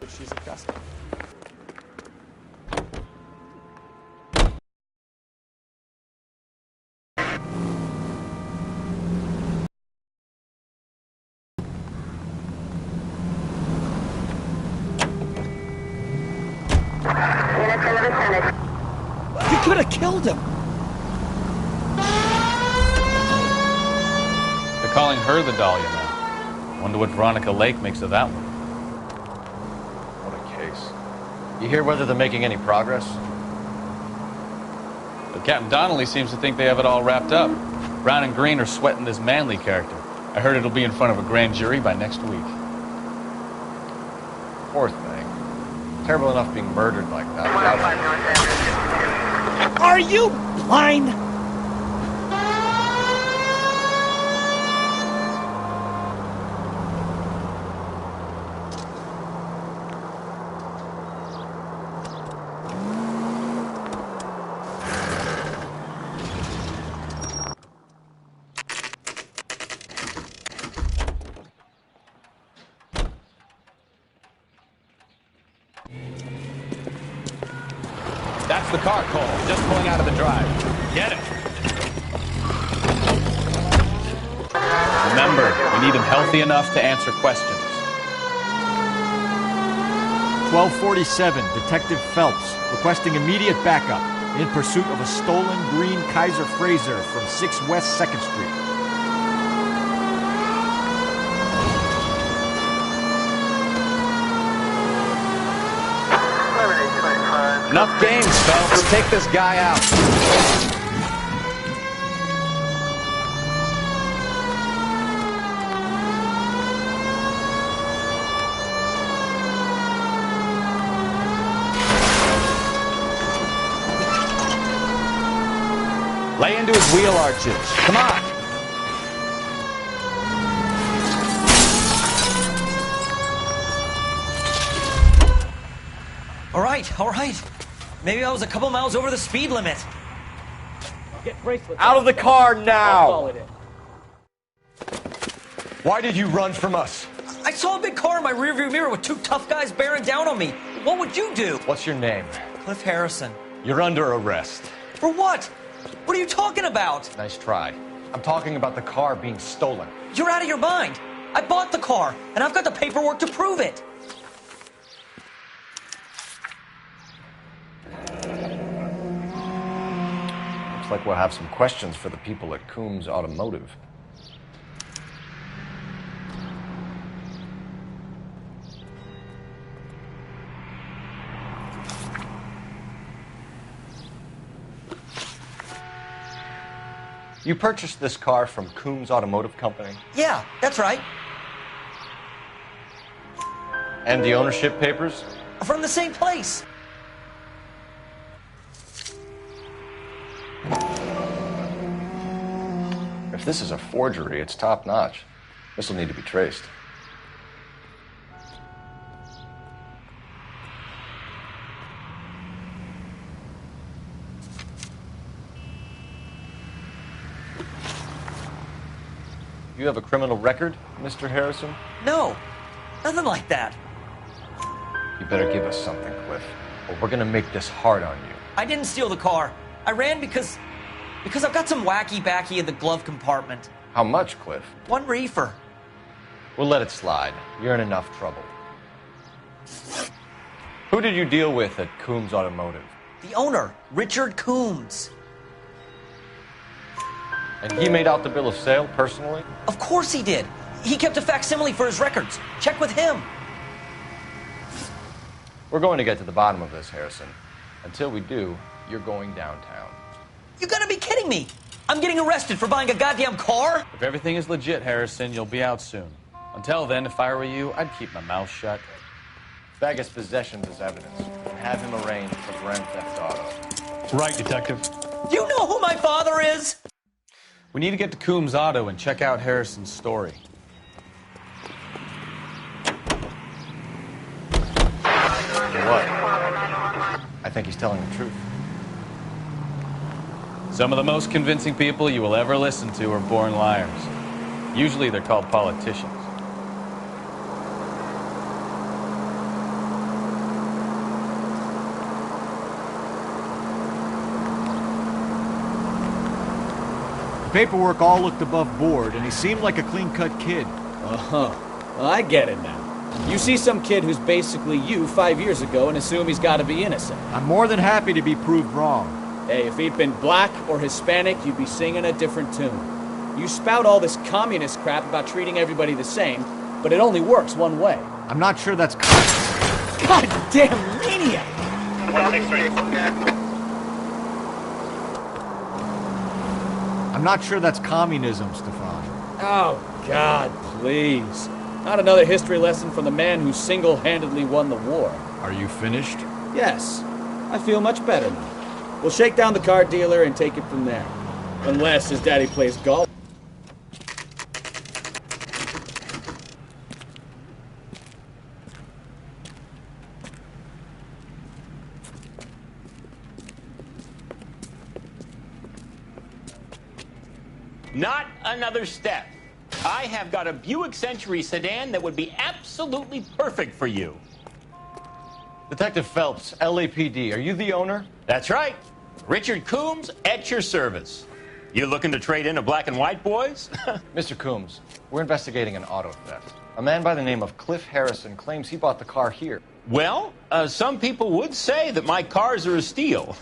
She's accustomed. You could have killed him. They're calling her the Dahlia now. Wonder what Veronica Lake makes of that one. What a case. You hear whether they're making any progress? But Captain Donnelly seems to think they have it all wrapped up. Brown and Green are sweating this Manley character. I heard it'll be in front of a grand jury by next week. Poor thing. Terrible enough being murdered like that. Are you blind? That's the car, Cole. Just pulling out of the drive. Get it. Remember, we need him healthy enough to answer questions. 1247, Detective Phelps, requesting immediate backup in pursuit of a stolen green Kaiser Frazer from 6 West 2nd Street. Enough games, Phelps. Take this guy out. Lay into his wheel arches. Come on. All right. Maybe I was a couple miles over the speed limit. Get bracelets. Out of the car I'll now! call it in. Why did you run from us? I saw a big car in my rearview mirror with 2 tough guys bearing down on me. What would you do? What's your name? Cliff Harrison. You're under arrest. For what? What are you talking about? Nice try. I'm talking about the car being stolen. You're out of your mind. I bought the car, and I've got the paperwork to prove it. Looks like we'll have some questions for the people at Coombs Automotive. You purchased this car from Coombs Automotive Company? Yeah, that's right. And the ownership papers? From the same place. If this is a forgery, it's top-notch. This will need to be traced. You have a criminal record, Mr. Harrison? No, nothing like that. You better give us something, Cliff, or we're gonna make this hard on you. I didn't steal the car. I ran because I've got some wacky-backy in the glove compartment. How much, Cliff? 1 reefer. We'll let it slide. You're in enough trouble. Who did you deal with at Coombs Automotive? The owner, Richard Coombs. And he made out the bill of sale personally? Of course he did. He kept a facsimile for his records. Check with him. We're going to get to the bottom of this, Harrison. Until we do, you're going downtown. You gotta be kidding me. I'm getting arrested for buying a goddamn car? If everything is legit, Harrison, you'll be out soon. Until then, if I were you, I'd keep my mouth shut. Bag his possessions as evidence and have him arraigned for grand theft auto. Right, Detective. Do you know who my father is? We need to get to Coombs Auto and check out Harrison's story. What? I think he's telling the truth. Some of the most convincing people you will ever listen to are born liars. Usually they're called politicians. paperwork all looked above board, and he seemed like a clean-cut kid. Uh-huh. Well, I get it now. You see some kid who's basically you 5 years ago and assume he's got to be innocent. I'm more than happy to be proved wrong. Hey, if he'd been black or Hispanic, you'd be singing a different tune. You spout all this communist crap about treating everybody the same, but it only works one way. I'm not sure that's... Goddamn maniac! I'm not sure that's communism, Stefan. Oh, God, please. Not another history lesson from the man who single-handedly won the war. Are you finished? Yes, I feel much better now. We'll shake down the car dealer and take it from there. Unless his daddy plays golf. Not another step. I have got a Buick Century sedan that would be absolutely perfect for you. Detective Phelps, LAPD, are you the owner? That's right. Richard Coombs at your service. You looking to trade in a black and white, boys? Mr. Coombs, we're investigating an auto theft. A man by the name of Cliff Harrison claims he bought the car here. Well, some people would say that my cars are a steal.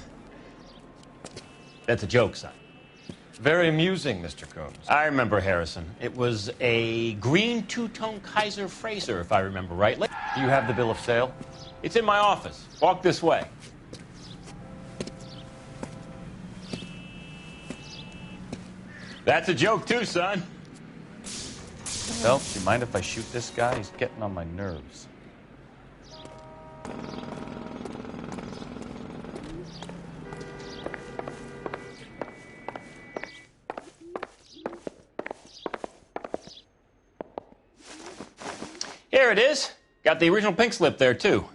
That's a joke, son. Very amusing, Mr. Coombs. I remember Harrison. It was a green two-tone Kaiser Frazer, if I remember rightly. Do you have the bill of sale? It's in my office. Walk this way. That's a joke, too, son. Phelps, you mind if I shoot this guy? He's getting on my nerves. Here it is. Got the original pink slip there, too.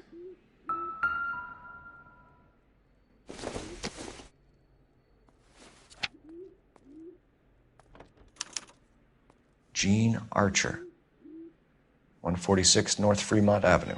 Gene Archer, 146 North Fremont Avenue.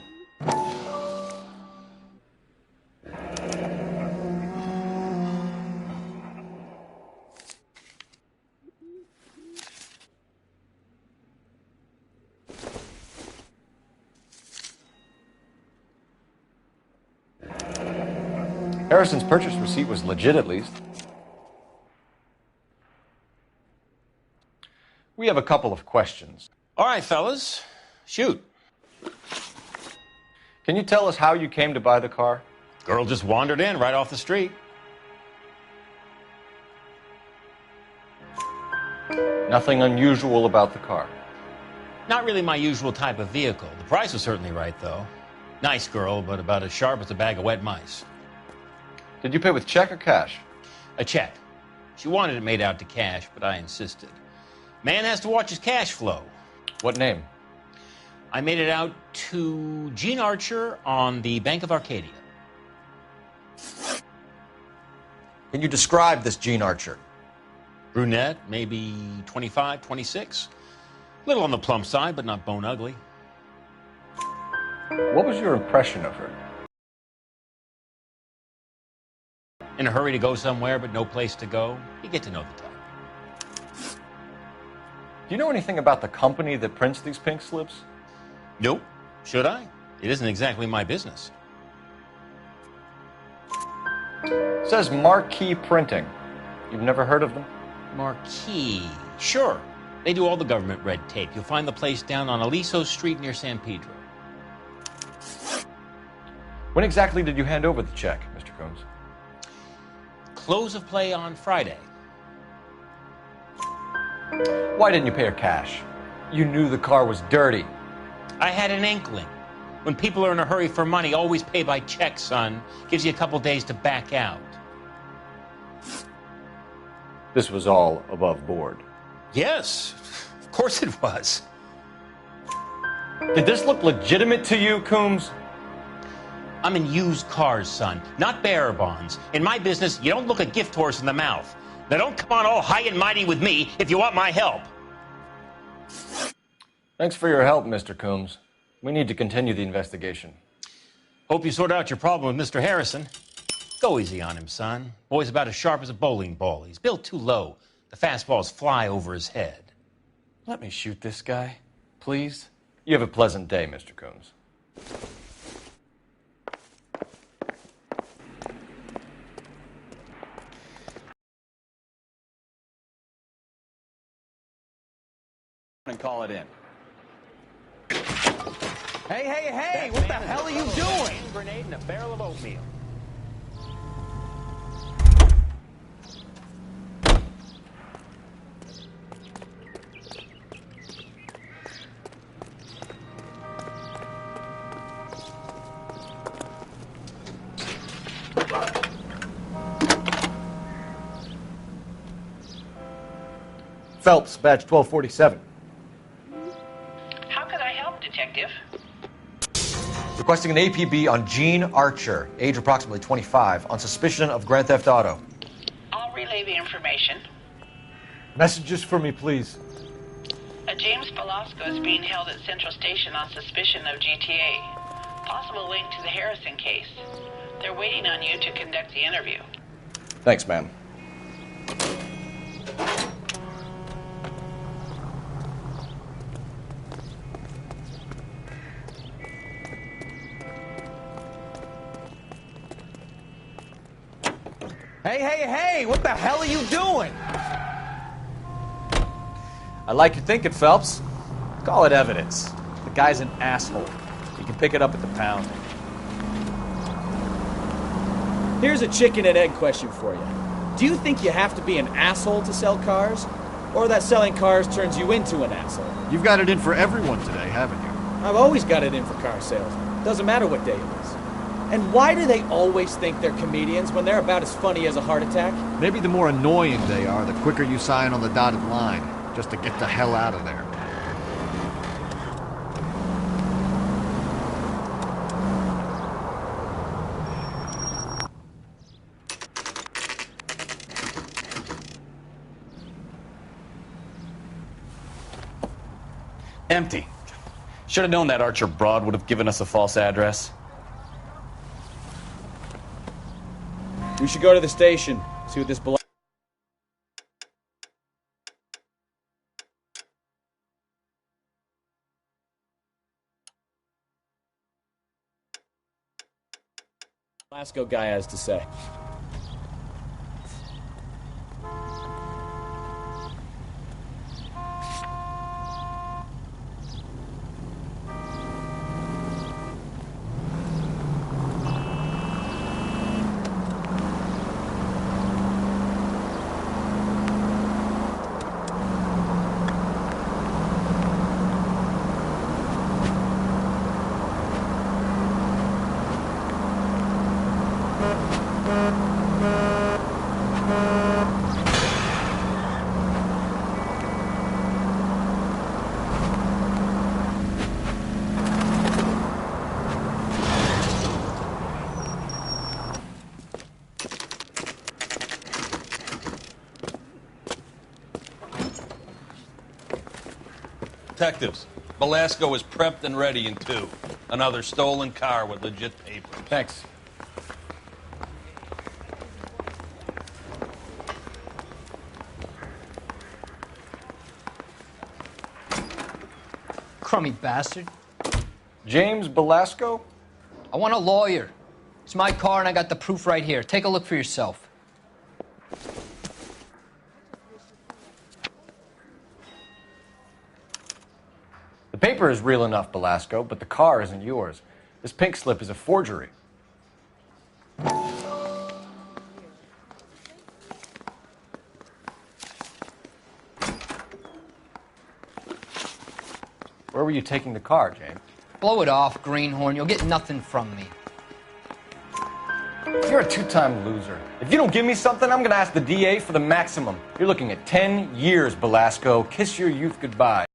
Harrison's purchase receipt was legit, at least. We have a couple of questions. All right, fellas. Shoot. Can you tell us how you came to buy the car? Girl just wandered in right off the street. Nothing unusual about the car. Not really my usual type of vehicle. The price was certainly right, though. Nice girl, but about as sharp as a bag of wet mice. Did you pay with check or cash? A check. She wanted it made out to cash, but I insisted. Man has to watch his cash flow. What name? I made it out to Gene Archer on the Bank of Arcadia. Can you describe this Gene Archer? Brunette, maybe 25, 26. Little on the plump side, but not bone ugly. What was your impression of her? In a hurry to go somewhere, but no place to go. You get to know the type. Do you know anything about the company that prints these pink slips? Nope. Should I? It isn't exactly my business. It says Marquee Printing. You've never heard of them? Marquee. Sure. They do all the government red tape. You'll find the place down on Aliso Street near San Pedro. When exactly did you hand over the check, Mr. Coombs? Close of play on Friday. Why didn't you pay her cash? You knew the car was dirty. I had an inkling. When people are in a hurry for money, always pay by check, son. Gives you a couple days to back out. This was all above board. Yes, of course it was. Did this look legitimate to you, Coombs? I'm in used cars, son, not bearer bonds. In my business, you don't look a gift horse in the mouth. Now don't come on all high and mighty with me if you want my help. Thanks for your help, Mr. Coombs. We need to continue the investigation. Hope you sort out your problem with Mr. Harrison. Go easy on him, son. Boy's about as sharp as a bowling ball. He's built too low. The fastballs fly over his head. Let me shoot this guy, please. You have a pleasant day, Mr. Coombs. And call it in. Hey, what the hell are you doing? A hand grenade and a barrel of oatmeal. Phelps, badge 1247. How could I help, Detective? Requesting an APB on Gene Archer, age approximately 25, on suspicion of Grand Theft Auto. I'll relay the information. Messages for me, please. A James Velasco is being held at Central Station on suspicion of GTA. Possible link to the Harrison case. They're waiting on you to conduct the interview. Thanks, ma'am. Hey, what the hell are you doing? I like your thinking, Phelps. Call it evidence. The guy's an asshole. You can pick it up at the pound. Here's a chicken and egg question for you. Do you think you have to be an asshole to sell cars? Or that selling cars turns you into an asshole? You've got it in for everyone today, haven't you? I've always got it in for car sales. Doesn't matter what day it is. And why do they always think they're comedians when they're about as funny as a heart attack? Maybe the more annoying they are, the quicker you sign on the dotted line, just to get the hell out of there. Empty. Should have known that Archer broad would have given us a false address. We should go to the station, see what this Velasco guy has to say. Detectives, Velasco is prepped and ready in 2. Another stolen car with legit papers. Thanks. Crummy bastard. James Velasco? I want a lawyer. It's my car and I got the proof right here. Take a look for yourself. The paper is real enough, Velasco, but the car isn't yours. This pink slip is a forgery. Where were you taking the car, James? Blow it off, greenhorn. You'll get nothing from me. You're a two-time loser. If you don't give me something, I'm going to ask the DA for the maximum. You're looking at 10 years, Velasco. Kiss your youth goodbye.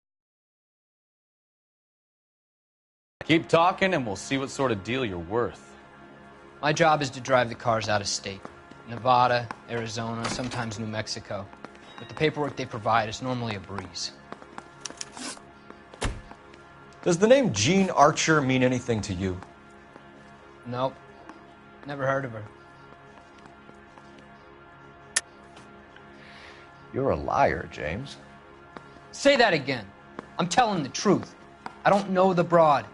Keep talking and we'll see what sort of deal you're worth. My job is to drive the cars out of state. Nevada, Arizona, sometimes New Mexico. With the paperwork they provide, it's normally a breeze. Does the name Gene Archer mean anything to you? Nope. Never heard of her. You're a liar, James. Say that again. I'm telling the truth. I don't know the broad.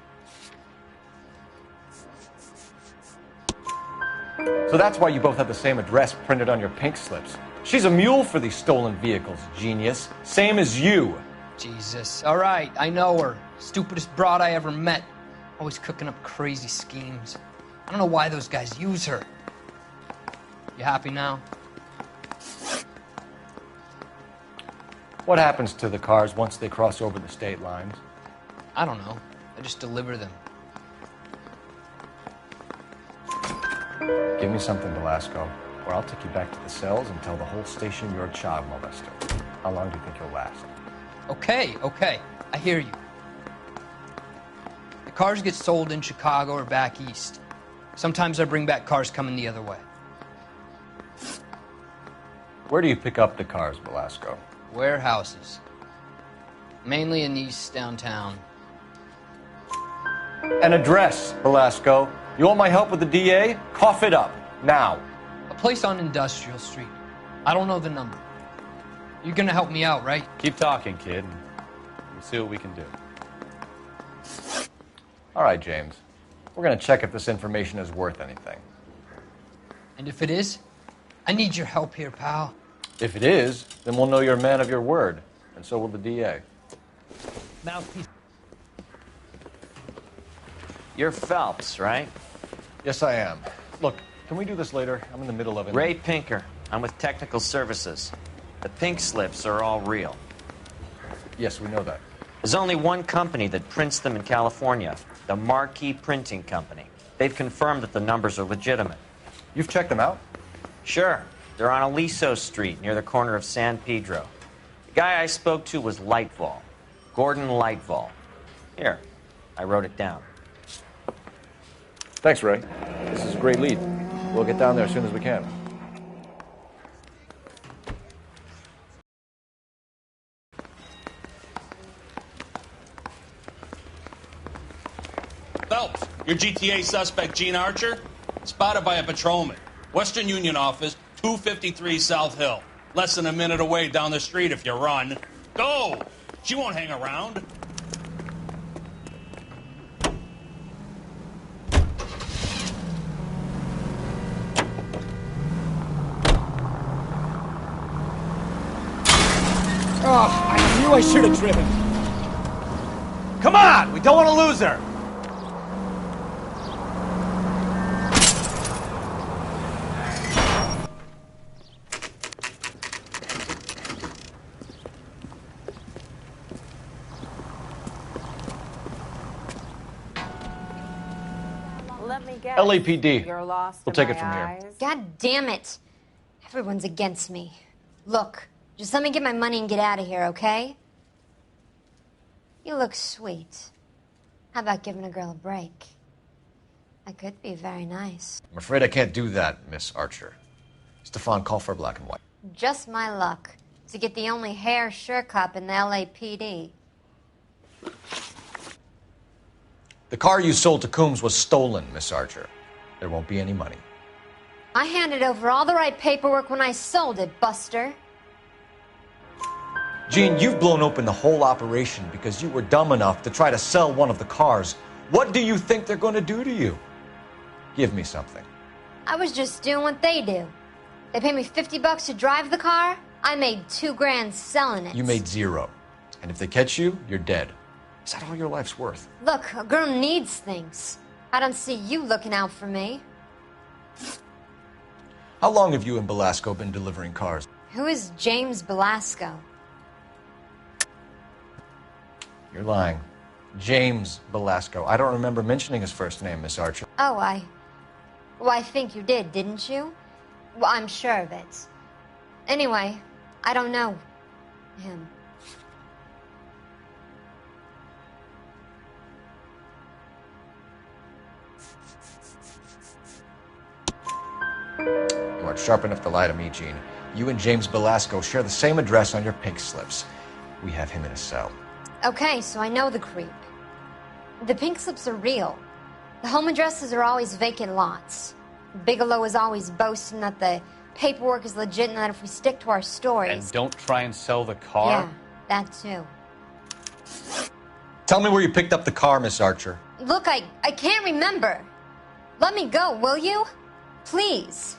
So that's why you both have the same address printed on your pink slips. She's a mule for these stolen vehicles, genius. Same as you. Jesus. All right, I know her. Stupidest broad I ever met. Always cooking up crazy schemes. I don't know why those guys use her. You happy now? What happens to the cars once they cross over the state lines? I don't know. I just deliver them. Give me something, Velasco, or I'll take you back to the cells and tell the whole station you're a child molester. How long do you think you'll last? Okay. I hear you. The cars get sold in Chicago or back east. Sometimes I bring back cars coming the other way. Where do you pick up the cars, Velasco? Warehouses. Mainly in East downtown. An address, Velasco. You want my help with the DA? Cough it up, now. A place on Industrial Street. I don't know the number. You're gonna help me out, right? Keep talking, kid. We'll see what we can do. All right, James. We're going to check if this information is worth anything. And if it is, I need your help here, pal. If it is, then we'll know you're a man of your word, and so will the DA. Mouthpiece. You're Phelps, right? Yes, I am. Look, can we do this later? I'm in the middle of it. Ray Pinker. I'm with Technical Services. The pink slips are all real. Yes, we know that. There's only one company that prints them in California, the Marquee Printing Company. They've confirmed that the numbers are legitimate. You've checked them out? Sure. They're on Aliso Street, near the corner of San Pedro. The guy I spoke to was Lightval. Gordon Lightval. Here, I wrote it down. Thanks, Ray. This is a great lead. We'll get down there as soon as we can. Phelps, your GTA suspect, Gene Archer, spotted by a patrolman. Western Union office, 253 South Hill. Less than a minute away down the street if you run. Go! She won't hang around. Oh, I knew I should have driven. Come on! We don't want to lose her! Let me guess. LAPD. You're lost. We'll take it from here. God damn it. Everyone's against me. Look, just let me get my money and get out of here, okay? You look sweet. How about giving a girl a break? I could be very nice. I'm afraid I can't do that, Miss Archer. Stefan, call for black and white. Just my luck to get the only hair sure cop in the LAPD. The car you sold to Coombs was stolen, Miss Archer. There won't be any money. I handed over all the right paperwork when I sold it, Buster. Gene, you've blown open the whole operation because you were dumb enough to try to sell one of the cars. What do you think they're going to do to you? Give me something. I was just doing what they do. They paid me $50 to drive the car. I made $2 grand selling it. You made zero. And if they catch you, you're dead. Is that all your life's worth? Look, a girl needs things. I don't see you looking out for me. How long have you and Belasco been delivering cars? Who is James Belasco? You're lying. James Belasco. I don't remember mentioning his first name, Miss Archer. Oh, I think you did, didn't you? Well, I'm sure of it. Anyway, I don't know him. You aren't sharp enough to lie to me, Gene. You and James Belasco share the same address on your pink slips. We have him in a cell. Okay, so I know the creep. The pink slips are real. The home addresses are always vacant lots. Bigelow is always boasting that the paperwork is legit and that if we stick to our stories... And don't try and sell the car? Yeah, that too. Tell me where you picked up the car, Miss Archer. Look, I can't remember. Let me go, will you? Please.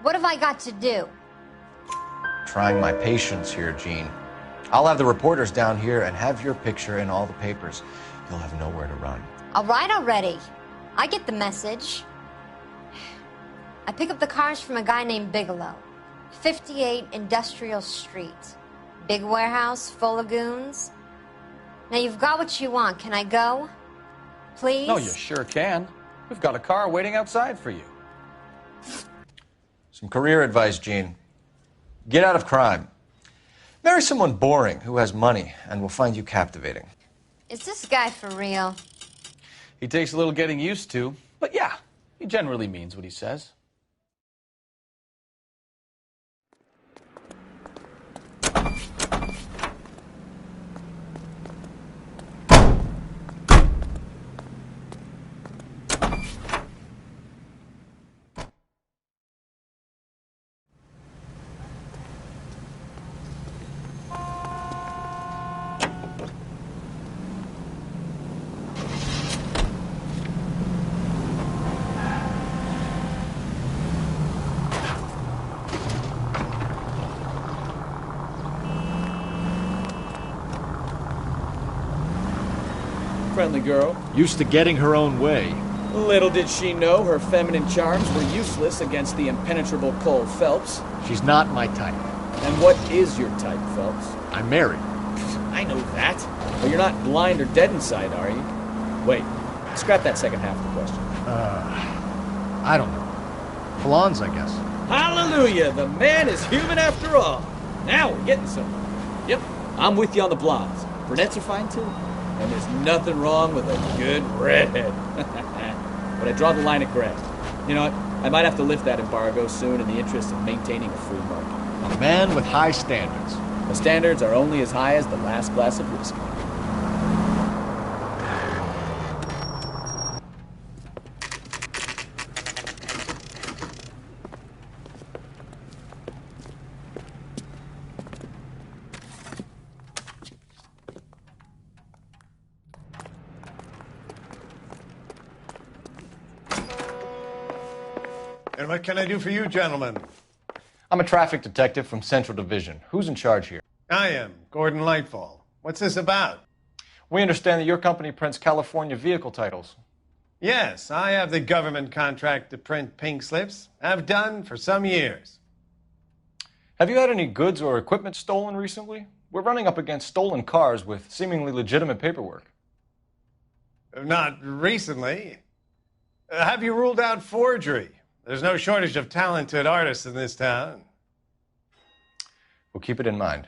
What have I got to do? Trying my patience here, Jean. I'll have the reporters down here and have your picture in all the papers. You'll have nowhere to run. All right already. I get the message. I pick up the cars from a guy named Bigelow. 58 Industrial Street. Big warehouse, full of goons. Now you've got what you want. Can I go? Please? No, you sure can. We've got a car waiting outside for you. Some career advice, Jean. Get out of crime. Marry someone boring who has money and will find you captivating. Is this guy for real? He takes a little getting used to, but yeah, he generally means what he says. Friendly girl. Used to getting her own way. Little did she know her feminine charms were useless against the impenetrable Cole Phelps. She's not my type. And what is your type, Phelps? I'm married. I know that. But you're not blind or dead inside, are you? Wait, scrap that second half of the question. I don't know. Blondes, I guess. Hallelujah! The man is human after all. Now we're getting somewhere. Yep, I'm with you on the blondes. Brunettes are fine too. And there's nothing wrong with a good redhead. But I draw the line at gray. You know what? I might have to lift that embargo soon in the interest of maintaining a free market. A man with high standards. The standards are only as high as the last glass of whiskey. And what can I do for you, gentlemen? I'm a traffic detective from Central Division. Who's in charge here? I am, Gordon Lightfall. What's this about? We understand that your company prints California vehicle titles. Yes, I have the government contract to print pink slips. I've done for some years. Have you had any goods or equipment stolen recently? We're running up against stolen cars with seemingly legitimate paperwork. Not recently. Have you ruled out forgery? There's no shortage of talented artists in this town. We'll keep it in mind.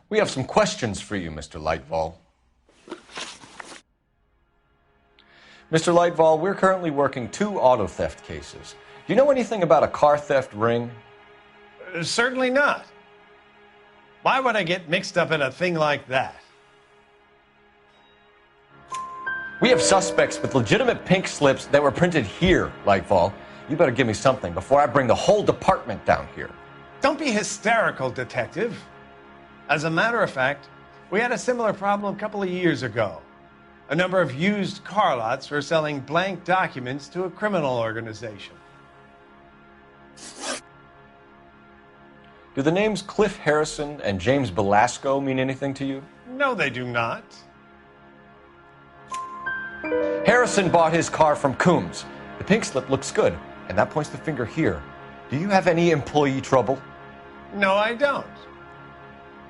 We have some questions for you, Mr. Lightval. Mr. Lightval, we're currently working 2 auto theft cases. Do you know anything about a car theft ring? Certainly not. Why would I get mixed up in a thing like that? We have suspects with legitimate pink slips that were printed here, Lightval. You better give me something before I bring the whole department down here. Don't be hysterical, Detective. As a matter of fact, we had a similar problem a couple of years ago. A number of used car lots were selling blank documents to a criminal organization. Do the names Cliff Harrison and James Belasco mean anything to you? No, they do not. Harrison bought his car from Coombs. The pink slip looks good, and that points the finger here. Do you have any employee trouble? No, I don't.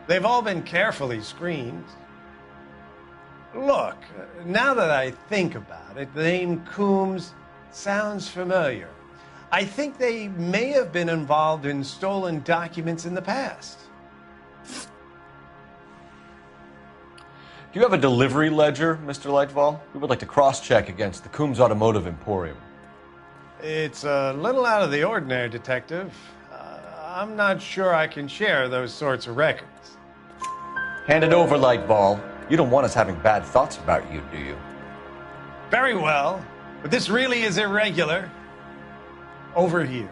They've all been carefully screened. Look, now that I think about it, the name Coombs sounds familiar. I think they may have been involved in stolen documents in the past. Do you have a delivery ledger, Mr. Lightval? We would like to cross-check against the Coombs Automotive Emporium. It's a little out of the ordinary, Detective. I'm not sure I can share those sorts of records. Hand it over, Lightval. You don't want us having bad thoughts about you, do you? Very well, but this really is irregular. Over here.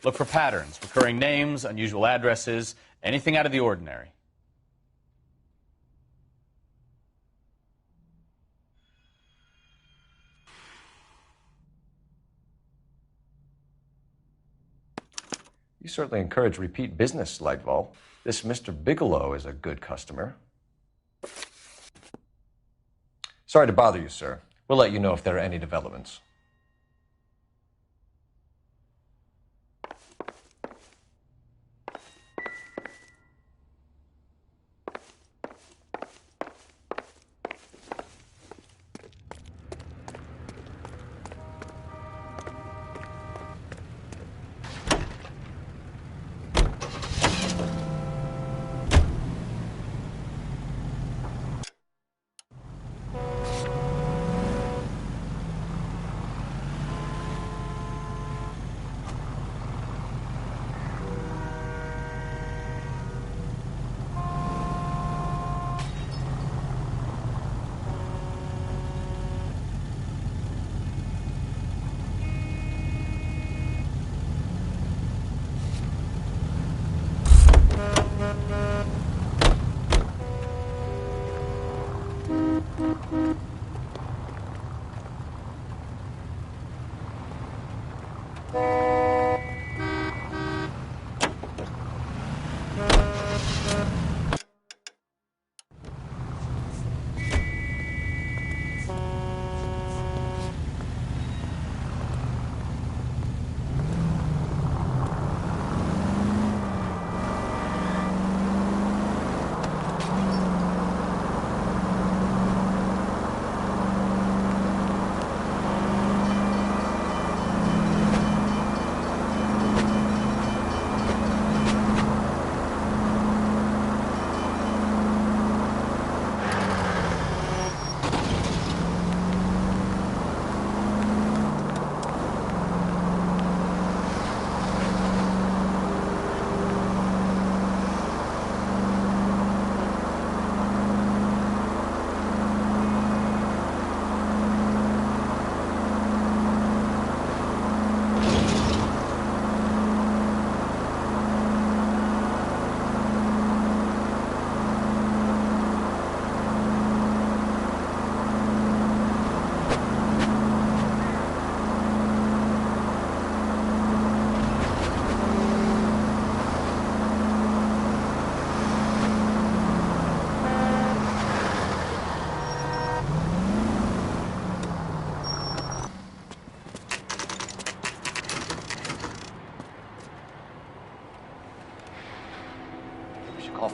Look for patterns, recurring names, unusual addresses, anything out of the ordinary. You certainly encourage repeat business, Lightval. This Mr. Bigelow is a good customer. Sorry to bother you, sir. We'll let you know if there are any developments.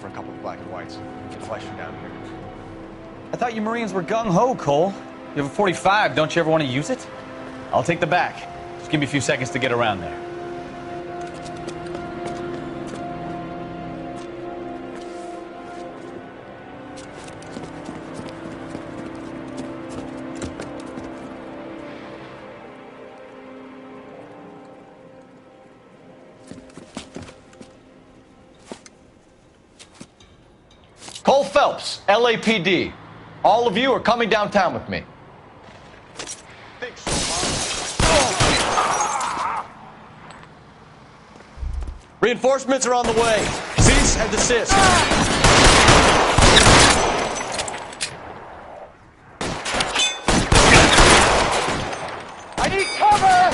for a couple of black and whites. Get flesh down here. I thought you Marines were gung-ho, Cole. You have a 45, don't you ever want to use it? I'll take the back. Just give me a few seconds to get around there. Cole Phelps, LAPD. All of you are coming downtown with me. Reinforcements are on the way. Cease and desist. I need cover!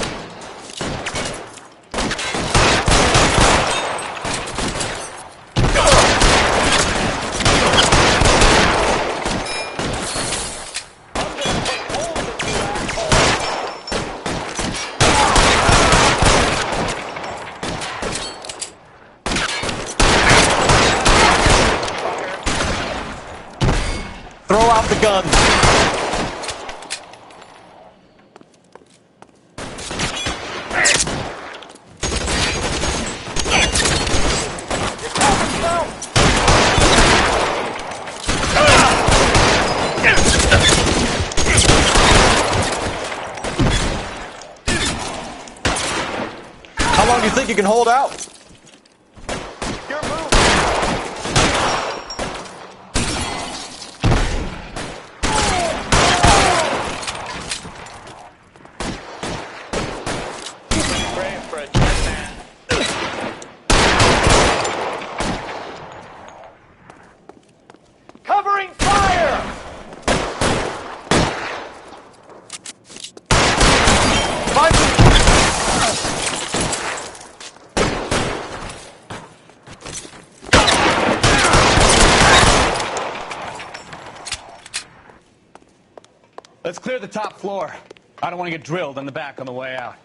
Throw out the guns. How long do you think you can hold out? Covering fire! Let's clear the top floor. I don't want to get drilled in the back on the way out.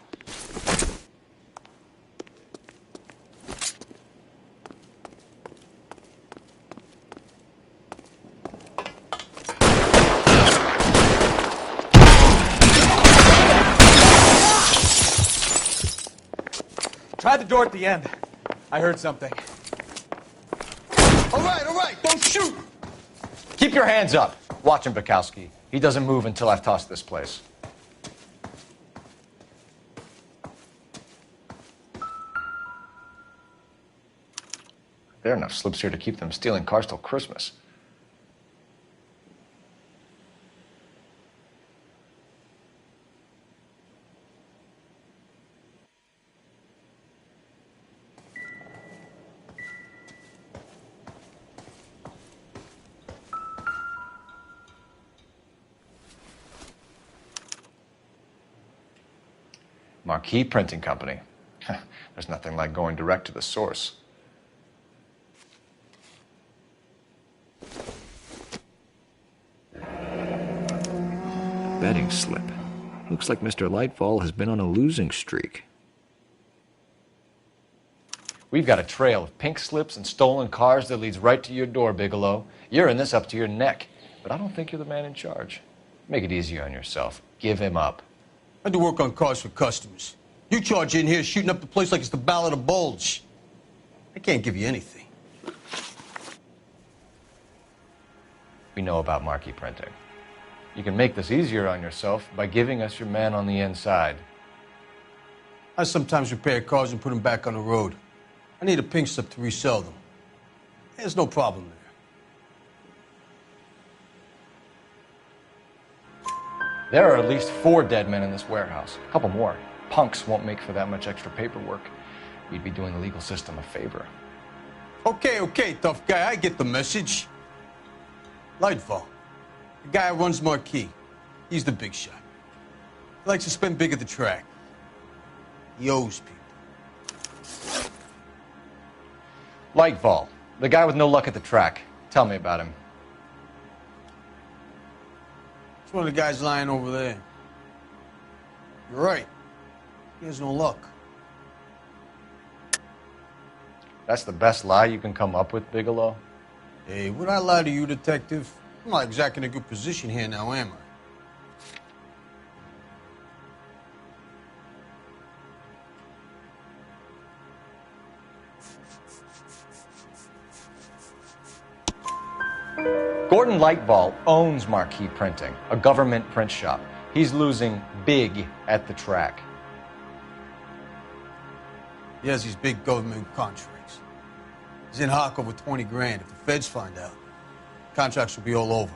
Try the door at the end. I heard something. All right, don't shoot! Keep your hands up. Watch him, Bukowski. He doesn't move until I've tossed this place. There are enough slips here to keep them stealing cars till Christmas. Marquee Printing Company. There's nothing like going direct to the source. Betting slip. Looks like Mr. Lightfall has been on a losing streak. We've got a trail of pink slips and stolen cars that leads right to your door, Bigelow. You're in this up to your neck, but I don't think you're the man in charge. Make it easier on yourself. Give him up. I do work on cars for customers. You charge in here shooting up the place like it's the Ballad of Bulge. I can't give you anything. We know about marquee printing. You can make this easier on yourself by giving us your man on the inside. I sometimes repair cars and put them back on the road. I need a pink slip to resell them. There's no problem there. There are at least 4 dead men in this warehouse. A couple more. Punks won't make for that much extra paperwork. We'd be doing the legal system a favor. Okay, tough guy. I get the message. Lightfall, the guy who runs Marquee. He's the big shot. He likes to spend big at the track. He owes people. Lightfall, the guy with no luck at the track. Tell me about him. It's one of the guys lying over there. You're right. He has no luck. That's the best lie you can come up with, Bigelow? Hey, would I lie to you, Detective? I'm not exactly in a good position here now, am I? Gordon Lightball owns Marquee Printing, a government print shop. He's losing big at the track. He has these big government contracts. He's in hock over 20 grand. If the feds find out, contracts will be all over.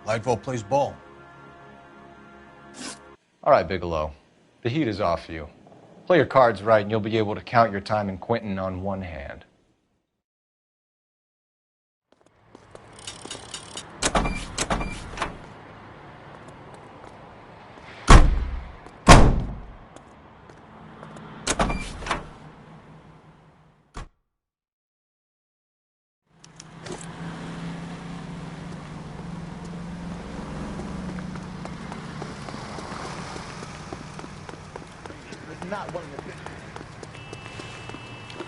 Lightball plays ball. All right, Bigelow. The heat is off you. Play your cards right and you'll be able to count your time in Quentin on one hand.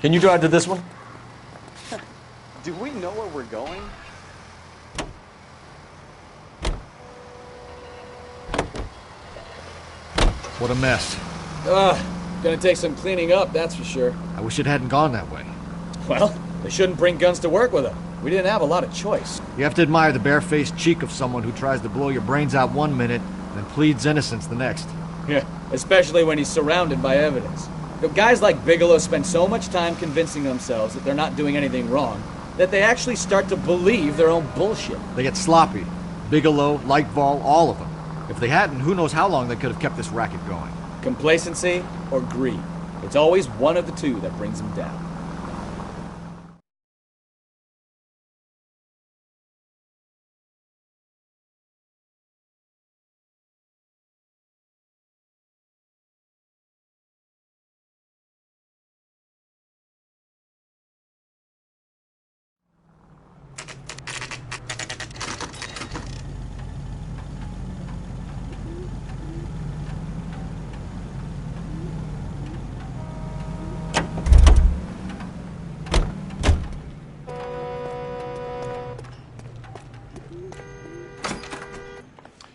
Can you drive to this one? Do we know where we're going? What a mess. Gonna take some cleaning up, that's for sure. I wish it hadn't gone that way. Well, they shouldn't bring guns to work with them. We didn't have a lot of choice. You have to admire the barefaced cheek of someone who tries to blow your brains out one minute, then pleads innocence the next. Yeah, especially when he's surrounded by evidence. Guys like Bigelow spend so much time convincing themselves that they're not doing anything wrong, that they actually start to believe their own bullshit. They get sloppy. Bigelow, Lightball, all of them. If they hadn't, who knows how long they could have kept this racket going. Complacency or greed. It's always one of the two that brings them down.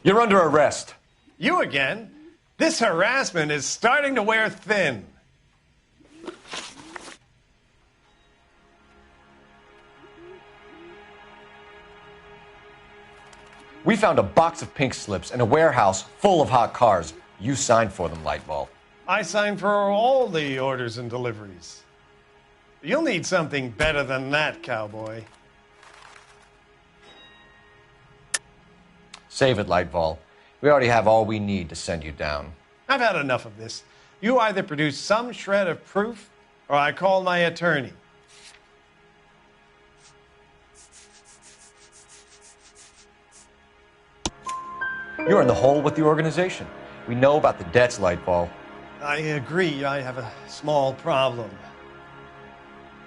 You're under arrest. You again? This harassment is starting to wear thin. We found a box of pink slips in a warehouse full of hot cars. You signed for them, Lightball. I signed for all the orders and deliveries. You'll need something better than that, cowboy. Save it, Lightball. We already have all we need to send you down. I've had enough of this. You either produce some shred of proof, or I call my attorney. You're in the hole with the organization. We know about the debts, Lightball. I agree. I have a small problem.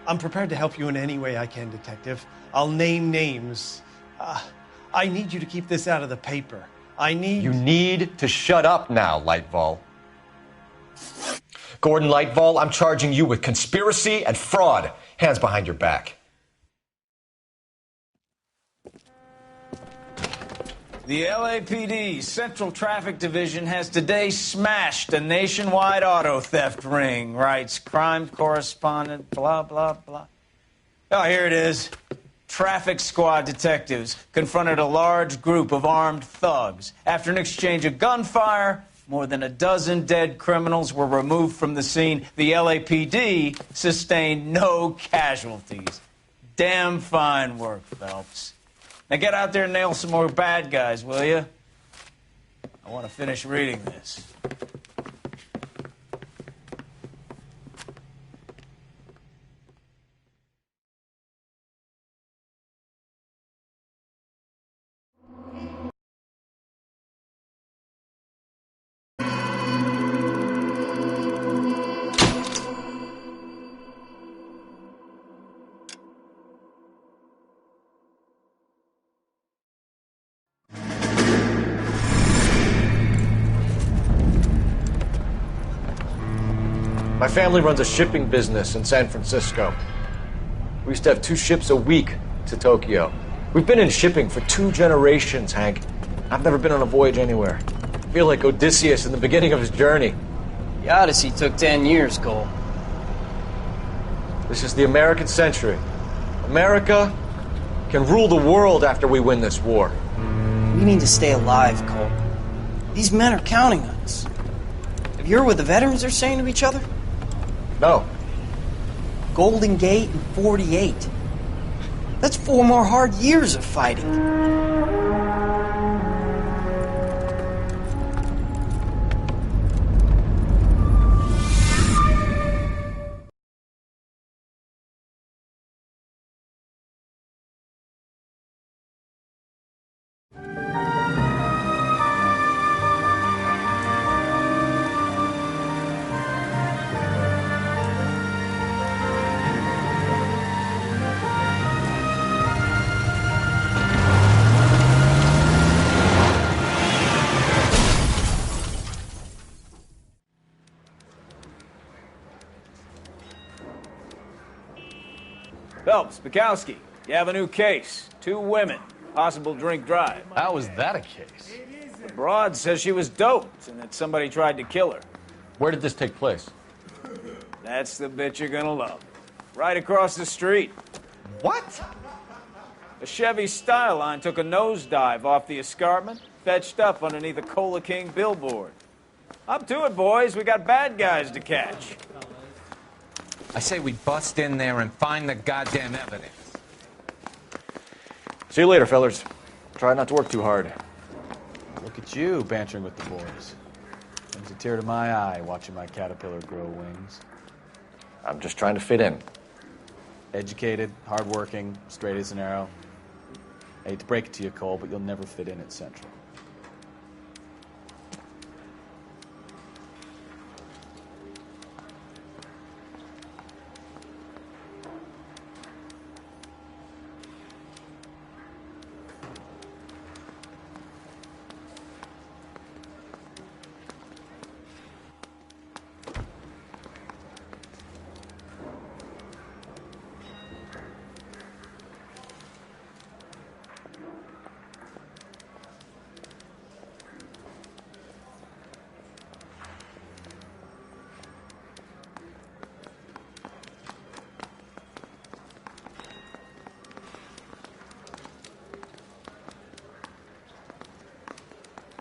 I'm prepared to help you in any way I can, Detective. I'll name names. I need you to keep this out of the paper. You need to shut up now, Lightball. Gordon Lightball, I'm charging you with conspiracy and fraud. Hands behind your back. The LAPD Central Traffic Division has today smashed a nationwide auto theft ring, writes crime correspondent, blah, blah, blah. Oh, here it is. Traffic squad detectives confronted a large group of armed thugs. After an exchange of gunfire, more than a dozen dead criminals were removed from the scene. The LAPD sustained no casualties. Damn fine work, Phelps. Now get out there and nail some more bad guys, will you? I want to finish reading this. My My family runs a shipping business in San Francisco. We used to have 2 ships a week to Tokyo. We've been in shipping for 2 generations, Hank. I've never been on a voyage anywhere. I feel like Odysseus in the beginning of his journey. The Odyssey took 10 years, Cole. This is the American century. America can rule the world after we win this war. We need to stay alive, Cole. These men are counting on us. Have you heard what the veterans are saying to each other? No. Golden Gate and 48. That's 4 more hard years of fighting. Phelps, Bukowski, you have a new case. 2 women, possible drink drive. How was that a case? The broad says she was doped and that somebody tried to kill her. Where did this take place? That's the bit you're gonna love. Right across the street. What? A Chevy Styline took a nosedive off the escarpment, fetched up underneath a Cola King billboard. Up to it, boys. We got bad guys to catch. I say we bust in there and find the goddamn evidence. See you later, fellas. Try not to work too hard. Look at you bantering with the boys. Brings a tear to my eye watching my caterpillar grow wings. I'm just trying to fit in. Educated, hardworking, straight as an arrow. I hate to break it to you, Cole, but you'll never fit in at Central.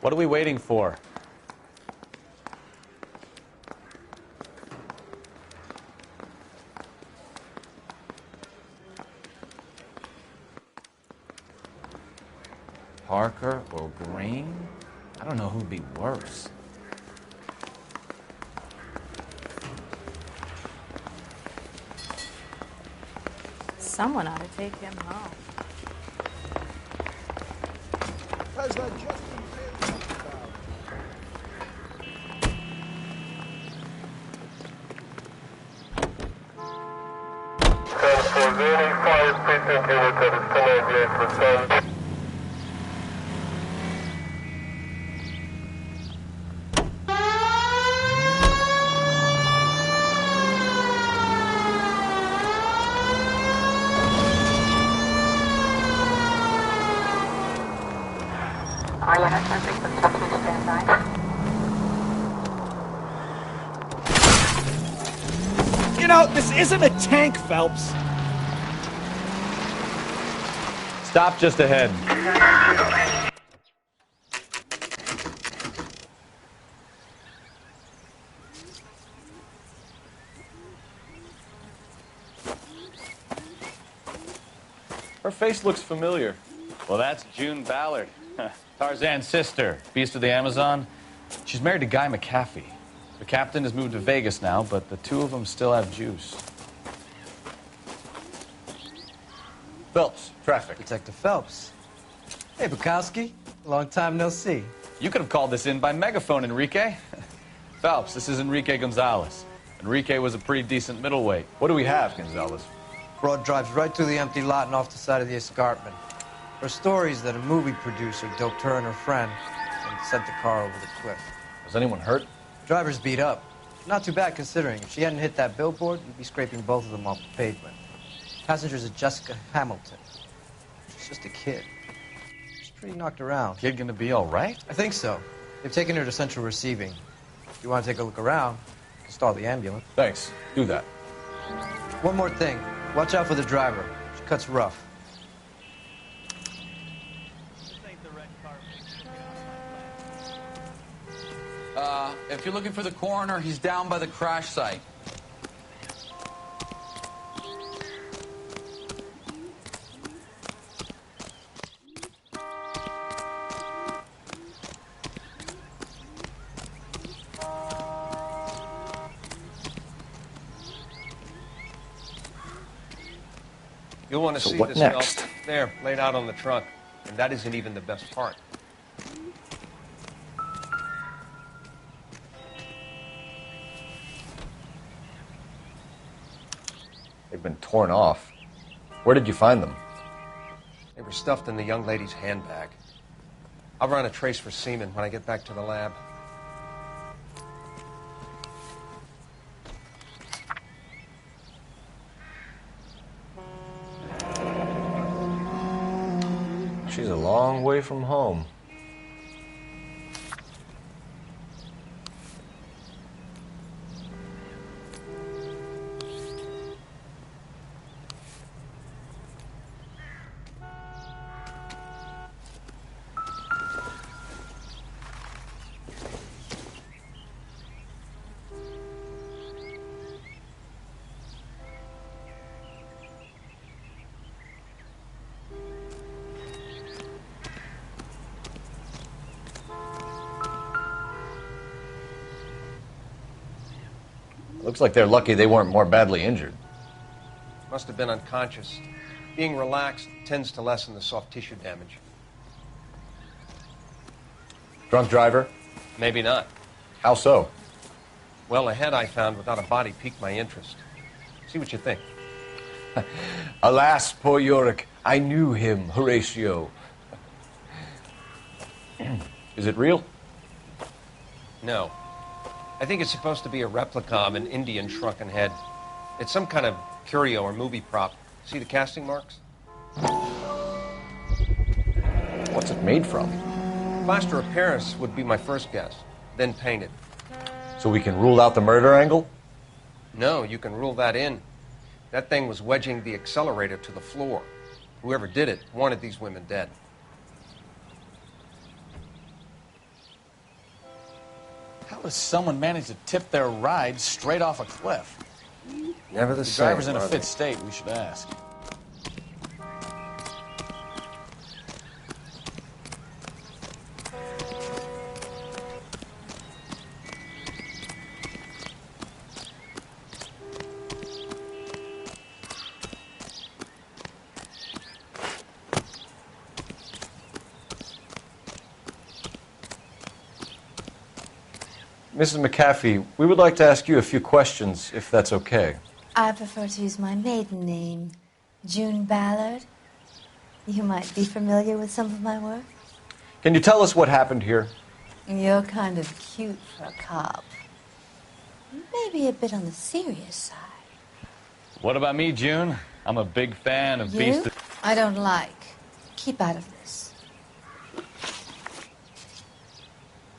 What are we waiting for? Parker or Green? I don't know who'd be worse. Someone ought to take him home. You know, this isn't a tank, Phelps. Stop just ahead. Her face looks familiar. Well, that's June Ballard, Tarzan's sister, beast of the Amazon. She's married to Guy McAfee. The captain has moved to Vegas now, but the 2 of them still have juice. Phelps, traffic. Detective Phelps. Hey, Bukowski. Long time no see. You could have called this in by megaphone, Enrique. Phelps, this is Enrique Gonzalez. Enrique was a pretty decent middleweight. What do we have, Gonzalez? Broad drives right through the empty lot and off the side of the escarpment. Her story is that a movie producer doped her and her friend and sent the car over the cliff. Was anyone hurt? Driver's beat up. Not too bad considering. If she hadn't hit that billboard, you'd be scraping both of them off the pavement. Passengers are Jessica Hamilton, She's just a kid. She's pretty knocked around. Kid gonna be all right? I think so. They've taken her to central receiving. If you want to take a look around, you can stall the ambulance. Thanks. Do that. One more thing. Watch out for the driver. She cuts rough. If you're looking for the coroner, he's down by the crash site. You'll want to So see what this next? belt there, laid out on the trunk. And that isn't even the best part. They've been torn off. Where did you find them? They were stuffed in the young lady's handbag. I'll run a trace for semen when I get back to the lab. She's a long way from home. Looks like they're lucky they weren't more badly injured. Must have been unconscious. Being relaxed tends to lessen the soft tissue damage. Drunk driver? Maybe not. How so? Well, a head I found without a body piqued my interest. See what you think. Alas, poor Yorick, I knew him, Horatio. Is it real? No. I think it's supposed to be a replica of an Indian shrunken head. It's some kind of curio or movie prop. See the casting marks? What's it made from? Plaster of Paris would be my first guess, then painted. So we can rule out the murder angle? No, you can rule that in. That thing was wedging the accelerator to the floor. Whoever did it wanted these women dead. How does someone manage to tip their ride straight off a cliff? Never the The same, driver's in a are fit they? state, we should ask. Mrs. McAfee, we would like to ask you a few questions, if that's okay. I prefer to use my maiden name, June Ballard. You might be familiar with some of my work. Can you tell us what happened here? You're kind of cute for a cop. Maybe a bit on the serious side. What about me, June? I'm a big fan of You? Beast. I don't like. Keep out of this.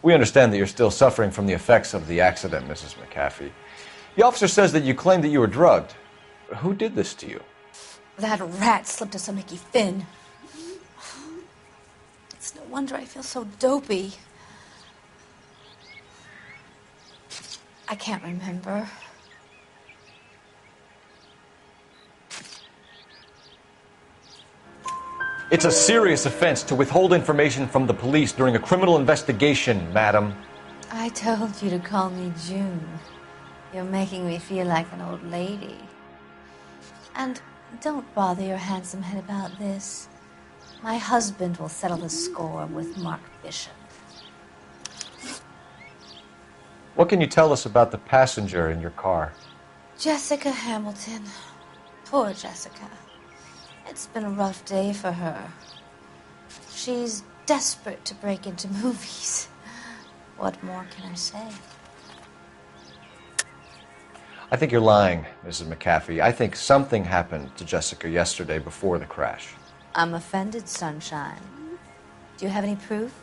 We understand that you're still suffering from the effects of the accident, Mrs. McAfee. The officer says that you claimed that you were drugged. Who did this to you? That rat slipped us a Mickey Finn. It's no wonder I feel so dopey. I can't remember. It's a serious offense to withhold information from the police during a criminal investigation, madam. I told you to call me June. You're making me feel like an old lady. And don't bother your handsome head about this. My husband will settle the score with Mark Bishop. What can you tell us about the passenger in your car? Jessica Hamilton. Poor Jessica. It's been a rough day for her. She's desperate to break into movies. What more can I say? I think you're lying, Mrs. McAfee. I think something happened to Jessica yesterday before the crash. I'm offended, Sunshine. Do you have any proof?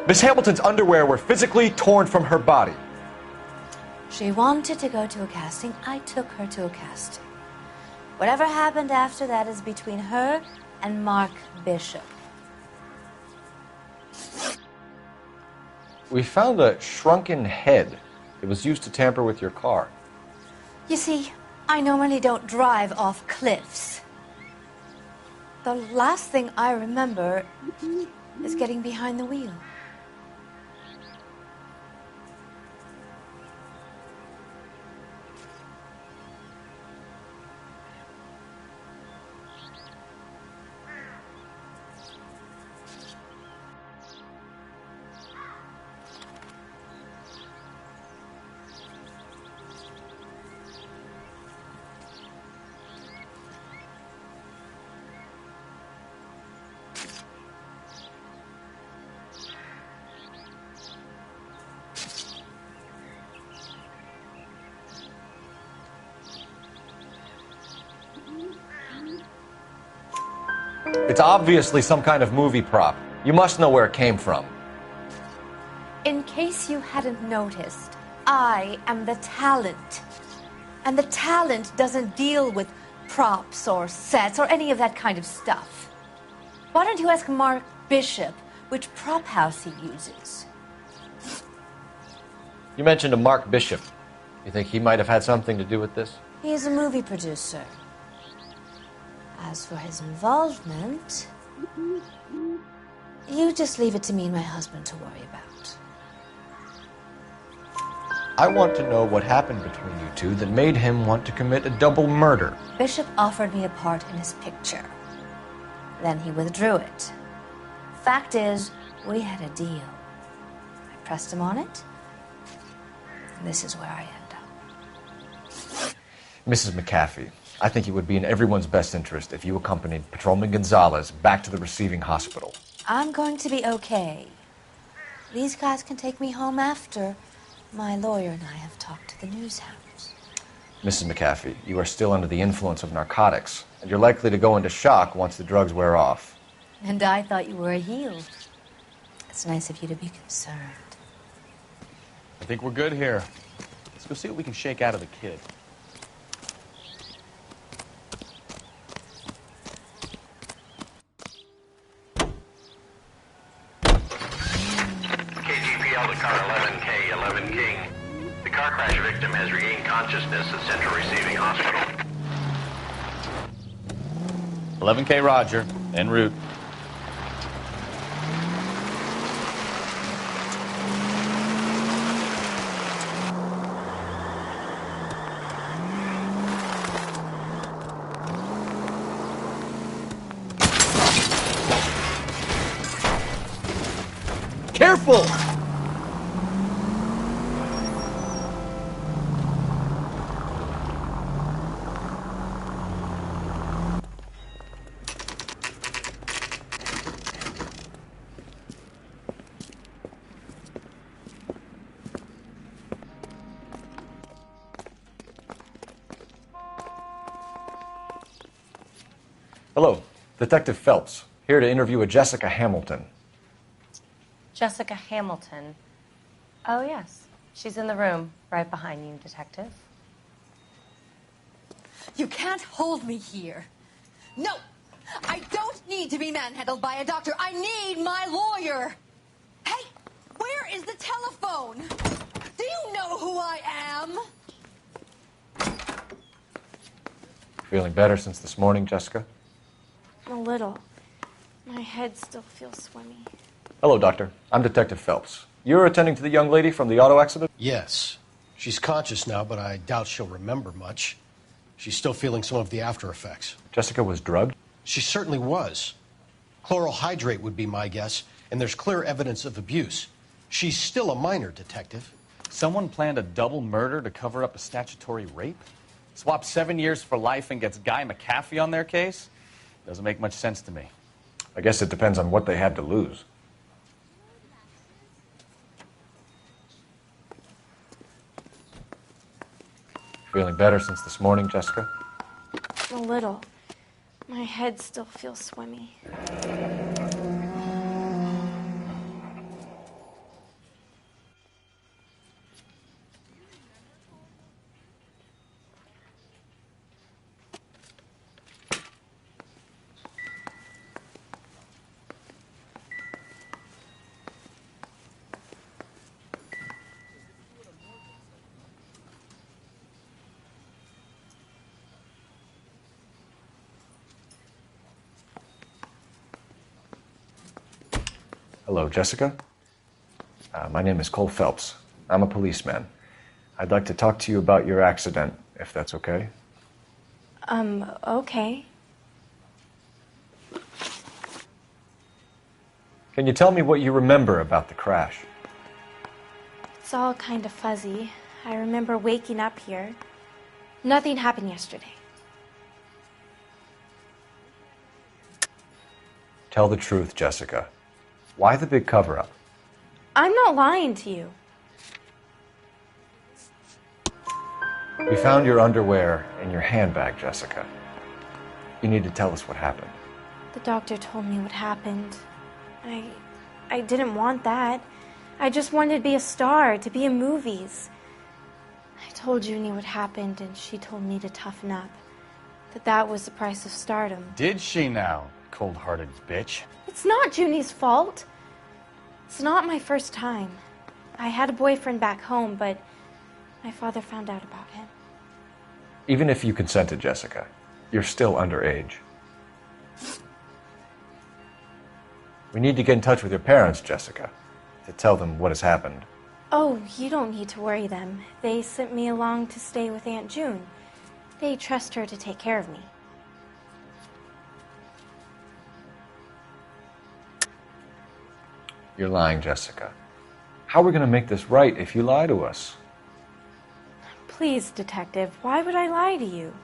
Miss Hamilton's underwear were physically torn from her body. She wanted to go to a casting. I took her to a casting. Whatever happened after that is between her and Mark Bishop. We found a shrunken head. It was used to tamper with your car. You see, I normally don't drive off cliffs. The last thing I remember is getting behind the wheel. It's obviously some kind of movie prop. You must know where it came from. In case you hadn't noticed, I am the talent. And the talent doesn't deal with props or sets or any of that kind of stuff. Why don't you ask Mark Bishop which prop house he uses? You mentioned a Mark Bishop. You think he might have had something to do with this? He's a movie producer. As for his involvement, you just leave it to me and my husband to worry about. I want to know what happened between you two that made him want to commit a double murder. Bishop offered me a part in his picture. Then he withdrew it. Fact is, we had a deal. I pressed him on it. And this is where I end up. Mrs. McAfee, I think it would be in everyone's best interest if you accompanied Patrolman Gonzalez back to the receiving hospital. I'm going to be okay. These guys can take me home after my lawyer and I have talked to the news hounds. Mrs. McAfee, you are still under the influence of narcotics, and you're likely to go into shock once the drugs wear off. And I thought you were a heel. It's nice of you to be concerned. I think we're good here. Let's go see what we can shake out of the kid. KGPL to car 11K, 11 King. The car crash victim has regained consciousness at Central Receiving Hospital. 11K Roger, en route. Careful! Hello, Detective Phelps, here to interview a Jessica Hamilton. Jessica Hamilton. Oh, yes. She's in the room right behind you, Detective. You can't hold me here. No! I don't need to be manhandled by a doctor. I need my lawyer. Hey, where is the telephone? Do you know who I am? Feeling better since this morning, Jessica? A little. My head still feels swimmy. Hello, Doctor. I'm Detective Phelps. You're attending to the young lady from the auto accident? Yes. She's conscious now, but I doubt she'll remember much. She's still feeling some of the after effects. Jessica was drugged? She certainly was. Chloral hydrate would be my guess, and there's clear evidence of abuse. She's still a minor, Detective. Someone planned a double murder to cover up a statutory rape? Swap 7 years for life and gets Guy McAfee on their case? Doesn't make much sense to me. I guess it depends on what they had to lose. Feeling better since this morning, Jessica? A little. My head still feels swimmy. Hello, Jessica. My name is Cole Phelps. I'm a policeman. I'd like to talk to you about your accident, if that's okay. Okay. Can you tell me what you remember about the crash? It's all kind of fuzzy. I remember waking up here. Nothing happened yesterday. Tell the truth, Jessica. Why the big cover-up? I'm not lying to you. We found your underwear in your handbag, Jessica. You need to tell us what happened. The doctor told me what happened. I didn't want that. I just wanted to be a star, to be in movies. I told Junie what happened, and she told me to toughen up. That was the price of stardom. Did she now, cold-hearted bitch? It's not Junie's fault. It's not my first time. I had a boyfriend back home, but my father found out about him. Even if you consented, Jessica, you're still underage. We need to get in touch with your parents, Jessica, to tell them what has happened. Oh, you don't need to worry them. They sent me along to stay with Aunt June. They trust her to take care of me. You're lying, Jessica. How are we going to make this right if you lie to us? Please, Detective, why would I lie to you?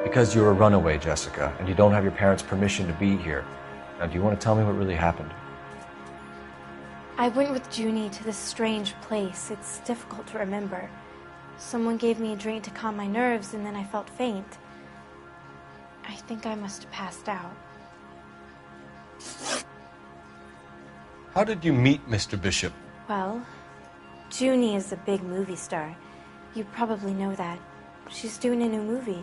Because you're a runaway, Jessica, and you don't have your parents' permission to be here. Now, do you want to tell me what really happened? I went with Junie to this strange place. It's difficult to remember. Someone gave me a drink to calm my nerves, and then I felt faint. I think I must have passed out. How did you meet Mr. Bishop? Well, Junie is a big movie star. You probably know that. She's doing a new movie.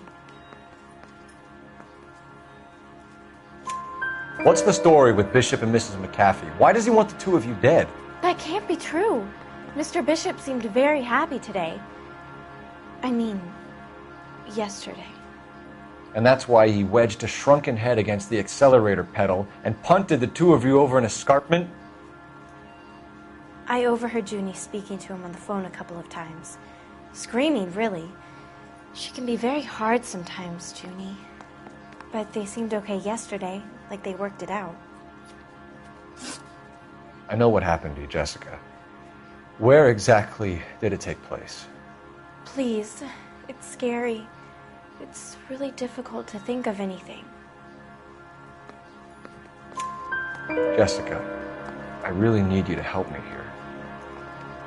What's the story with Bishop and Mrs. McAfee? Why does he want the two of you dead? That can't be true. Mr. Bishop seemed very happy today. I mean, yesterday. And that's why he wedged a shrunken head against the accelerator pedal and punted the two of you over an escarpment? I overheard Junie speaking to him on the phone a couple of times. Screaming, really. She can be very hard sometimes, Junie. But they seemed okay yesterday, like they worked it out. I know what happened to you, Jessica. Where exactly did it take place? Please, it's scary. It's really difficult to think of anything. Jessica, I really need you to help me here.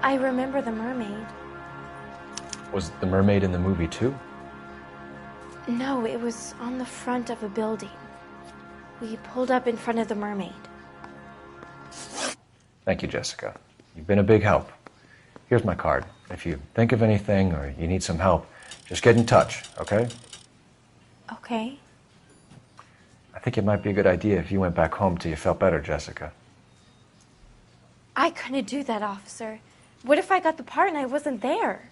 I remember the mermaid. Was the mermaid in the movie too? No, it was on the front of a building. We pulled up in front of the mermaid. Thank you, Jessica. You've been a big help. Here's my card. If you think of anything or you need some help, just get in touch, okay? Okay. I think it might be a good idea if you went back home till you felt better, Jessica. I couldn't do that, officer. What if I got the part and I wasn't there?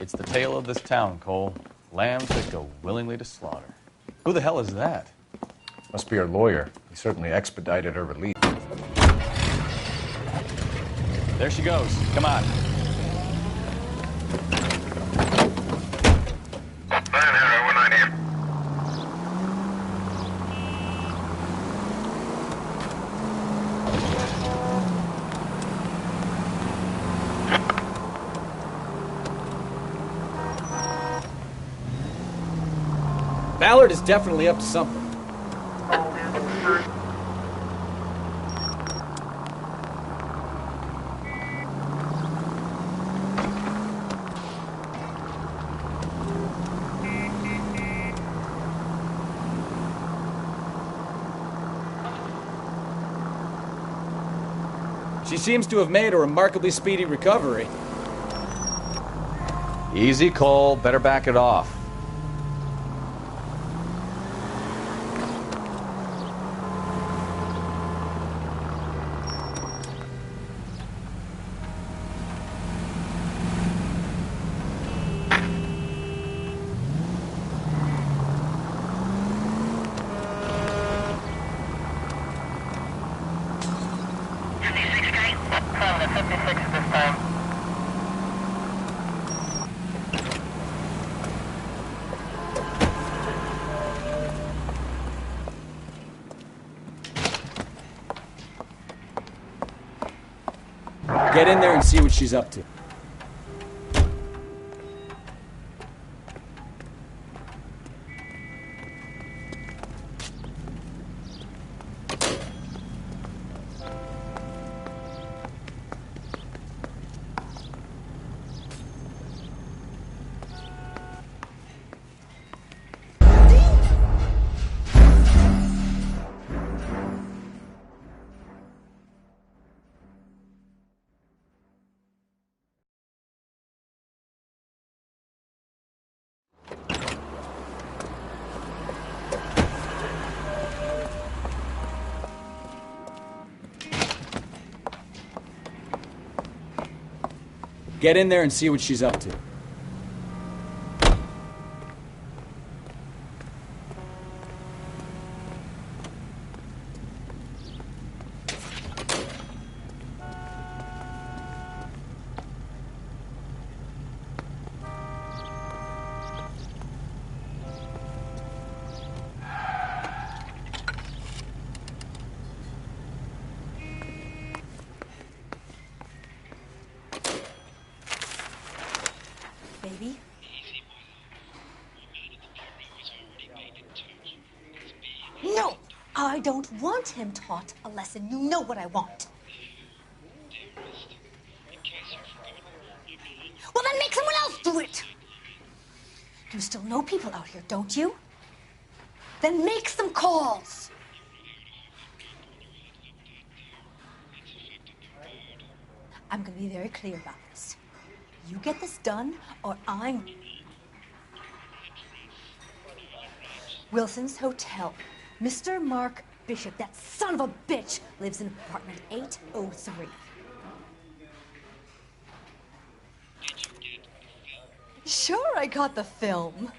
It's the tale of this town, Cole. Lambs that go willingly to slaughter. Who the hell is that? Must be her lawyer. He certainly expedited her release. There she goes. Come on. Ballard is definitely up to something. She seems to have made a remarkably speedy recovery. Easy, Cole. Better back it off. Get in there and see what she's up to. Get in there and see what she's up to. Baby? No! I don't want him taught a lesson. You know what I want. Well, then make someone else do it! You still know people out here, don't you? Then make some calls! I'm gonna be very clear about this. You get this done, or I'm... Wilson's Hotel. Mr. Mark Bishop, that son of a bitch, lives in apartment 803. Sure, I got the film.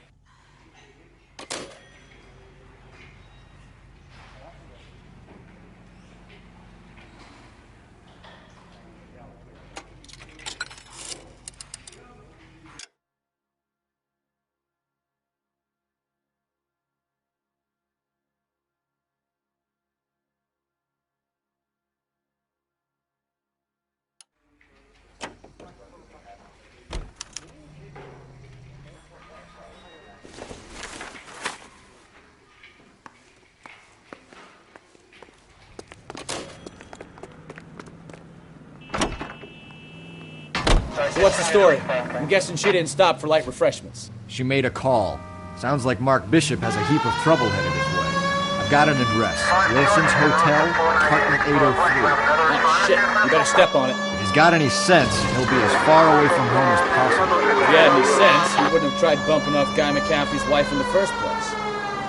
So what's the story? I'm guessing she didn't stop for light refreshments. She made a call. Sounds like Mark Bishop has a heap of trouble headed his way. I've got an address. Wilson's Hotel, apartment 803. Oh, shit. You better step on it. If he's got any sense, he'll be as far away from home as possible. If he had any sense, he wouldn't have tried bumping off Guy McCaffrey's wife in the first place.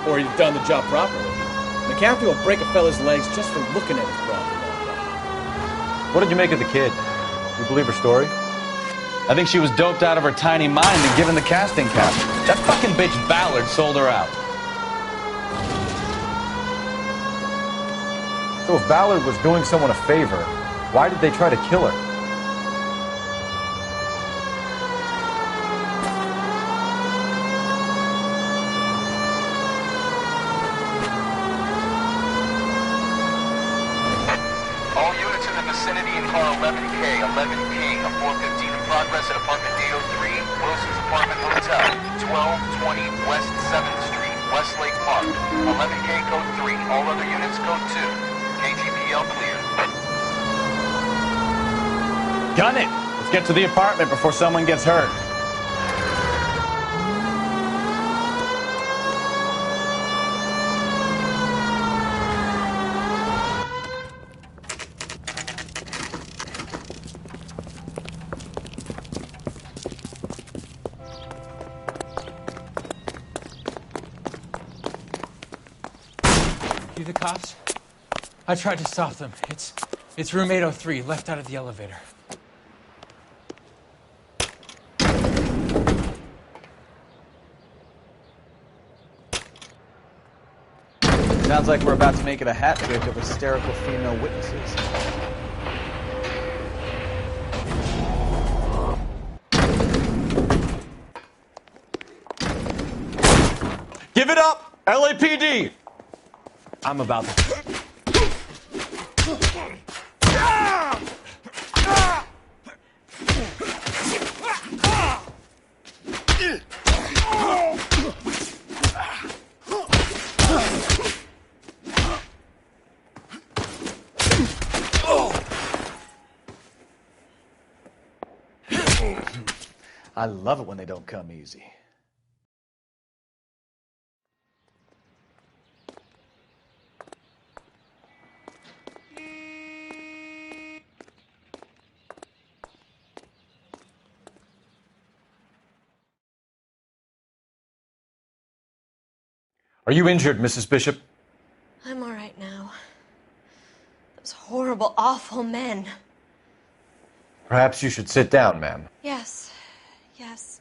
Or he'd have done the job properly. McCaffrey will break a fella's legs just for looking at his property. What did you make of the kid? You believe her story? I think she was doped out of her tiny mind and given the casting couch. That fucking bitch Ballard sold her out. So if Ballard was doing someone a favor, why did they try to kill her? All units in the vicinity in car 11K, 11 King, a 415 in progress at apartment 803, Wilson's Apartment Hotel, 1220 West 7th Street, Westlake Park. 11K code 3, all other units code 2. KTPL clear. Gun it! Let's get to the apartment before someone gets hurt. You the cops? I tried to stop them. It's room 803, left out of the elevator. Sounds like we're about to make it a hat trick of hysterical female witnesses. Give it up! LAPD! I'm about to... I love it when they don't come easy. Are you injured, Mrs. Bishop? I'm all right now. Those horrible, awful men. Perhaps you should sit down, ma'am. Yes, yes.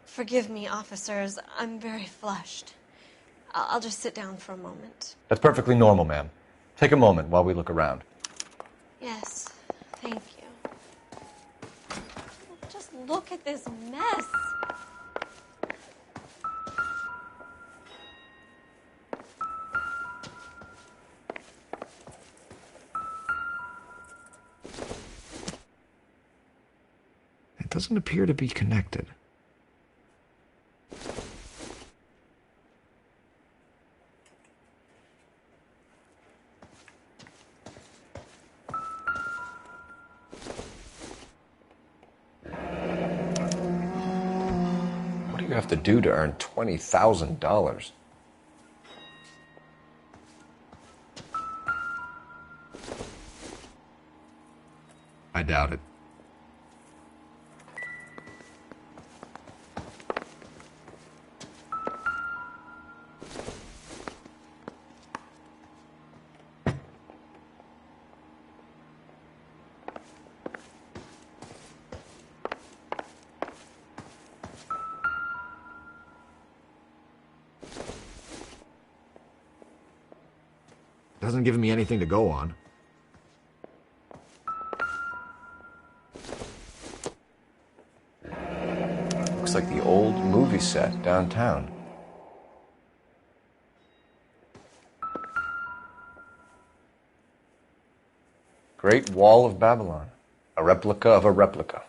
Forgive me, officers. I'm very flushed. I'll just sit down for a moment. That's perfectly normal, ma'am. Take a moment while we look around. Yes, thank you. Just look at this mess. It doesn't appear to be connected. What do you have to do to earn $20,000? I doubt it. Doesn't give me anything to go on. Looks like the old movie set downtown. Great Wall of Babylon. A replica of a replica.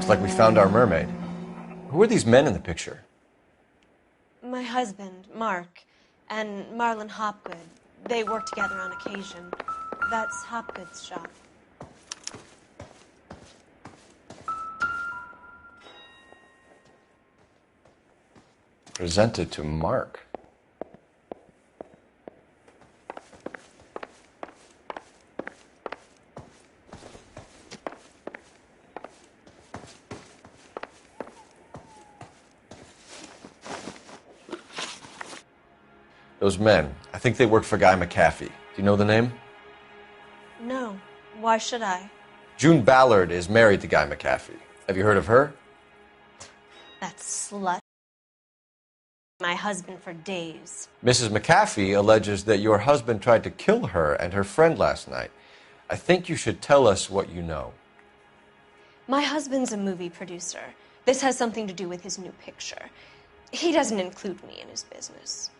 Like we found our mermaid. Who are these men in the picture? My husband, Mark, and Marlon Hopgood. They work together on occasion. That's Hopgood's shop. Presented to Mark. Those men, I think they work for Guy McAfee. Do you know the name? No. Why should I? June Ballard is married to Guy McAfee. Have you heard of her? That slut. My husband for days. Mrs. McAfee alleges that your husband tried to kill her and her friend last night. I think you should tell us what you know. My husband's a movie producer. This has something to do with his new picture. He doesn't include me in his business.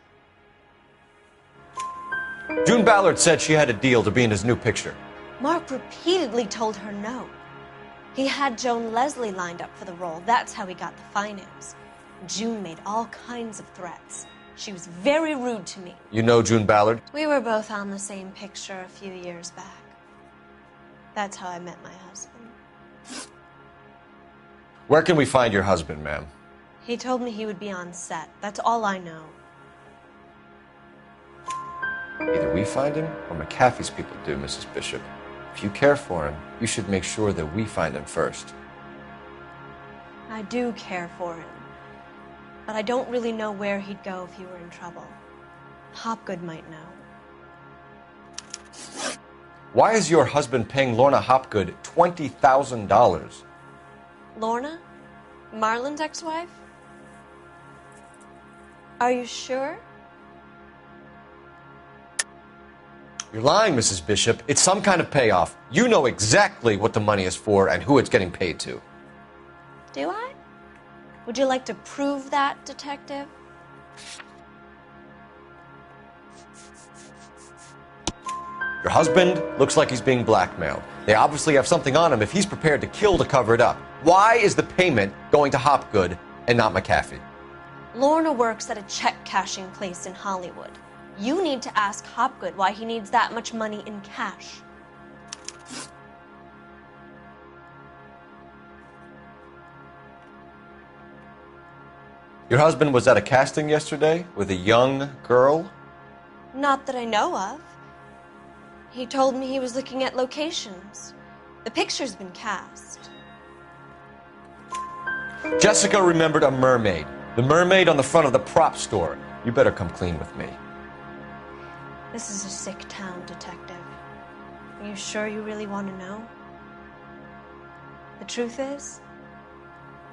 June Ballard said she had a deal to be in his new picture. Mark repeatedly told her no. He had Joan Leslie lined up for the role. That's how he got the finance. June made all kinds of threats. She was very rude to me. You know June Ballard? We were both on the same picture a few years back. That's how I met my husband. Where can we find your husband, ma'am? He told me he would be on set. That's all I know. Either we find him or McAfee's people do, Mrs. Bishop. If you care for him, you should make sure that we find him first. I do care for him. But I don't really know where he'd go if he were in trouble. Hopgood might know. Why is your husband paying Lorna Hopgood $20,000? Lorna? Marlon's ex-wife? Are you sure? You're lying, Mrs. Bishop. It's some kind of payoff. You know exactly what the money is for and who it's getting paid to. Do I? Would you like to prove that, detective? Your husband looks like he's being blackmailed. They obviously have something on him if he's prepared to kill to cover it up. Why is the payment going to Hopgood and not McAfee? Lorna works at a check-cashing place in Hollywood. You need to ask Hopgood why he needs that much money in cash. Your husband was at a casting yesterday with a young girl? Not that I know of. He told me he was looking at locations. The picture's been cast. Jessica remembered a mermaid. The mermaid on the front of the prop store. You better come clean with me. This is a sick town, detective. Are you sure you really want to know? The truth is,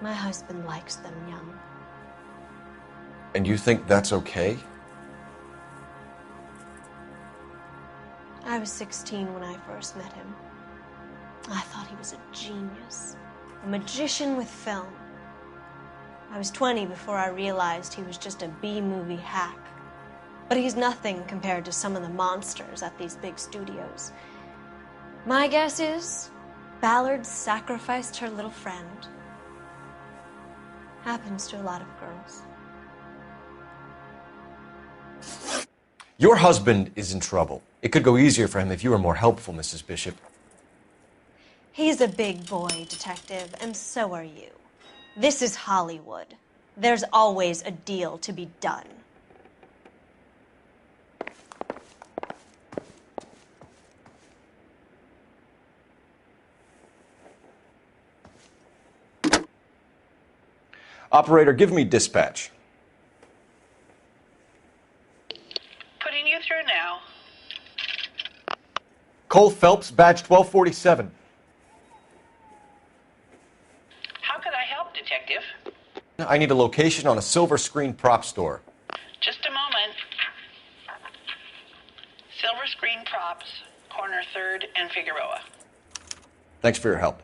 my husband likes them young. And you think that's okay? I was 16 when I first met him. I thought he was a genius, a magician with film. I was 20 before I realized he was just a B-movie hack. But he's nothing compared to some of the monsters at these big studios. My guess is Ballard sacrificed her little friend. Happens to a lot of girls. Your husband is in trouble. It could go easier for him if you were more helpful, Mrs. Bishop. He's a big boy, detective, and so are you. This is Hollywood. There's always a deal to be done. Operator, give me dispatch. Putting you through now. Cole Phelps, badge 1247. How could I help, Detective? I need a location on a silver screen prop store. Just a moment. Silver Screen Props, corner 3rd and Figueroa. Thanks for your help.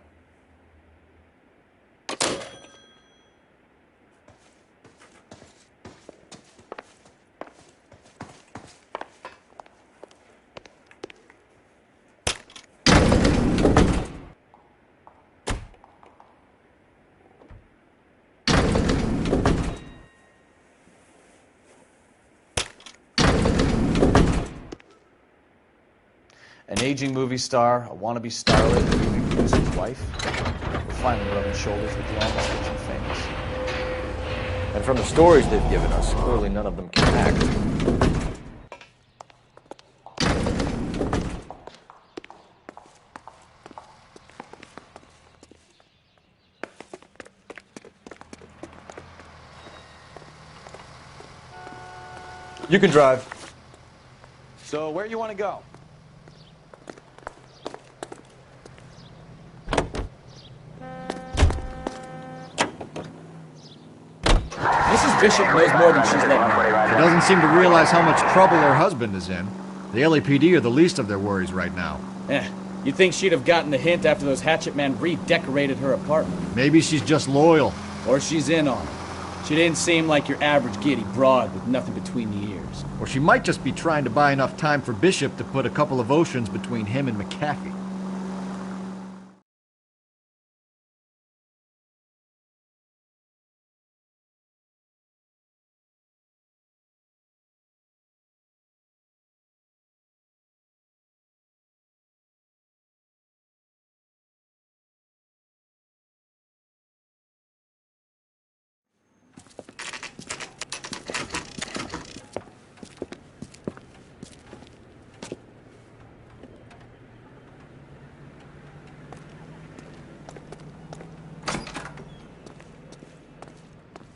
An aging movie star, a wannabe starlet, a movie producer's wife. We're finally rubbing shoulders with the almost rich and famous. And from the stories they've given us, clearly none of them can act. You can drive. So where you want to go? Mrs. Bishop knows more than she's letting on. She doesn't seem to realize how much trouble her husband is in. The LAPD are the least of their worries right now. You'd think she'd have gotten the hint after those hatchet men redecorated her apartment. Maybe she's just loyal. Or she's in on it. She didn't seem like your average giddy broad with nothing between the ears. Or she might just be trying to buy enough time for Bishop to put a couple of oceans between him and McAfee.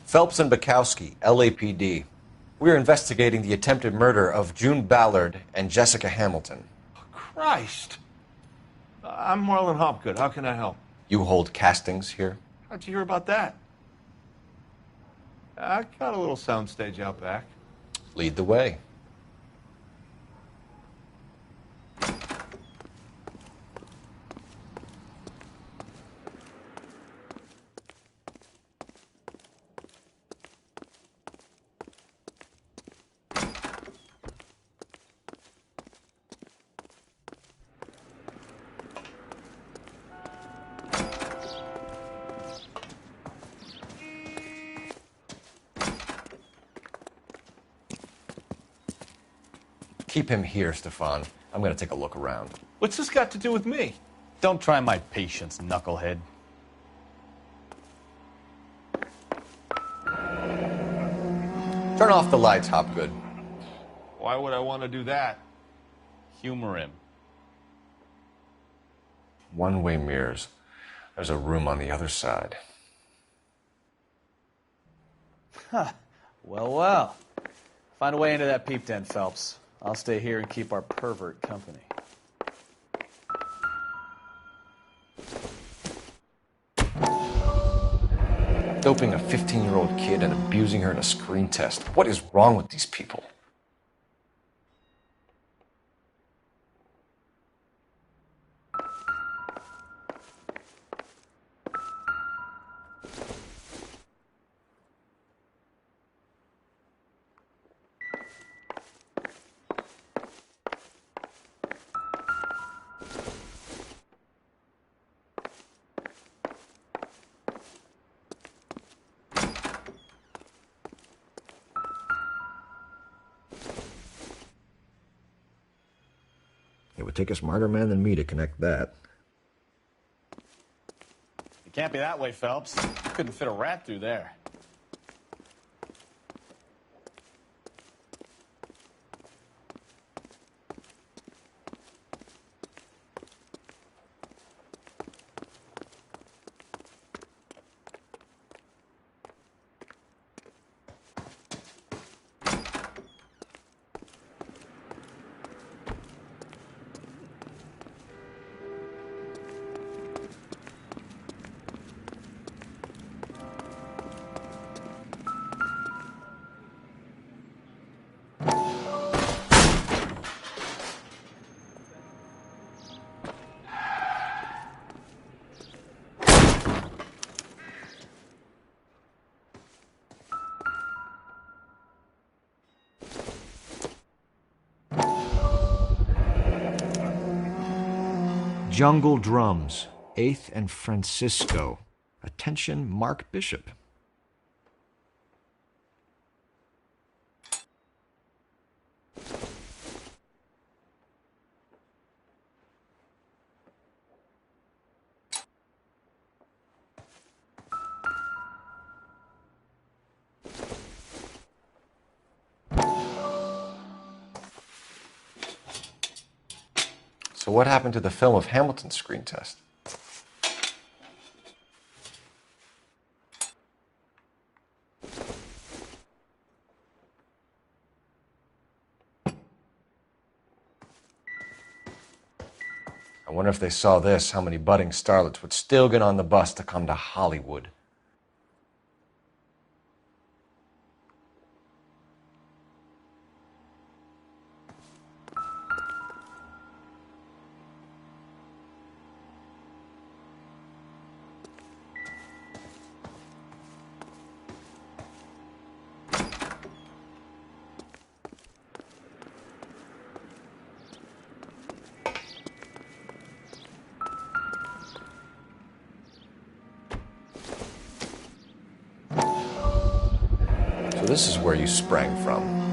Phelps and Bukowski, LAPD. We're investigating the attempted murder of June Ballard and Jessica Hamilton. Christ. I'm Marlon Hopgood. How can I help? You hold castings here? How'd you hear about that? I got a little soundstage out back. Lead the way. Keep him here, Stefan. I'm going to take a look around. What's this got to do with me? Don't try my patience, knucklehead. Turn off the lights, Hopgood. Why would I want to do that? Humor him. One-way mirrors. There's a room on the other side. Huh. Well. Find a way into that peep den, Phelps. I'll stay here and keep our pervert company. Doping a 15-year-old kid and abusing her in a screen test. What is wrong with these people? It would take a smarter man than me to connect that. It can't be that way, Phelps. You couldn't fit a rat through there. Jungle Drums, 8th and Francisco. Attention, Mark Bishop. So what happened to the film of Hamilton's screen test? I wonder if they saw this, how many budding starlets would still get on the bus to come to Hollywood. So this is where you sprang from.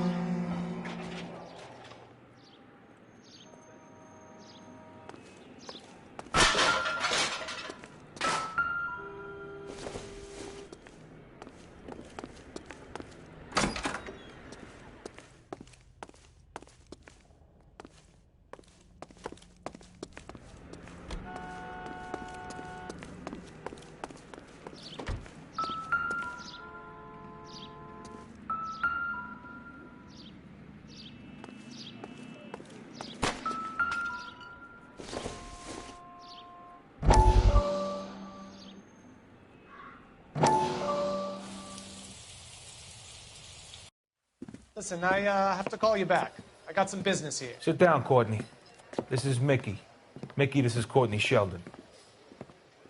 Listen, I have to call you back. I got some business here. Sit down, Courtney. This is Mickey. Mickey, this is Courtney Sheldon.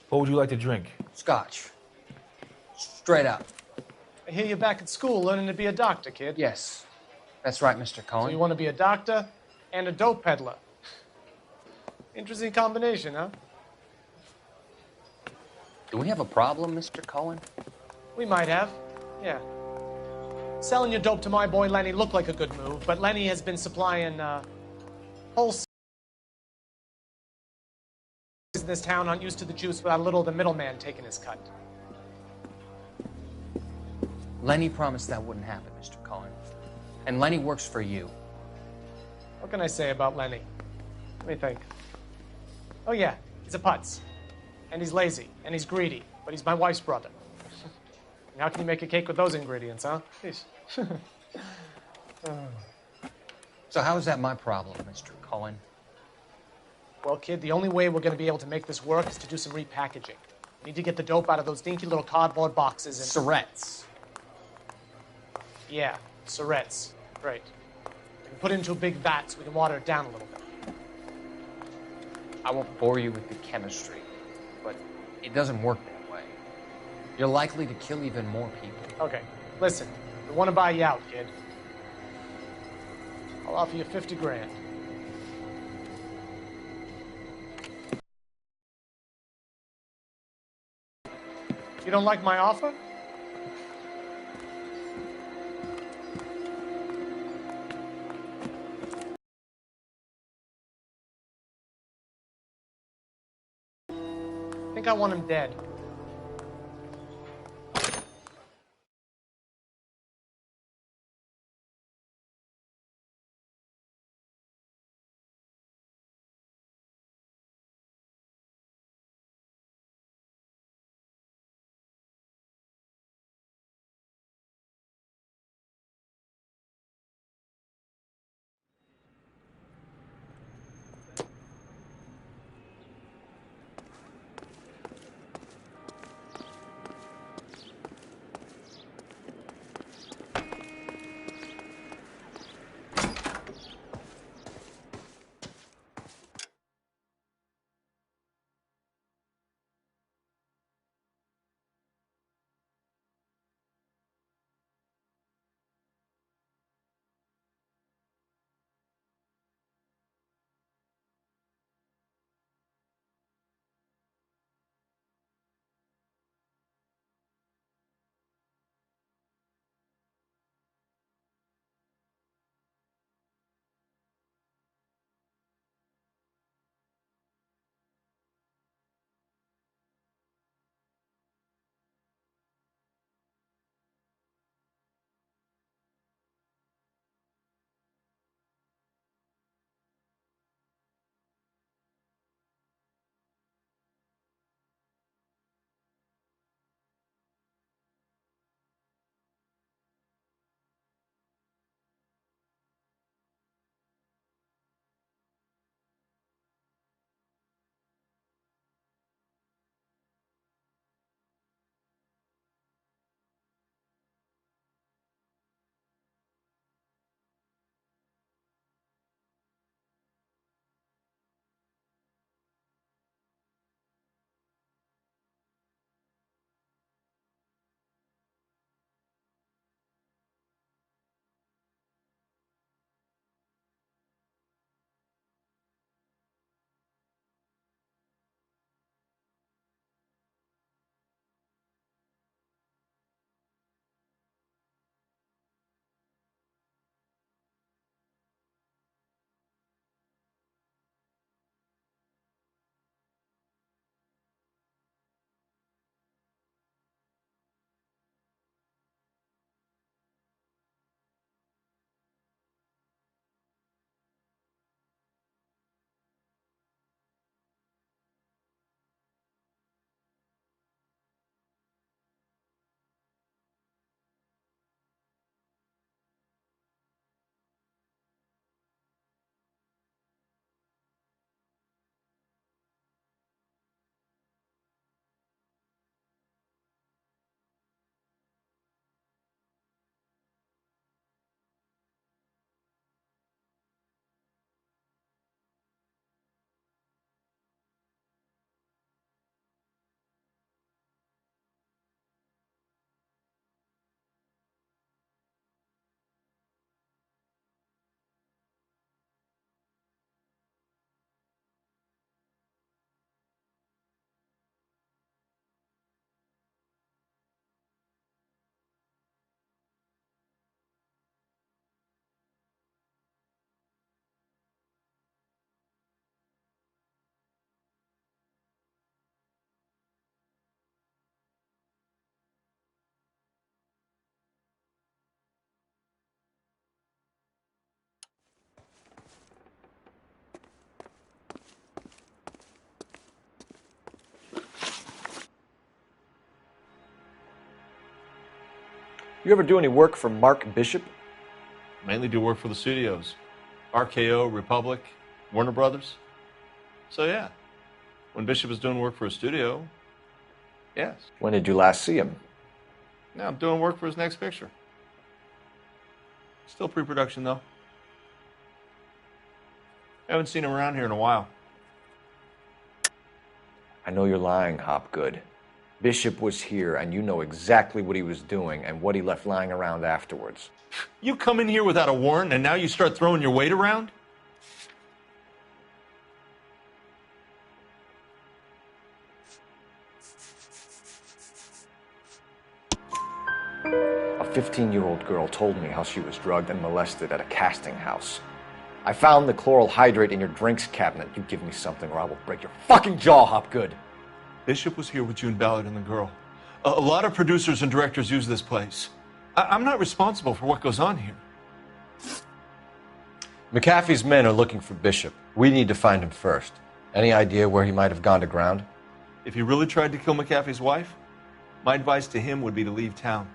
What would you like to drink? Scotch. Straight up. I hear you're back at school learning to be a doctor, kid. Yes. That's right, Mr. Cohen. So you want to be a doctor and a dope peddler. Interesting combination, huh? Do we have a problem, Mr. Cohen? We might have. Yeah. Selling your dope to my boy Lenny looked like a good move, but Lenny has been supplying wholesale. In this town aren't used to the juice without a little of the middleman taking his cut. Lenny promised that wouldn't happen, Mr. Cohen. And Lenny works for you. What can I say about Lenny? Let me think. Oh yeah, he's a putz. And he's lazy, and he's greedy, but he's my wife's brother. And how can you make a cake with those ingredients, huh? So how is that my problem, Mr. Cohen? Well, kid, the only way we're going to be able to make this work is to do some repackaging. We need to get the dope out of those dinky little cardboard boxes and... Surrettes. Yeah, Surrettes. Right. We can put it into a big vat so we can water it down a little bit. I won't bore you with the chemistry, but it doesn't work that way. You're likely to kill even more people. Okay, listen. We want to buy you out, kid. I'll offer you 50 grand. You don't like my offer? I think I want him dead. You ever do any work for Mark Bishop? Mainly do work for the studios. RKO, Republic, Warner Brothers. So yeah, when Bishop is doing work for a studio, yes. When did you last see him? Now I'm doing work for his next picture. Still pre-production though. Haven't seen him around here in a while. I know you're lying, Hopgood. Bishop was here, and you know exactly what he was doing and what he left lying around afterwards. You come in here without a warrant, and now you start throwing your weight around? A 15-year-old girl told me how she was drugged and molested at a casting house. I found the chloral hydrate in your drinks cabinet. You give me something or I will break your fucking jaw, Hopgood. Bishop was here with June Ballard and the girl. A lot of producers and directors use this place. I'm not responsible for what goes on here. McAfee's men are looking for Bishop. We need to find him first. Any idea where he might have gone to ground? If he really tried to kill McAfee's wife, my advice to him would be to leave town.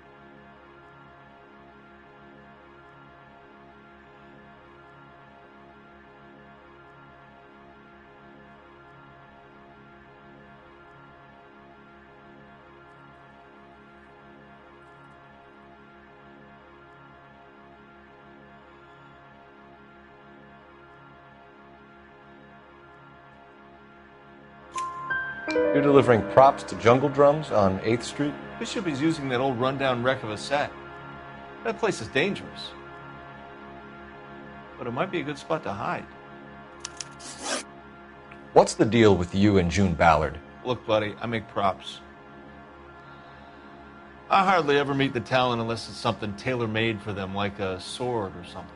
You're delivering props to Jungle Drums on 8th Street? Bishop is using that old rundown wreck of a set. That place is dangerous. But it might be a good spot to hide. What's the deal with you and June Ballard? Look, buddy, I make props. I hardly ever meet the talent unless it's something tailor-made for them, like a sword or something.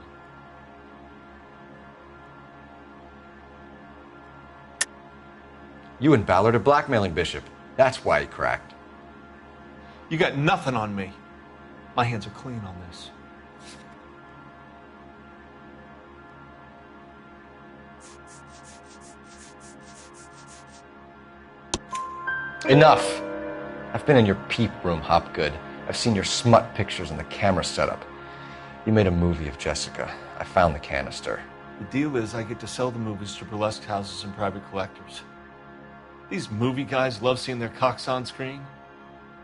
You and Ballard are blackmailing Bishop. That's why he cracked. You got nothing on me. My hands are clean on this. Enough! I've been in your peep room, Hopgood. I've seen your smut pictures and the camera setup. You made a movie of Jessica. I found the canister. The deal is I get to sell the movies to burlesque houses and private collectors. These movie guys love seeing their cocks on screen.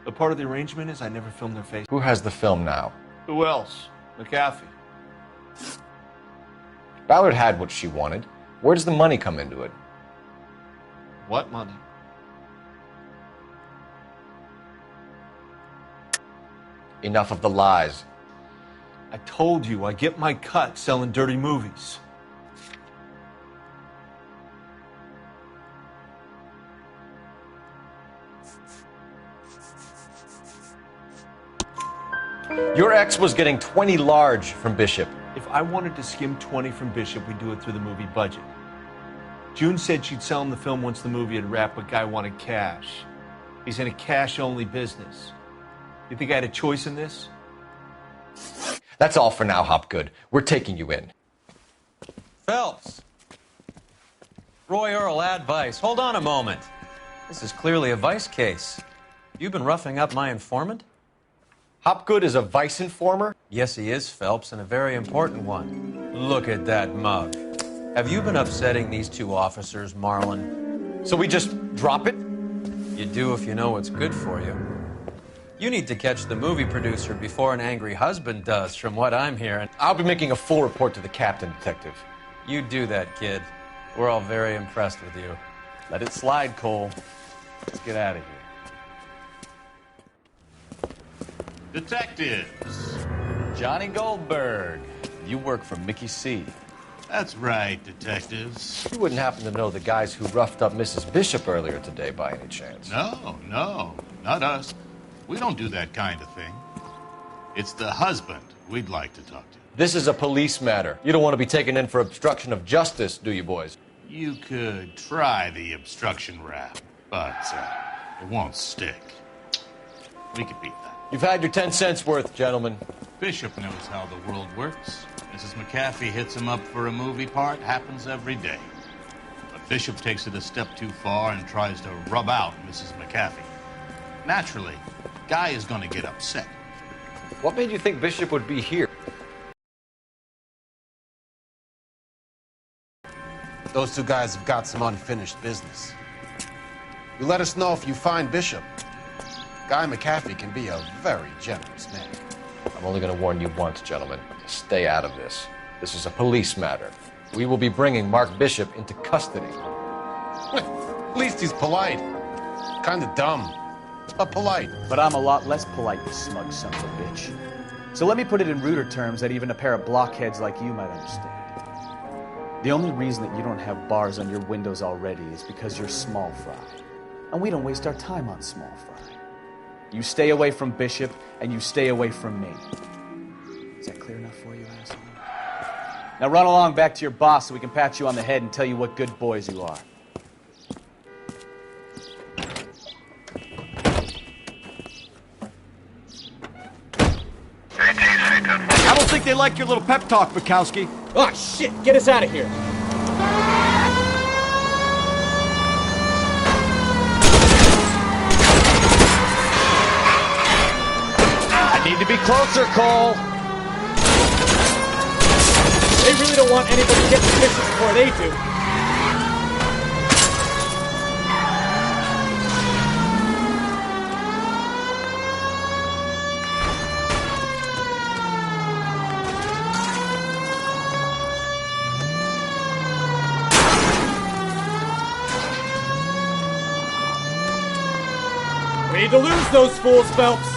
But part of the arrangement is I never film their face. Who has the film now? Who else? McAfee. Ballard had what she wanted. Where does the money come into it? What money? Enough of the lies. I told you I get my cut selling dirty movies. Your ex was getting 20 large from Bishop. If I wanted to skim 20 from Bishop, we'd do it through the movie budget. June said she'd sell him the film once the movie had wrapped, but Guy wanted cash. He's in a cash-only business. You think I had a choice in this? That's all for now, Hopgood. We're taking you in. Phelps. Roy Earl, advice. Hold on a moment. This is clearly a vice case. You've been roughing up my informant? Hopgood is a vice informer? Yes, he is, Phelps, and a very important one. Look at that mug. Have you been upsetting these two officers, Marlin? So we just drop it? You do if you know what's good for you. You need to catch the movie producer before an angry husband does, from what I'm hearing. I'll be making a full report to the captain, Detective. You do that, kid. We're all very impressed with you. Let it slide, Cole. Let's get out of here. Detectives. Johnny Goldberg. You work for Mickey C. That's right, detectives. You wouldn't happen to know the guys who roughed up Mrs. Bishop earlier today by any chance? No, not us. We don't do that kind of thing. It's the husband we'd like to talk to. This is a police matter. You don't want to be taken in for obstruction of justice, do you, boys? You could try the obstruction rap, but it won't stick. We could beat that. You've had your 10 cents worth, gentlemen. Bishop knows how the world works. Mrs. McAfee hits him up for a movie part. Happens every day. But Bishop takes it a step too far and tries to rub out Mrs. McAfee. Naturally, Guy is going to get upset. What made you think Bishop would be here? Those two guys have got some unfinished business. You let us know if you find Bishop. Guy McAfee can be a very generous man. I'm only going to warn you once, gentlemen. Stay out of this. This is a police matter. We will be bringing Mark Bishop into custody. At least he's polite. Kind of dumb, but polite. But I'm a lot less polite, you smug son of a bitch. So let me put it in ruder terms that even a pair of blockheads like you might understand. The only reason that you don't have bars on your windows already is because you're small fry. And we don't waste our time on small fry. You stay away from Bishop, and you stay away from me. Is that clear enough for you, asshole? Now run along back to your boss so we can pat you on the head and tell you what good boys you are. I don't think they like your little pep talk, Bukowski. Oh, shit! Get us out of here! I need to be closer, Cole! They really don't want anybody to get suspicious before they do. We need to lose those fools, Phelps!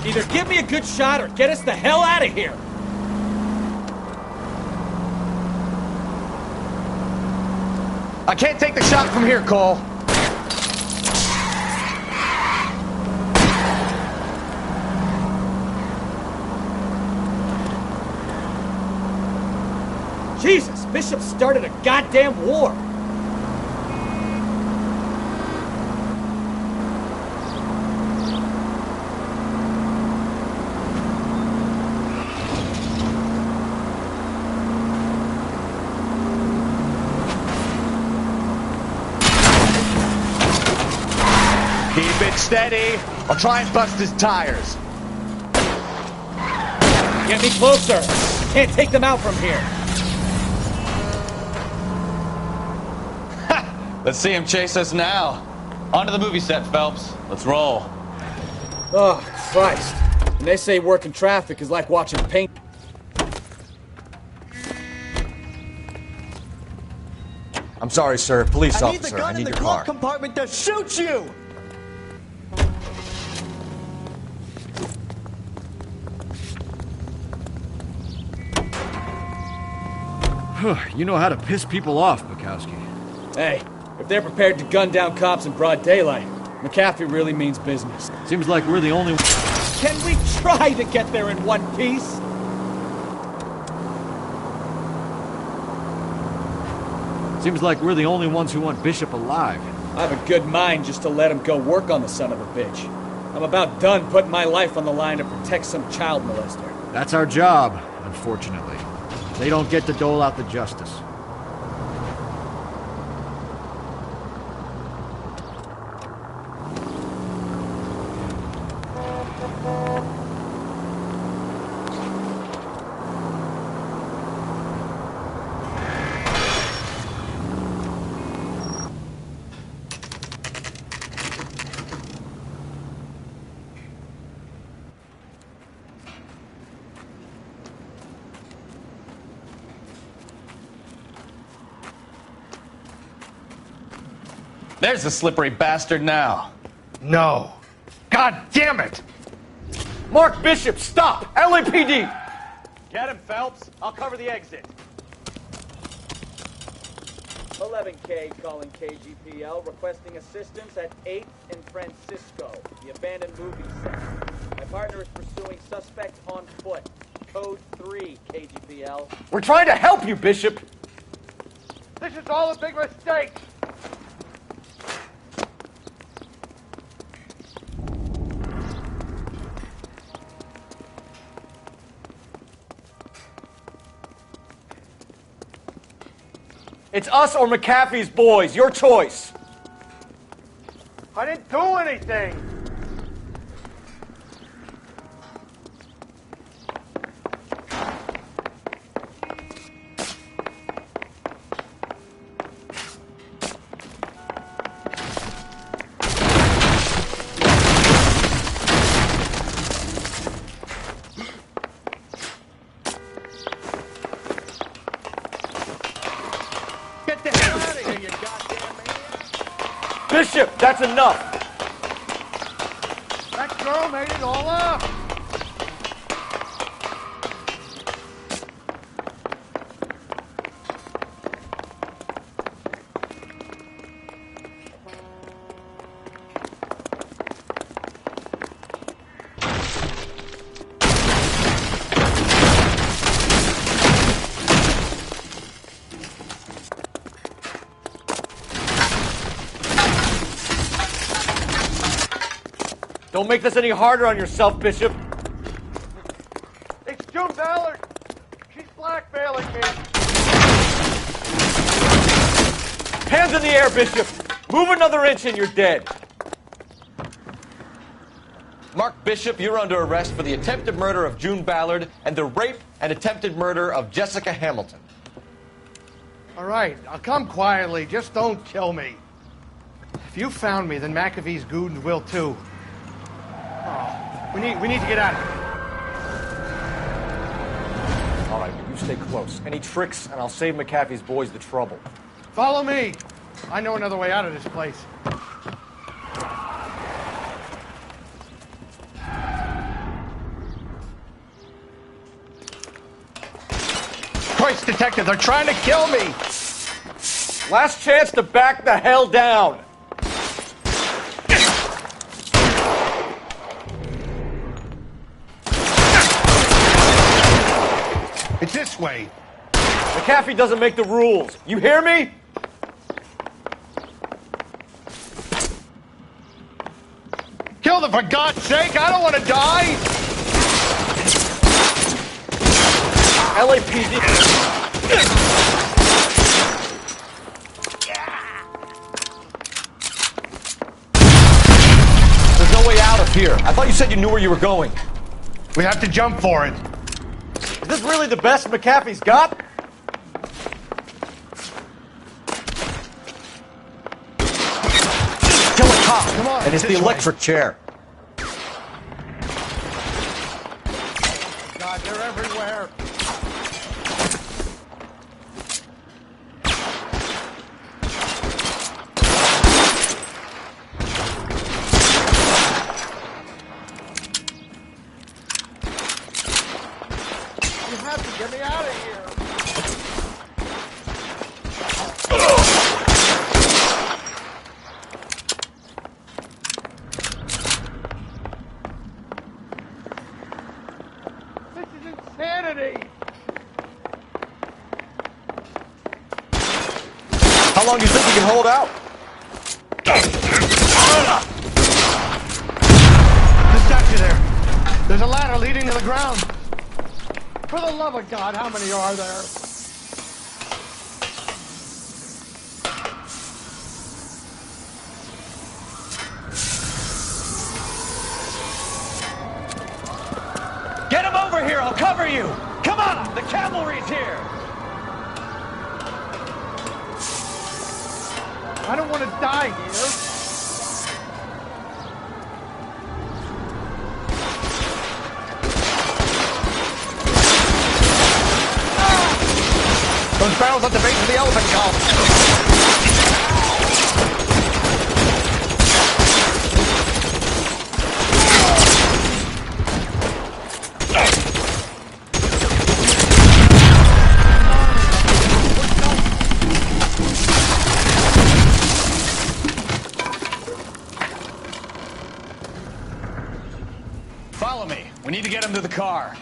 Either give me a good shot or get us the hell out of here! I can't take the shot from here, Cole. Jesus, Bishop started a goddamn war! Keep it steady. I'll try and bust his tires. Get me closer. I can't take them out from here. Let's see him chase us now. Onto the movie set, Phelps. Let's roll. Oh, Christ. And they say working traffic is like watching paint. I'm sorry, sir. Police officer. I need your car. Compartment to shoot you! You know how to piss people off, Bukowski. Hey, if they're prepared to gun down cops in broad daylight, McAfee really means business. Seems like we're the only... Can we try to get there in one piece? Seems like we're the only ones who want Bishop alive. I have a good mind just to let him go work on the son of a bitch. I'm about done putting my life on the line to protect some child molester. That's our job, unfortunately. They don't get to dole out the justice. There's the slippery bastard now. No. God God damn it! Mark Bishop, stop! LAPD! Get him, Phelps. I'll cover the exit. 11K calling KGPL, requesting assistance at 8th and Francisco, the abandoned movie set. My partner is pursuing suspect on foot. Code 3, KGPL. We're trying to help you, Bishop! This is all a big mistake! It's us or McAfee's boys. Your choice. I didn't do anything! Get the hell out of here, you goddamn man! Bishop, that's enough. That girl made it all up! Don't make this any harder on yourself, Bishop. It's June Ballard! She's blackmailing me! Hands in the air, Bishop. Move another inch and you're dead. Mark Bishop, you're under arrest for the attempted murder of June Ballard and the rape and attempted murder of Jessica Hamilton. All right, I'll come quietly. Just don't kill me. If you found me, then McAfee's goons will too. Oh, we need to get out of here. All right, but you stay close. Any tricks, and I'll save McAfee's boys the trouble. Follow me. I know another way out of this place. Christ, detective, they're trying to kill me! Last chance to back the hell down. It's this way. McAfee doesn't make the rules. You hear me? Kill them, for God's sake! I don't want to die! LAPD. There's no way out of here. I thought you said you knew where you were going. We have to jump for it. Is this really the best McAfee's got? Kill a cop. Come on, and it's the this way. electric chair. God, they're everywhere. You have to get me out of here. This is insanity. How long do you think you can hold out? There's got you there. There's a ladder leading to the ground. For the love of God, how many are there? Get him over here! I'll cover you! Come on! The cavalry's here! I don't want to die here. Those barrels at the base of the elephant column. to the car.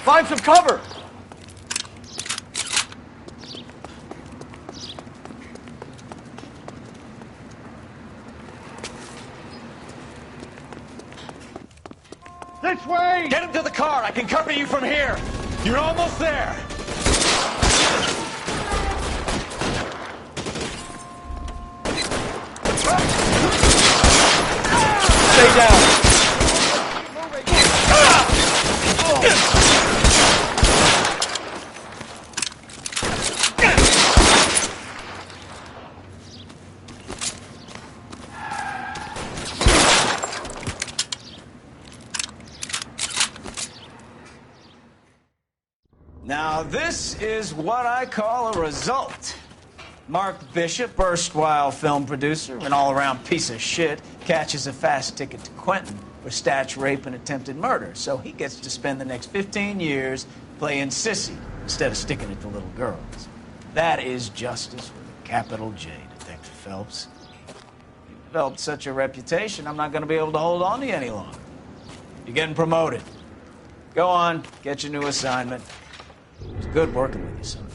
Find some cover! This way! Get him to the car. I can cover you from here. You're almost there. Stay down. Now, this is what I call a result. Mark Bishop, erstwhile film producer and all-around piece of shit, catches a fast ticket to Quentin for statch, rape, and attempted murder. So he gets to spend the next 15 years playing sissy instead of sticking it to little girls. That is justice with a capital J, Detective Phelps. You've developed such a reputation, I'm not going to be able to hold on to you any longer. You're getting promoted. Go on, get your new assignment. It was good working with you, son.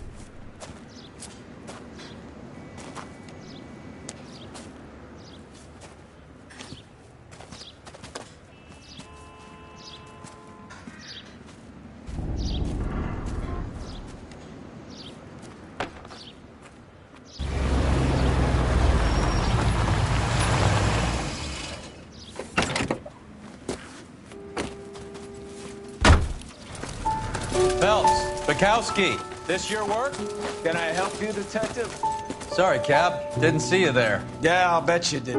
Phelps, Bukowski, this your work? Can I help you, Detective? Sorry, Cap. Didn't see you there. Yeah, I'll bet you did.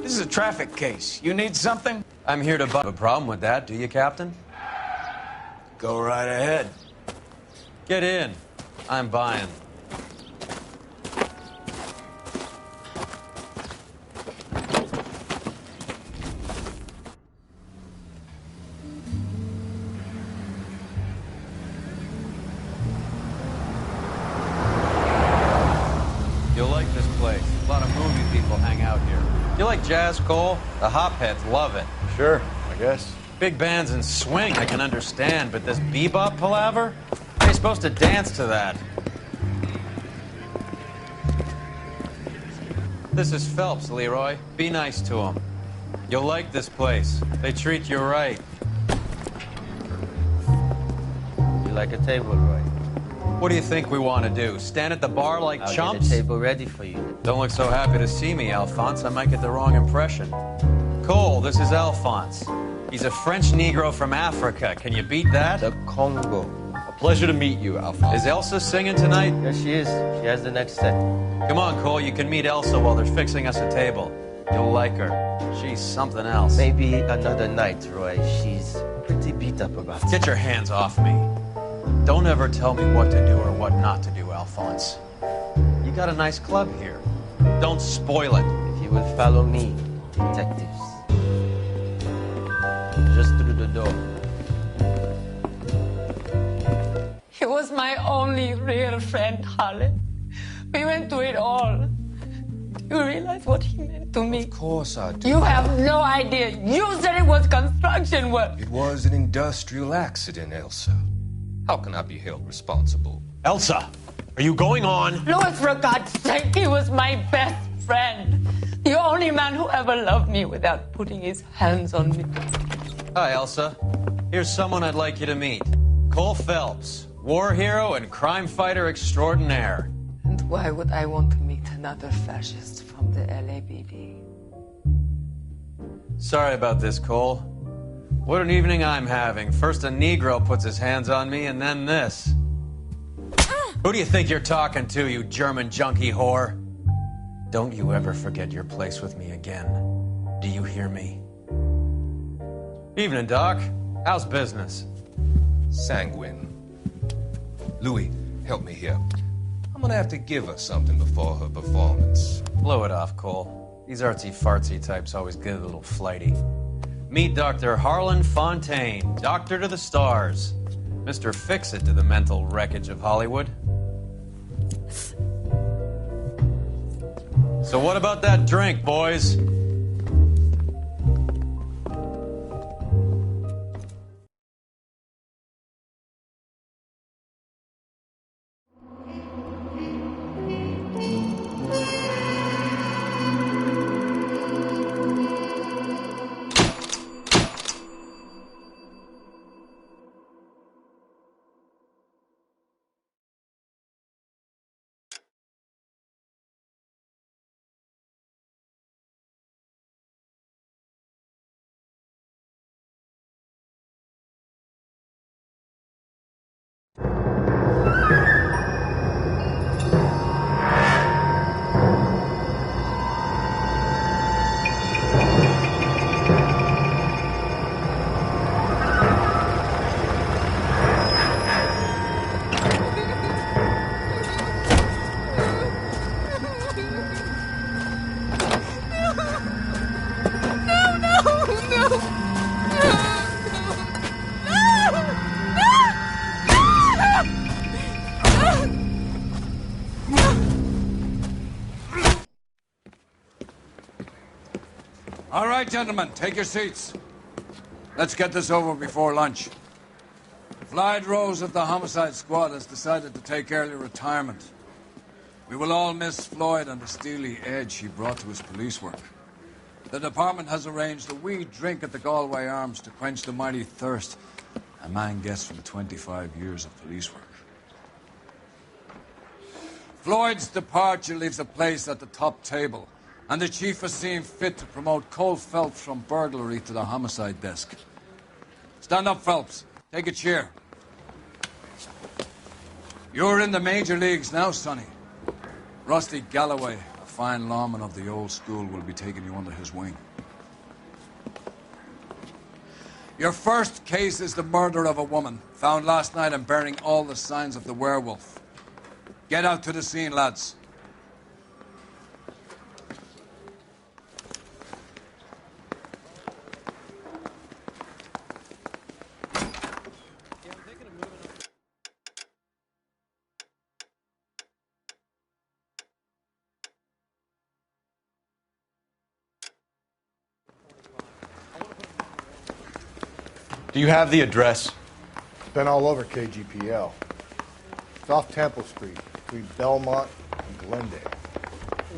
This is a traffic case. You need something? I'm here to have a problem with that, do you, Captain? Go right ahead. Get in. I'm buying. You'll like this place. A lot of movie people hang out here. You like jazz, Cole? The hopheads love it. Sure, I guess. Big bands and swing, I can understand, but this bebop palaver? How are you supposed to dance to that? This is Phelps, Leroy. Be nice to him. You'll like this place. They treat you right. You like a table, Roy? What do you think we want to do? Stand at the bar like I'll chumps? get a table ready for you. Don't look so happy to see me, Alphonse. I might get the wrong impression. Cole, this is Alphonse. He's a French Negro from Africa. Can you beat that? The Congo. A pleasure to meet you, Alphonse. Is Elsa singing tonight? Yes, she is. She has the next set. Come on, Cole. You can meet Elsa while they're fixing us a table. You'll like her. She's something else. Maybe another night, Roy. She's pretty beat up about it. Get your hands off me. Don't ever tell me what to do or what not to do, Alphonse. You got a nice club here. Don't spoil it. If you will follow me, detectives. Just through the door. He was my only real friend, Harlan. We went through it all. Do you realize what he meant to me? Of course I do. You have no idea. You said it was construction work. It was an industrial accident, Elsa. How can I be held responsible? Elsa, are you going on? Louis, for God's sake, he was my best friend. The only man who ever loved me without putting his hands on me. Hi, Elsa. Here's someone I'd like you to meet. Cole Phelps, war hero and crime fighter extraordinaire. And why would I want to meet another fascist from the LAPD? Sorry about this, Cole. What an evening I'm having. First a Negro puts his hands on me, and then this. Who do you think you're talking to, you German junkie whore? Don't you ever forget your place with me again. Do you hear me? Evening, Doc. How's business? Sanguine. Louis, help me here. I'm gonna have to give her something before her performance. Blow it off, Cole. These artsy-fartsy types always get a little flighty. Meet Dr. Harlan Fontaine, doctor to the stars. Mr. Fix-It to the mental wreckage of Hollywood. So what about that drink, boys? All right, gentlemen, take your seats. Let's get this over before lunch. Floyd Rose of the Homicide Squad has decided to take early retirement. We will all miss Floyd and the steely edge he brought to his police work. The department has arranged a wee drink at the Galway Arms to quench the mighty thirst a man gets from 25 years of police work. Floyd's departure leaves a place at the top table, and the chief has seen fit to promote Cole Phelps from burglary to the homicide desk. Stand up, Phelps. Take a chair. You're in the major leagues now, Sonny. Rusty Galloway, a fine lawman of the old school, will be taking you under his wing. Your first case is the murder of a woman, found last night and bearing all the signs of the werewolf. Get out to the scene, lads. Do you have the address? Been all over KGPL. It's off Temple Street, between Belmont and Glendale.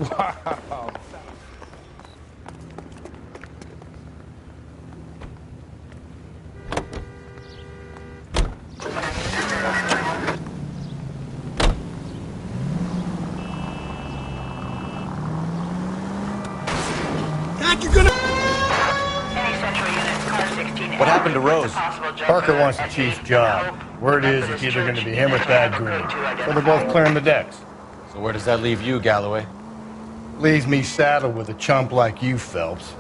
Wow. You're gonna... What happened to Rose? Parker wants the chief's job. Word is it's either going to be him or Thad Green. So they're both clearing the decks. So where does that leave you, Galloway? Leaves me saddled with a chump like you, Phelps.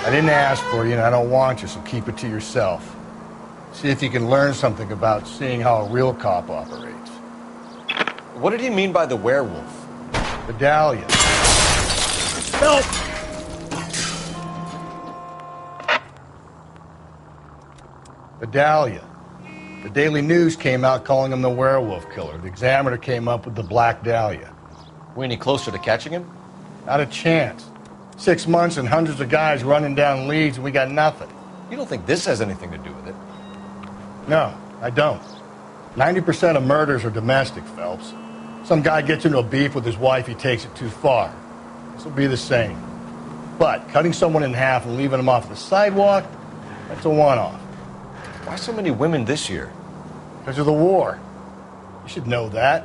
I didn't ask for you and I don't want you, so keep it to yourself. See if you can learn something about seeing how a real cop operates. What did he mean by the werewolf? The Dahlia. Phelps! The Dahlia. The Daily News came out calling him the werewolf killer. The Examiner came up with the Black Dahlia. We any closer to catching him? Not a chance. 6 months and hundreds of guys running down leads and we got nothing. You don't think this has anything to do with it? No, I don't. 90% of murders are domestic, Phelps. Some guy gets into a beef with his wife, he takes it too far. This will be the same. But cutting someone in half and leaving them off the sidewalk, that's a one-off. Why so many women this year? Because of the war. You should know that.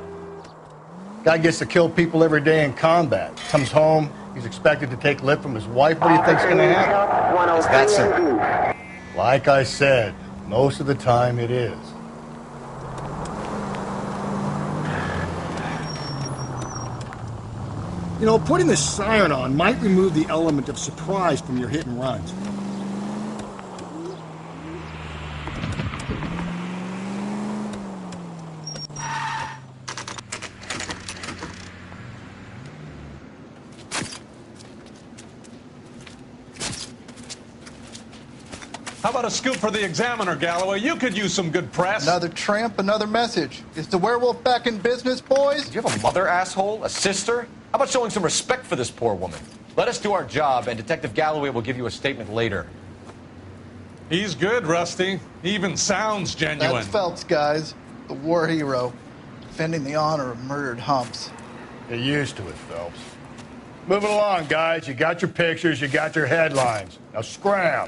Guy gets to kill people every day in combat. Comes home, he's expected to take lip from his wife. What do you think's going to happen? It's that simple. Like I said, most of the time it is. You know, putting the siren on might remove the element of surprise from your hit and runs. How about a scoop for the Examiner, Galloway? You could use some good press. Another tramp, another message. Is the werewolf back in business, boys? Do you have a mother, asshole? A sister? How about showing some respect for this poor woman? Let us do our job, and Detective Galloway will give you a statement later. He's good, Rusty. He even sounds genuine. That's Phelps, guys. The war hero. Defending the honor of murdered humps. Get used to it, Phelps. Moving along, guys. You got your pictures, you got your headlines. Now scram.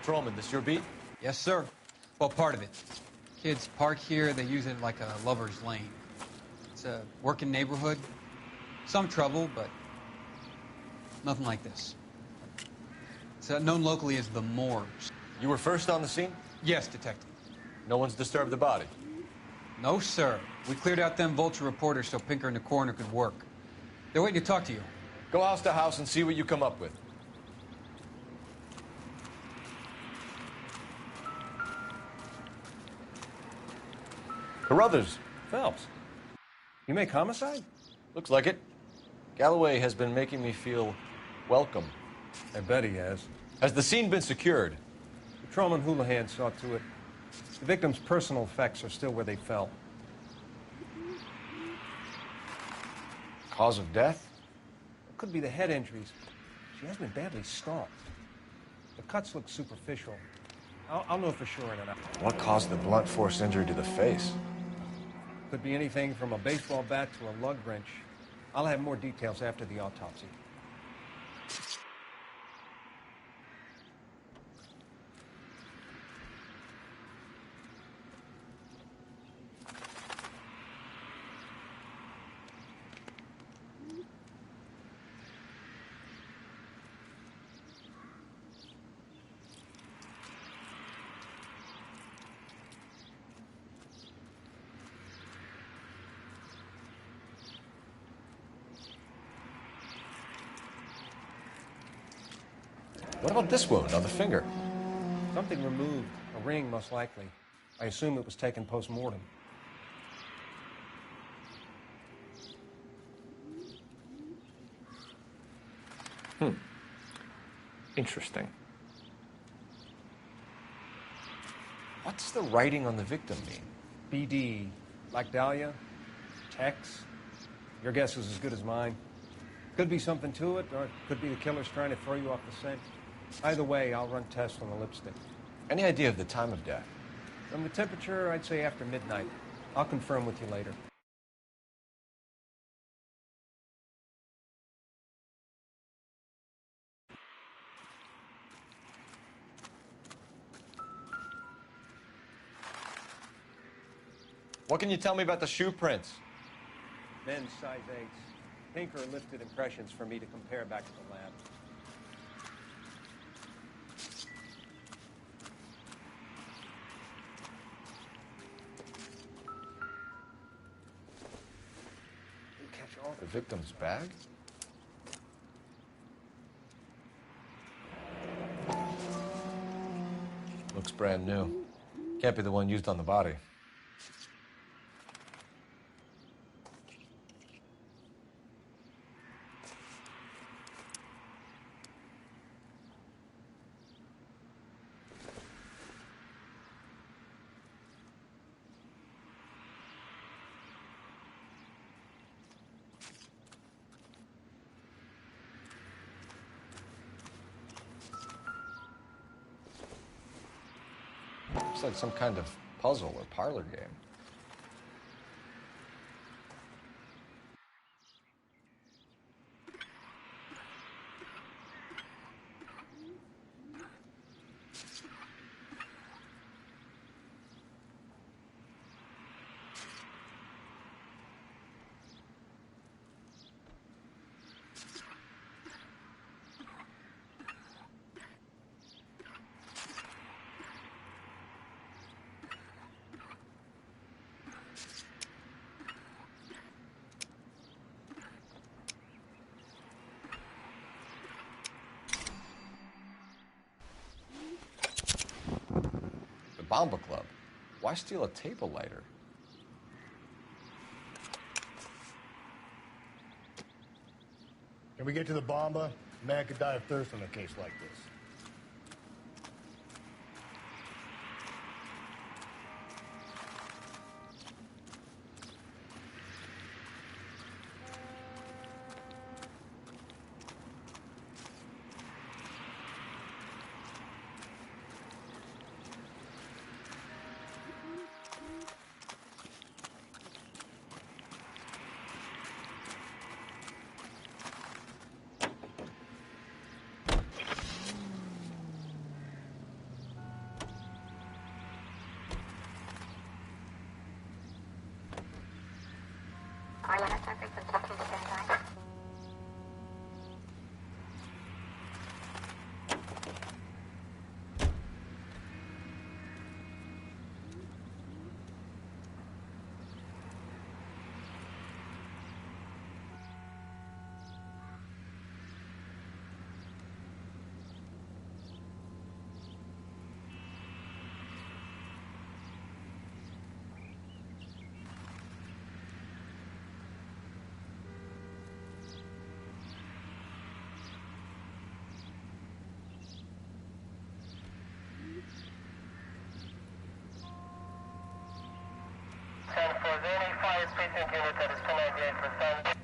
Patrolman, this your beat? Yes, sir. Well, part of it. Kids park here, they use it like a lover's lane. It's a working neighborhood. Some trouble, but nothing like this. It's known locally as the Moors. You were first on the scene? Yes, Detective. No one's disturbed the body? No, sir. We cleared out them vulture reporters so Pinker and the coroner could work. They're waiting to talk to you. Go house to house and see what you come up with. Carruthers. Phelps. You make homicide? Looks like it. Galloway has been making me feel welcome. I bet he has. Has the scene been secured? Patrolman Houlihan saw to it. The victim's personal effects are still where they fell. Cause of death? It could be the head injuries. She has been badly stalked. The cuts look superficial. I'll know for sure in an hour. What caused the blunt force injury to the face? Could be anything from a baseball bat to a lug wrench. I'll have more details after the autopsy. What about this wound on the finger? Something removed. A ring, most likely. I assume it was taken post-mortem. Interesting. What's the writing on the victim mean? BD. Like Dahlia? Tex? Your guess is as good as mine. Could be something to it, or it could be the killer's trying to throw you off the scent. Either way, I'll run tests on the lipstick. Any idea of the time of death? From the temperature, I'd say after midnight. I'll confirm with you later. What can you tell me about the shoe prints? Men's size 8s. Pinker lifted impressions for me to compare back to the lab. Catch all the victim's bag? Looks brand new. Can't be the one used on the body. Looks like some kind of puzzle or parlor game. Bomba Club. Why steal a table lighter? Can we get to the Bomba? A man could die of thirst in a case like this. only 5 precinct unit that is 298 for San.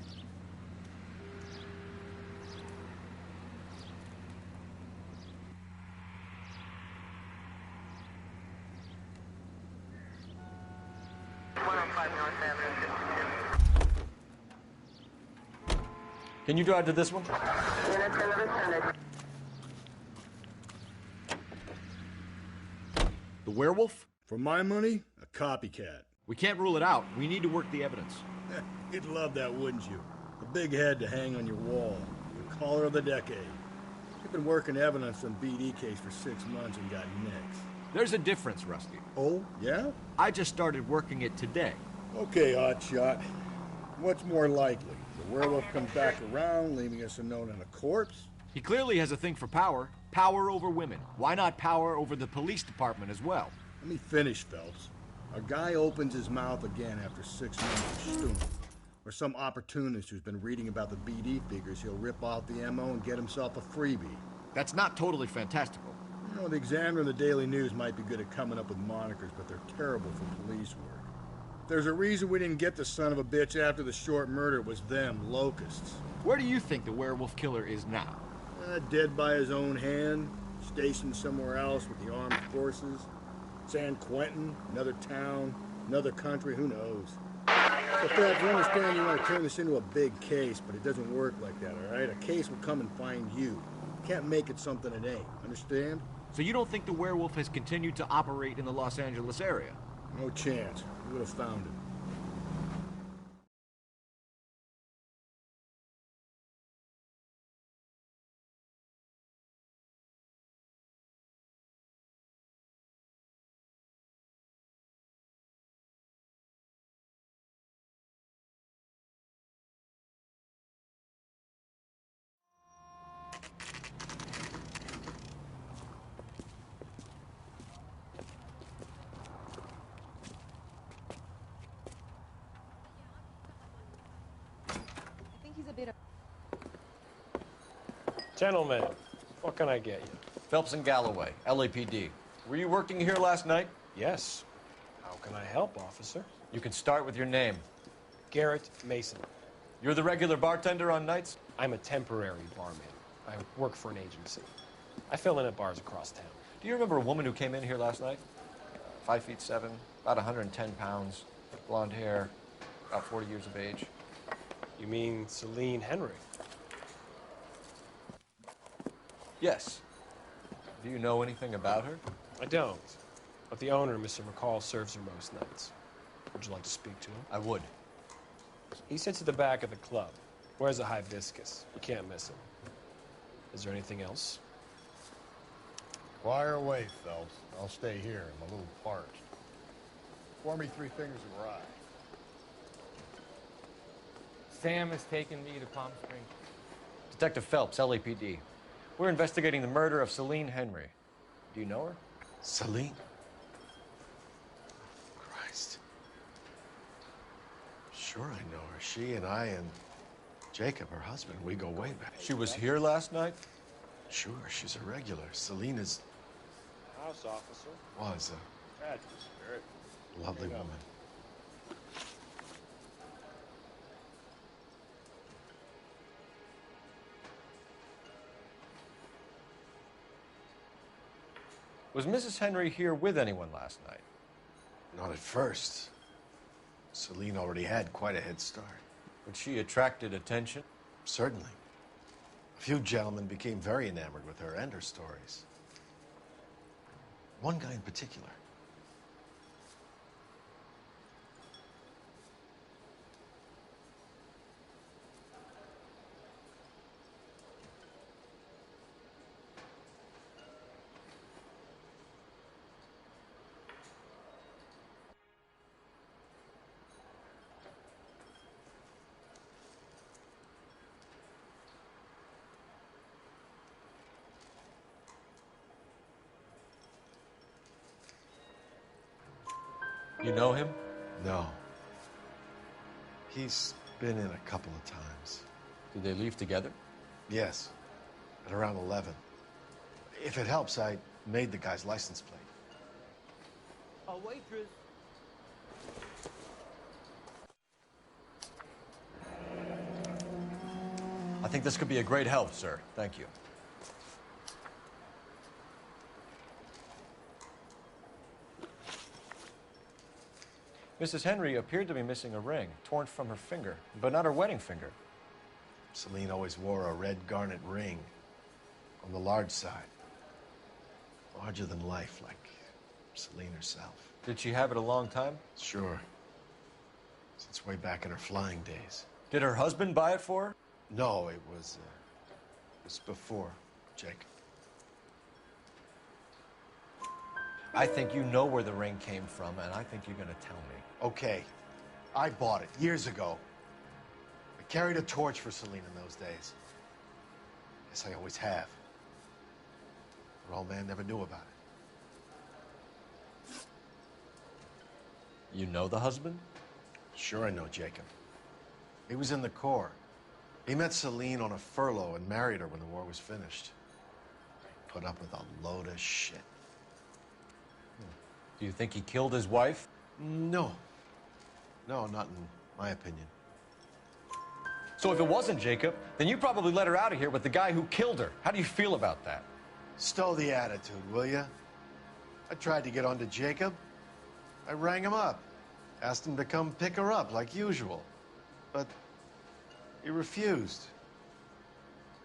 Can you drive to this one? The werewolf? For my money, a copycat. We can't rule it out. We need to work the evidence. You'd love that, wouldn't you? A big head to hang on your wall. The caller of the decade. You've been working evidence on BD case for 6 months and got nicks. There's a difference, Rusty. Oh, yeah? I just started working it today. Okay, hotshot. What's more likely? The werewolf comes back around, leaving us a note on a corpse? He clearly has a thing for power. Power over women. Why not power over the police department as well? Let me finish, Phelps. A guy opens his mouth again after 6 months of stewing. Or some opportunist who's been reading about the BD figures he'll rip off the MO and get himself a freebie. That's not totally fantastical. You know, the Examiner and the Daily News might be good at coming up with monikers, but they're terrible for police work. There's a reason we didn't get the son of a bitch after the short murder. It was them, locusts. Where do you think the werewolf killer is now? Dead by his own hand, stationed somewhere else with the armed forces. San Quentin, another town, another country, who knows? So, Fred, you understand you want to turn this into a big case, but it doesn't work like that, all right? A case will come and find you. Can't make it something it ain't, understand? So you don't think the werewolf has continued to operate in the Los Angeles area? No chance. We would have found him. Gentlemen, what can I get you? Phelps and Galloway, LAPD. Were you working here last night? Yes. How can I help, officer? You can start with your name. Garrett Mason. You're the regular bartender on nights? I'm a temporary barman. I work for an agency. I fill in at bars across town. Do you remember a woman who came in here last night? 5'7", about 110 pounds, blonde hair, about 40 years of age. You mean Celine Henry? Yes. Do you know anything about her? I don't. But the owner, Mr. McCall, serves her most nights. Would you like to speak to him? I would. He sits at the back of the club. Wears a hibiscus. You can't miss him. Is there anything else? Fire away, Phelps. I'll stay here. I'm a little parched. Pour me 3 fingers of rye. Sam has taken me to Palm Springs. Detective Phelps, LAPD. We're investigating the murder of Celine Henry. Do you know her? Celine? Christ. Sure I know her. She and I and Jacob, her husband, we go way back. She was here last night? Sure, she's a regular. Celine is... House officer. Was a lovely woman. Was Mrs. Henry here with anyone last night? Not at first. Celine already had quite a head start. But she attracted attention? Certainly. A few gentlemen became very enamored with her and her stories. One guy in particular. You know him? No. He's been in a couple of times. Did they leave together? Yes. At around 11. If it helps, I made the guy's license plate. A waitress. think this could be a great help, sir. Thank you. Mrs. Henry appeared to be missing a ring, torn from her finger, but not her wedding finger. Celine always wore a red garnet ring on the large side. Larger than life, like Celine herself. Did she have it a long time? Sure. Since way back in her flying days. Did her husband buy it for her? No, it was before Jake. I think you know where the ring came from, and I think you're gonna tell me. Okay, I bought it years ago. I carried a torch for Celine in those days. Guess I always have. Her old man never knew about it. You know the husband? Sure I know Jacob. He was in the Corps. He met Celine on a furlough and married her when the war was finished. He put up with a load of shit. Do you think he killed his wife? No. No, not in my opinion. So if it wasn't Jacob, then you probably let her out of here with the guy who killed her. How do you feel about that? Stow the attitude, will ya? I tried to get onto Jacob. I rang him up. Asked him to come pick her up like usual. But he refused.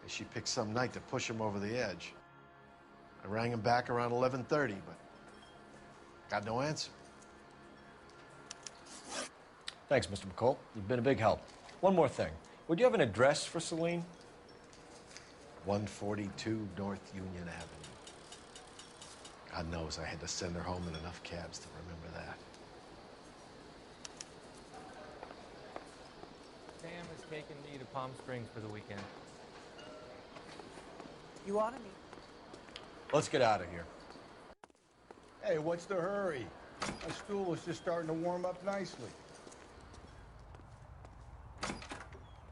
She picked some night to push him over the edge. I rang him back around 11:30, but got no answer. Thanks, Mr. McCall. You've been a big help. One more thing. Would you have an address for Celine? 142 North Union Avenue. God knows I had to send her home in enough cabs to remember that. Sam has taken me to Palm Springs for the weekend. You want to meet? Let's get out of here. Hey, what's the hurry? My stool was just starting to warm up nicely.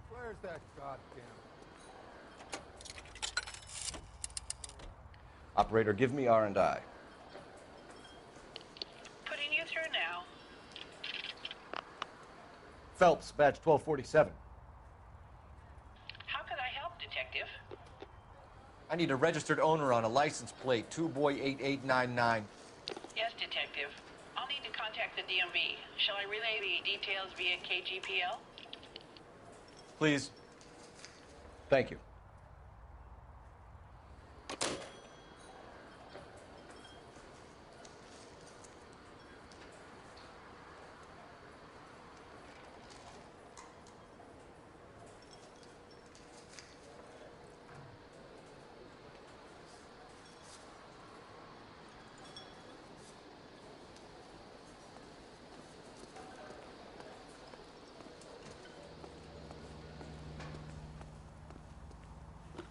Where's that goddamn? Operator, give me R&I. Putting you through now. Phelps, badge 1247. How can I help, Detective? I need a registered owner on a license plate, 2boy8899. Yes, Detective. I'll need to contact the DMV. Shall I relay the details via KGPL? Please. Thank you.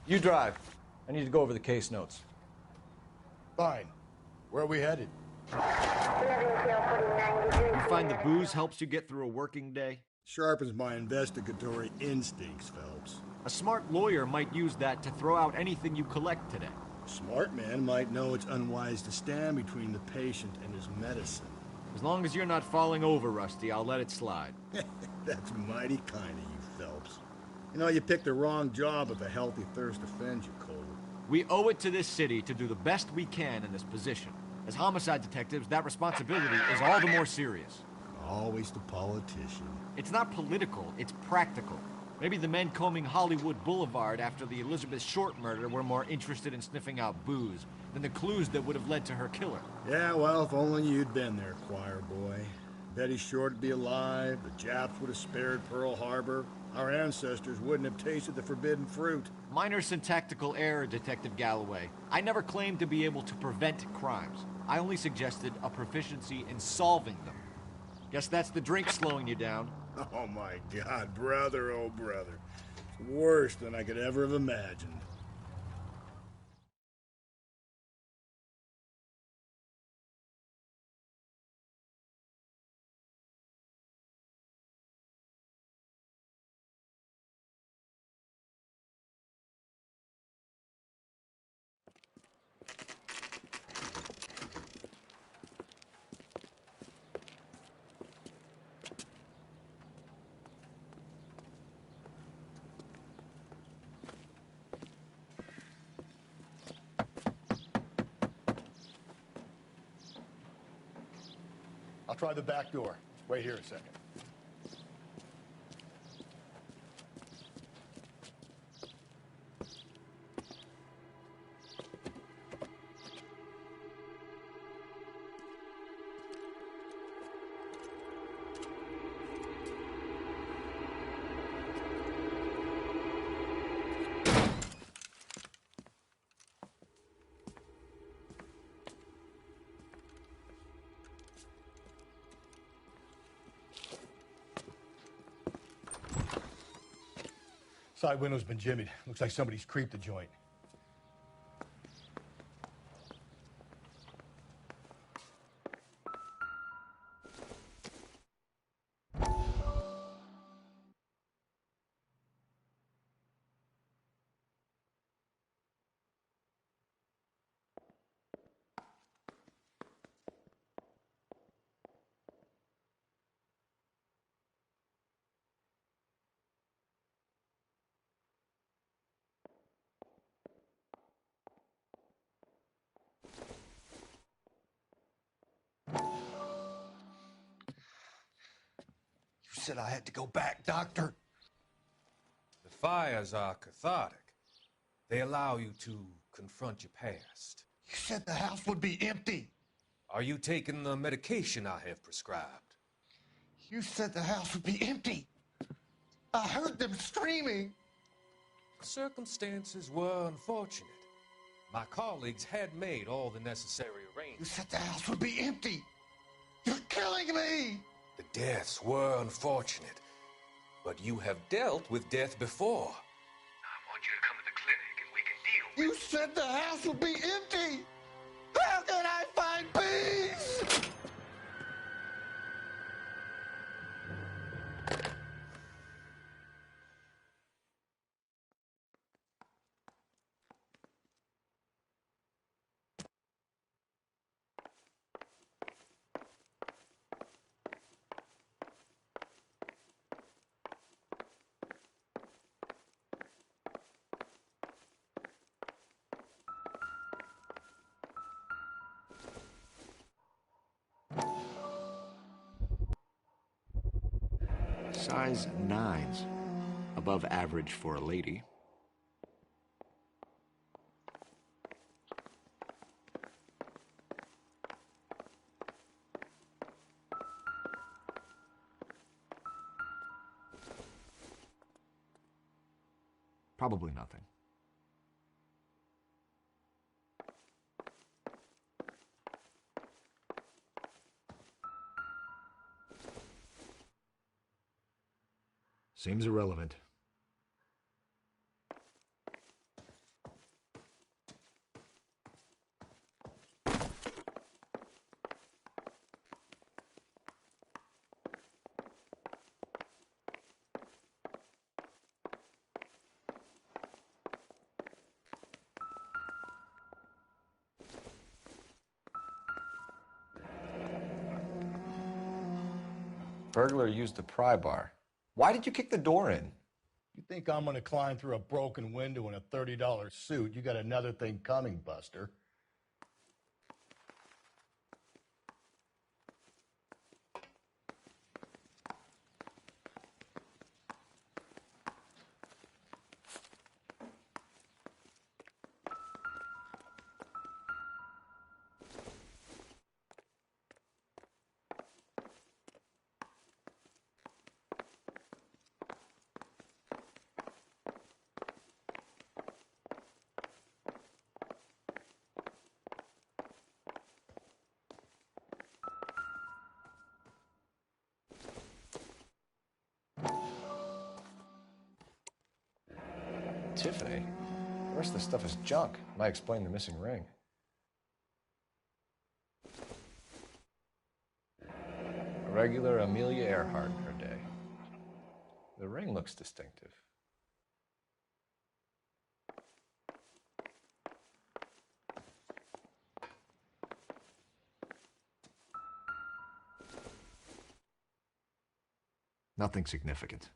You drive. I need to go over the case notes. Fine. Where are we headed? You find the booze helps you get through a working day? Sharpens my investigatory instincts, Phelps. A smart lawyer might use that to throw out anything you collect today. A smart man might know it's unwise to stand between the patient and his medicine. As long as you're not falling over, Rusty, I'll let it slide. That's mighty kind of you, Phelps. You know, you picked the wrong job if a healthy thirst offends you, Cole. We owe it to this city to do the best we can in this position. As homicide detectives, that responsibility is all the more serious. Always the politician. It's not political, it's practical. Maybe the men combing Hollywood Boulevard after the Elizabeth Short murder were more interested in sniffing out booze than the clues that would have led to her killer. Yeah, well, if only you'd been there, choir boy. Betty Short would be alive, the Japs would have spared Pearl Harbor, our ancestors wouldn't have tasted the forbidden fruit. Minor syntactical error, Detective Galloway. I never claimed to be able to prevent crimes. I only suggested a proficiency in solving them. Guess that's the drink slowing you down. Oh my God, brother, oh brother. It's worse than I could ever have imagined. I'll try the back door. Wait here a second. Side window's been jimmied. Looks like somebody's creeped the joint. You said I had to go back, Doctor. The fires are cathartic. They allow you to confront your past. You said the house would be empty. Are you taking the medication I have prescribed? You said the house would be empty. I heard them screaming. Circumstances were unfortunate. My colleagues had made all the necessary arrangements. You said the house would be empty. You're killing me. The deaths were unfortunate, but you have dealt with death before. I want you to come to the clinic and we can deal with it. You said the house would be empty. How can I find peace? Size 9's above average for a lady. Probably nothing. Seems irrelevant. Burglar used the pry bar. Why did you kick the door in? You think I'm gonna climb through a broken window in a $30 suit? You got another thing coming, Buster. Tiffany? The rest of the stuff is junk. Might explain the missing ring. A regular Amelia Earhart in her day. The ring looks distinctive. Nothing significant.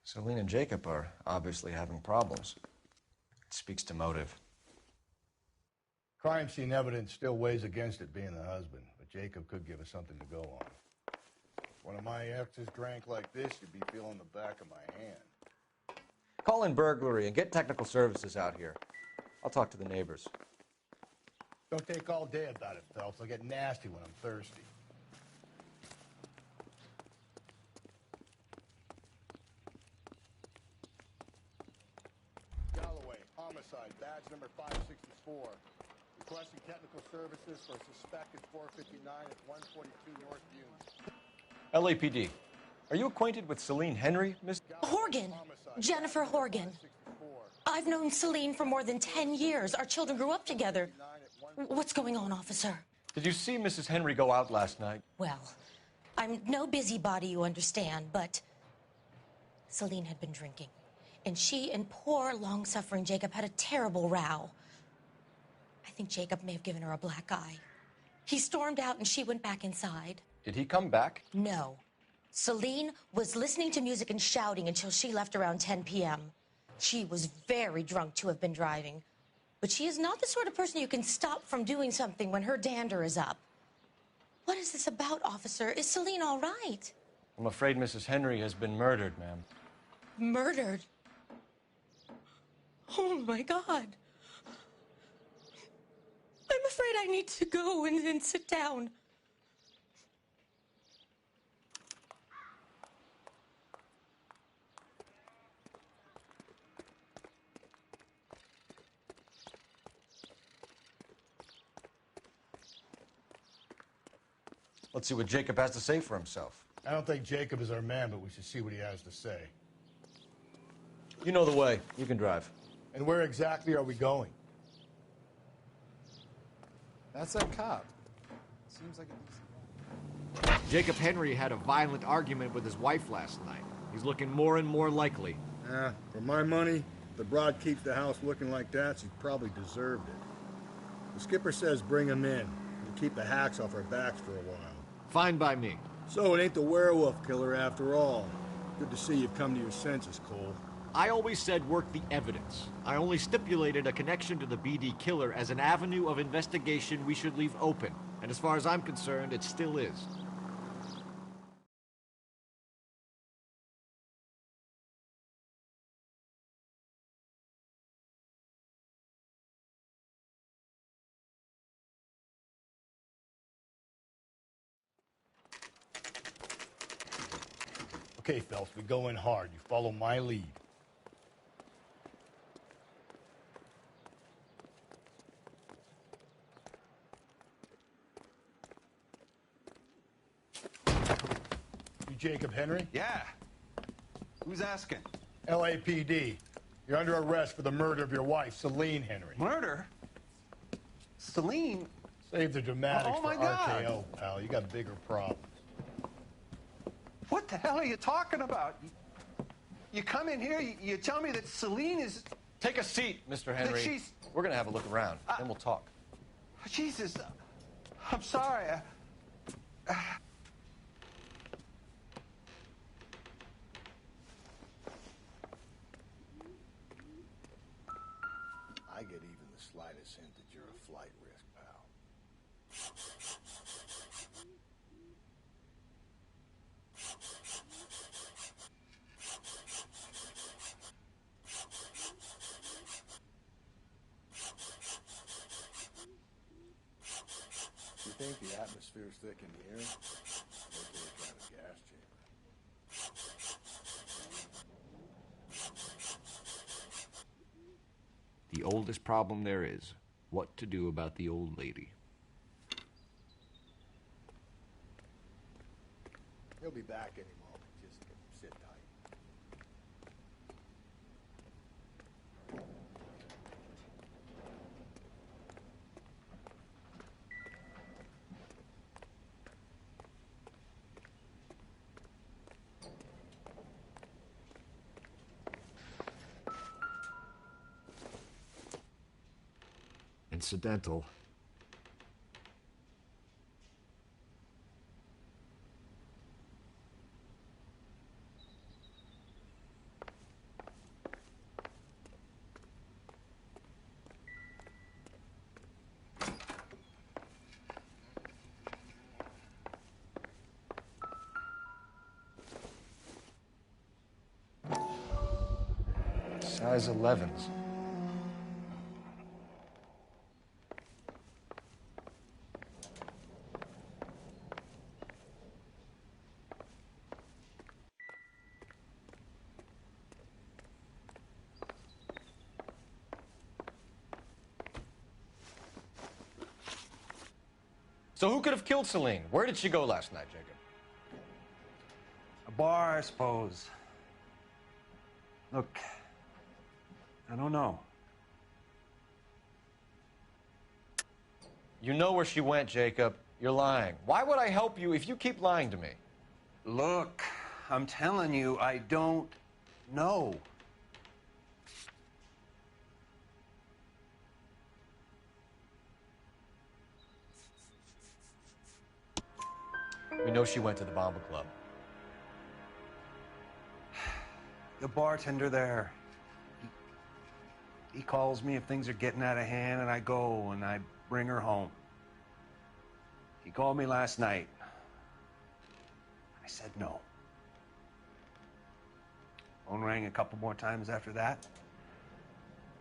Celine and Jacob are obviously having problems. It speaks to motive. Crime scene evidence still weighs against it being the husband, but Jacob could give us something to go on. If one of my exes drank like this, you'd be feeling the back of my hand. Call in burglary and get technical services out here. I'll talk to the neighbors. Don't take all day about it, Phelps. I'll get nasty when I'm thirsty. Galloway, homicide, badge number 564. Requesting technical services for a suspected 459 at 142 North Union. LAPD. Are you acquainted with Celine Henry, Miss? Horgan. Jennifer Horgan. I've known Celine for more than 10 years. Our children grew up together. What's going on, officer? Did you see Mrs. Henry go out last night? Well, I'm no busybody, you understand, but Celine had been drinking. And she and poor, long-suffering Jacob had a terrible row. I think Jacob may have given her a black eye. He stormed out and she went back inside. Did he come back? No. Celine was listening to music and shouting until she left around 10 p.m. She was very drunk to have been driving. But she is not the sort of person you can stop from doing something when her dander is up. What is this about, officer? Is Celine all right? I'm afraid Mrs. Henry has been murdered, ma'am. Murdered? Oh, my God. I'm afraid I need to go and sit down. Let's see what Jacob has to say for himself. I don't think Jacob is our man, but we should see what he has to say. You know the way. You can drive. And where exactly are we going? That's that cop. Seems like a Jacob Henry had a violent argument with his wife last night. He's looking more and more likely. For my money, if the broad keeps the house looking like that, she probably deserved it. The skipper says bring him in. We'll keep the hacks off our backs for a while. Fine by me. So it ain't the werewolf killer after all. Good to see you've come to your senses, Cole. I always said work the evidence. I only stipulated a connection to the BD killer as an avenue of investigation we should leave open. And as far as I'm concerned, it still is. Okay, Phelps, we go in hard. You follow my lead. You Jacob Henry? Yeah. Who's asking? LAPD. You're under arrest for the murder of your wife, Celine Henry. Murder? Celine? Save the dramatics Oh, my for God. RKO, pal. You got bigger problems. What the hell are you talking about? You come in here, you tell me that Celine is... Take a seat, Mr. Henry. she's- We're going to have a look around, then we'll talk. Jesus, I'm sorry. I get even the slightest hint that you're a flight risk, pal. You think the atmosphere's thick in here? Wait till we try the gas chamber. The oldest problem there is, what to do about the old lady. He'll be back any moment. Just sit tight. Incidental. Size 11s. So who could have killed Celine? Where did she go last night, Jacob? A bar, I suppose. Look, I don't know. You know where she went, Jacob. You're lying. Why would I help you if you keep lying to me? Look, I'm telling you, I don't know. We know she went to the Bomba Club. The bartender there, he calls me if things are getting out of hand, and I go and I bring her home. He called me last night. I said no. Phone rang a couple more times after that.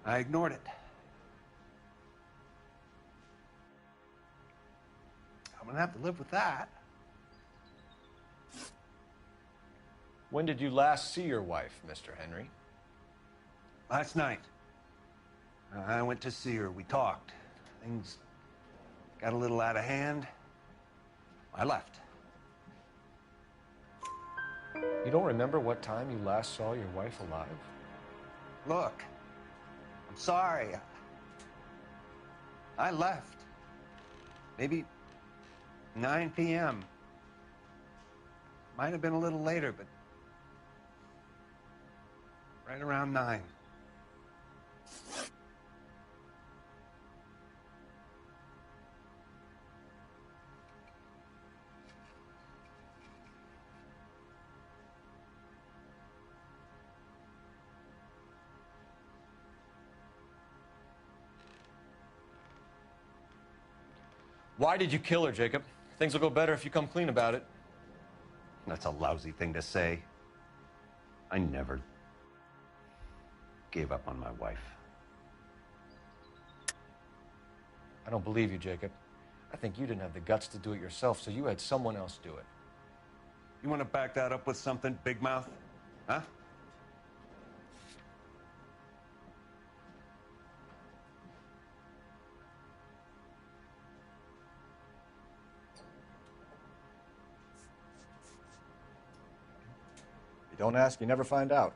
I ignored it. I'm gonna have to live with that. When did you last see your wife, Mr. Henry? Last night. I went to see her. We talked. Things got a little out of hand. I left. You don't remember what time you last saw your wife alive? Look, I'm sorry. I left. Maybe 9 p.m. Might have been a little later, but right around 9. Why did you kill her, Jacob? Things will go better if you come clean about it. That's a lousy thing to say. I never gave up on my wife. I don't believe you, Jacob. I think you didn't have the guts to do it yourself, so you had someone else do it. You want to back that up with something, big mouth? Huh? You don't ask, you never find out.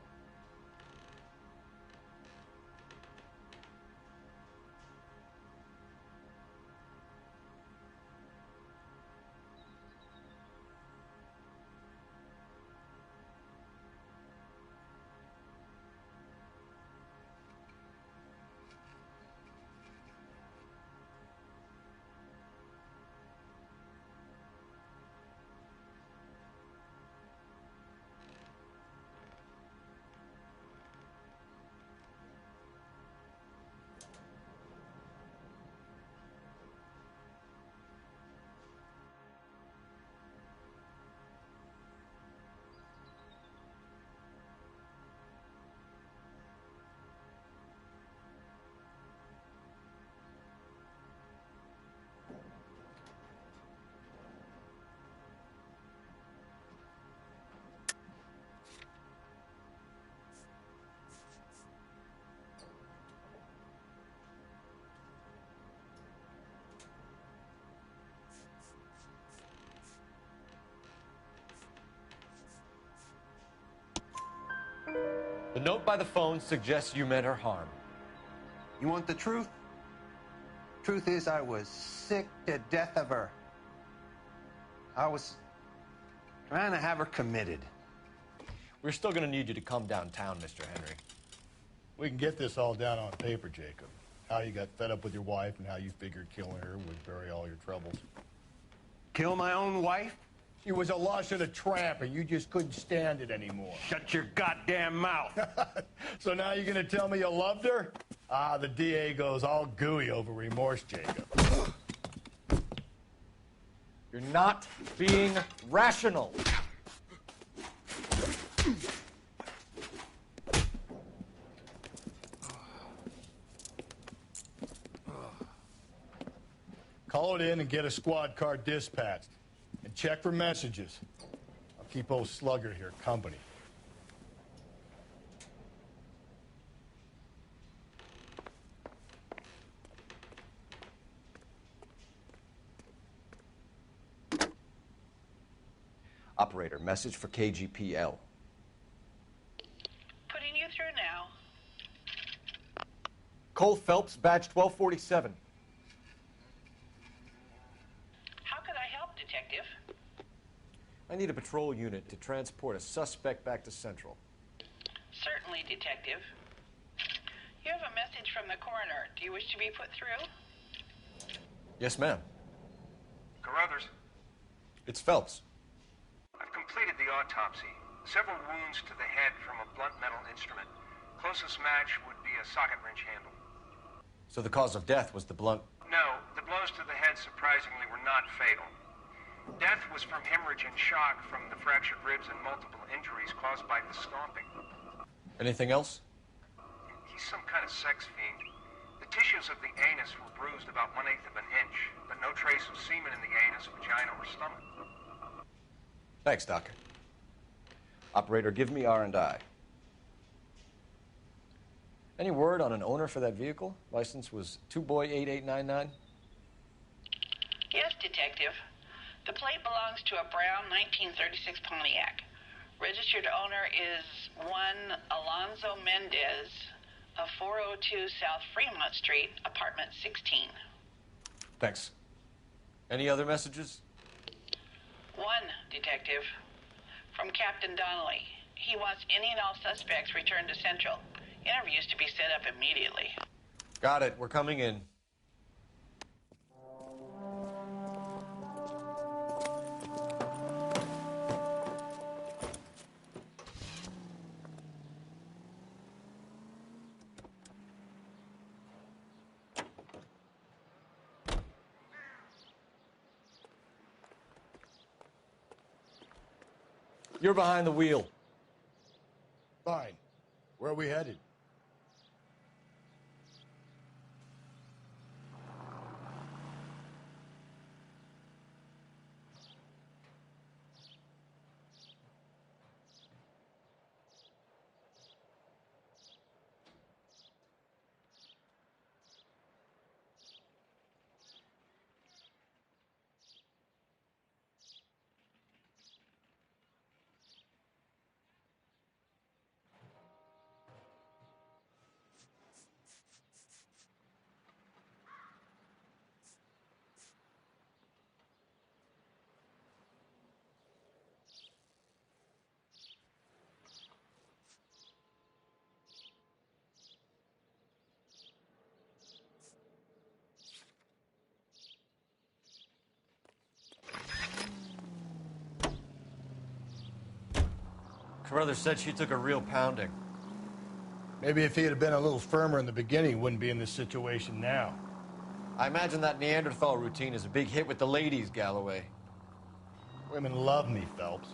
The note by the phone suggests you meant her harm. You want the truth? Truth is, I was sick to death of her. I was trying to have her committed. We're still going to need you to come downtown, Mr. Henry. We can get this all down on paper, Jacob. How you got fed up with your wife and how you figured killing her would bury all your troubles. Kill my own wife? She was a lush and a tramp, and you just couldn't stand it anymore. Shut your goddamn mouth. So now you're going to tell me you loved her? Ah, the DA goes all gooey over remorse, Jacob. You're not being rational. put in and get a squad car dispatched. And check for messages. I'll keep old Slugger here company. Operator, message for KGPL. Putting you through now. Cole Phelps, badge 1247. How could I help, Detective? I need a patrol unit to transport a suspect back to Central. Certainly, Detective. You have a message from the coroner. Do you wish to be put through? Yes, ma'am. Carruthers, It's Phelps. I've completed the autopsy. Several wounds to the head from a blunt metal instrument. Closest match would be a socket wrench handle. So the cause of death was the blunt. No, the blows to the head surprisingly were not fatal. Death was from hemorrhage and shock from the fractured ribs and multiple injuries caused by the stomping. Anything else? He's some kind of sex fiend. The tissues of the anus were bruised about 1/8 of an inch, but no trace of semen in the anus, vagina, or stomach. Thanks, Doctor. Operator, give me R&I. Any word on an owner for that vehicle? License was 2boy8899. Yes, Detective. The plate belongs to a brown 1936 Pontiac. Registered owner is one Alonzo Mendez of 402 South Fremont Street, apartment 16. Thanks. Any other messages? One, Detective. From Captain Donnelly. He wants any and all suspects returned to Central. Interviews to be set up immediately. Got it. We're coming in. You're behind the wheel. Fine. Where are we headed? Carruthers said she took a real pounding. Maybe if he had been a little firmer in the beginning, he wouldn't be in this situation now. I imagine that Neanderthal routine is a big hit with the ladies, Galloway. Women love me, Phelps.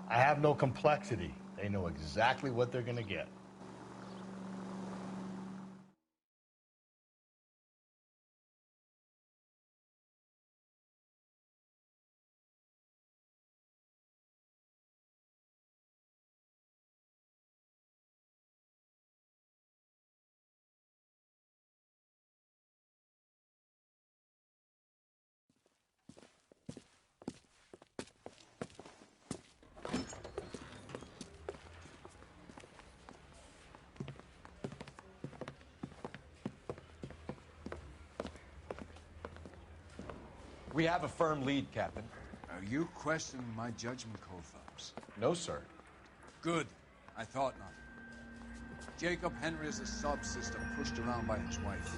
I have no complexity. They know exactly what they're gonna get. We have a firm lead, Captain. Are you questioning my judgment, Cole Phelps? No, sir. Good. I thought not. Jacob Henry is a sob system pushed around by his wife.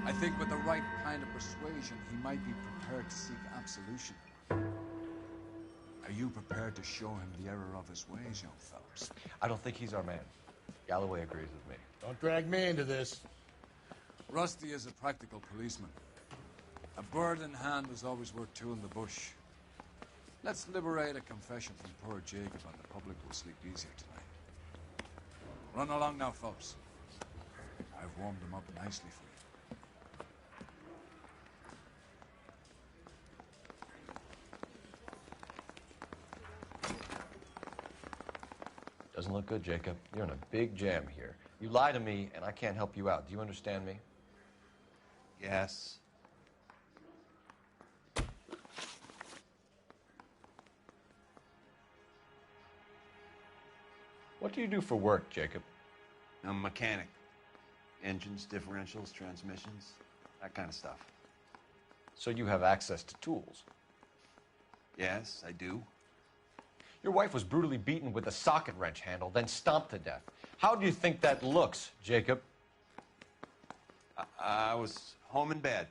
I think with the right kind of persuasion, he might be prepared to seek absolution. Are you prepared to show him the error of his ways, young Phelps? I don't think he's our man. Galloway agrees with me. Don't drag me into this. Rusty is a practical policeman. A bird in hand is always worth two in the bush. Let's liberate a confession from poor Jacob, and the public will sleep easier tonight. Run along now, Phelps. I've warmed them up nicely for you. Doesn't look good, Jacob. You're in a big jam here. You lie to me, and I can't help you out. Do you understand me? Yes. What do you do for work, Jacob? I'm a mechanic. Engines, differentials, transmissions, that kind of stuff. So you have access to tools? Yes, I do. Your wife was brutally beaten with a socket wrench handle, then stomped to death. How do you think that looks, Jacob? I was home in bed.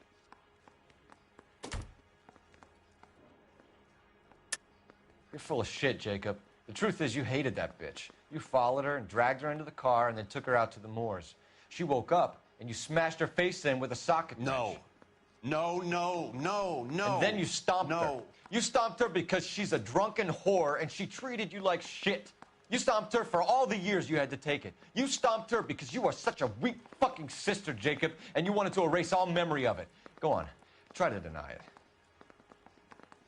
You're full of shit, Jacob. The truth is you hated that bitch. You followed her and dragged her into the car and then took her out to the moors. She woke up and you smashed her face in with a socket wrench. No. And then you stomped her. You stomped her because she's a drunken whore and she treated you like shit. You stomped her for all the years you had to take it. You stomped her because you are such a weak fucking sister, Jacob, and you wanted to erase all memory of it. Go on. Try to deny it.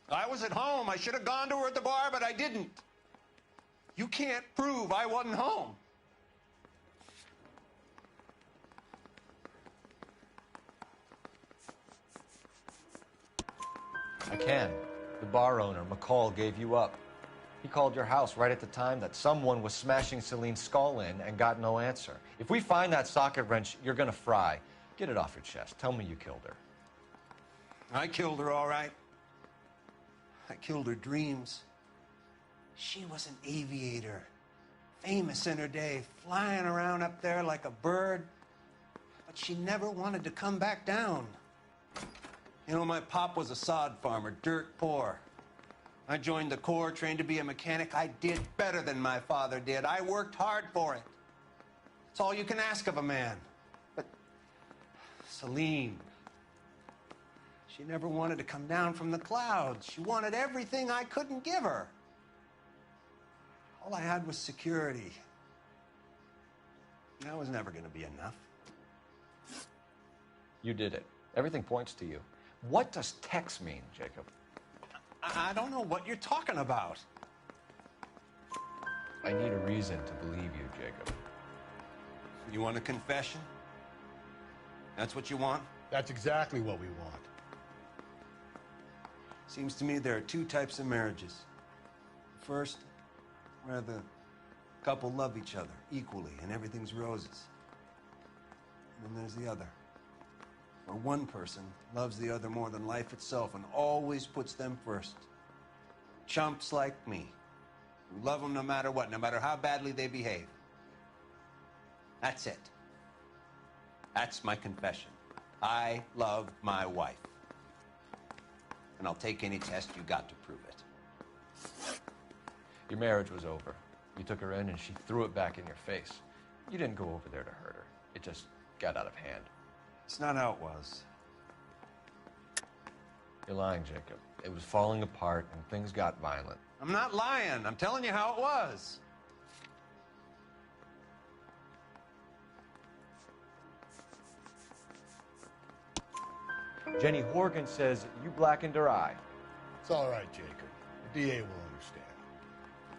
I was at home. I should have gone to her at the bar, but I didn't. You can't prove I wasn't home. I can. The bar owner, McCall, gave you up. He called your house right at the time that someone was smashing Celine's skull in and got no answer. If we find that socket wrench, you're gonna fry. Get it off your chest. Tell me you killed her. I killed her, all right. I killed her dreams. She was an aviator, famous in her day, flying around up there like a bird. But she never wanted to come back down. You know, my pop was a sod farmer, dirt poor. I joined the Corps, trained to be a mechanic. I did better than my father did. I worked hard for it. It's all you can ask of a man. But Celine, she never wanted to come down from the clouds. She wanted everything I couldn't give her. All I had was security. That was never going to be enough. You did it. Everything points to you. What does Tex mean, Jacob? I don't know what you're talking about. I need a reason to believe you, Jacob. You want a confession? That's what you want? That's exactly what we want. Seems to me there are two types of marriages. First, where the couple love each other equally and everything's roses. And then there's the other, where one person loves the other more than life itself and always puts them first. Chumps like me, who love them no matter what, no matter how badly they behave. That's it. That's my confession. I love my wife. And I'll take any test you got to prove it. Your marriage was over. You took her in and she threw it back in your face. You didn't go over there to hurt her. It just got out of hand. It's not how it was. You're lying, Jacob. It was falling apart and things got violent. I'm not lying. I'm telling you how it was. Jenny Horgan says you blackened her eye. It's all right, Jacob. The DA will understand.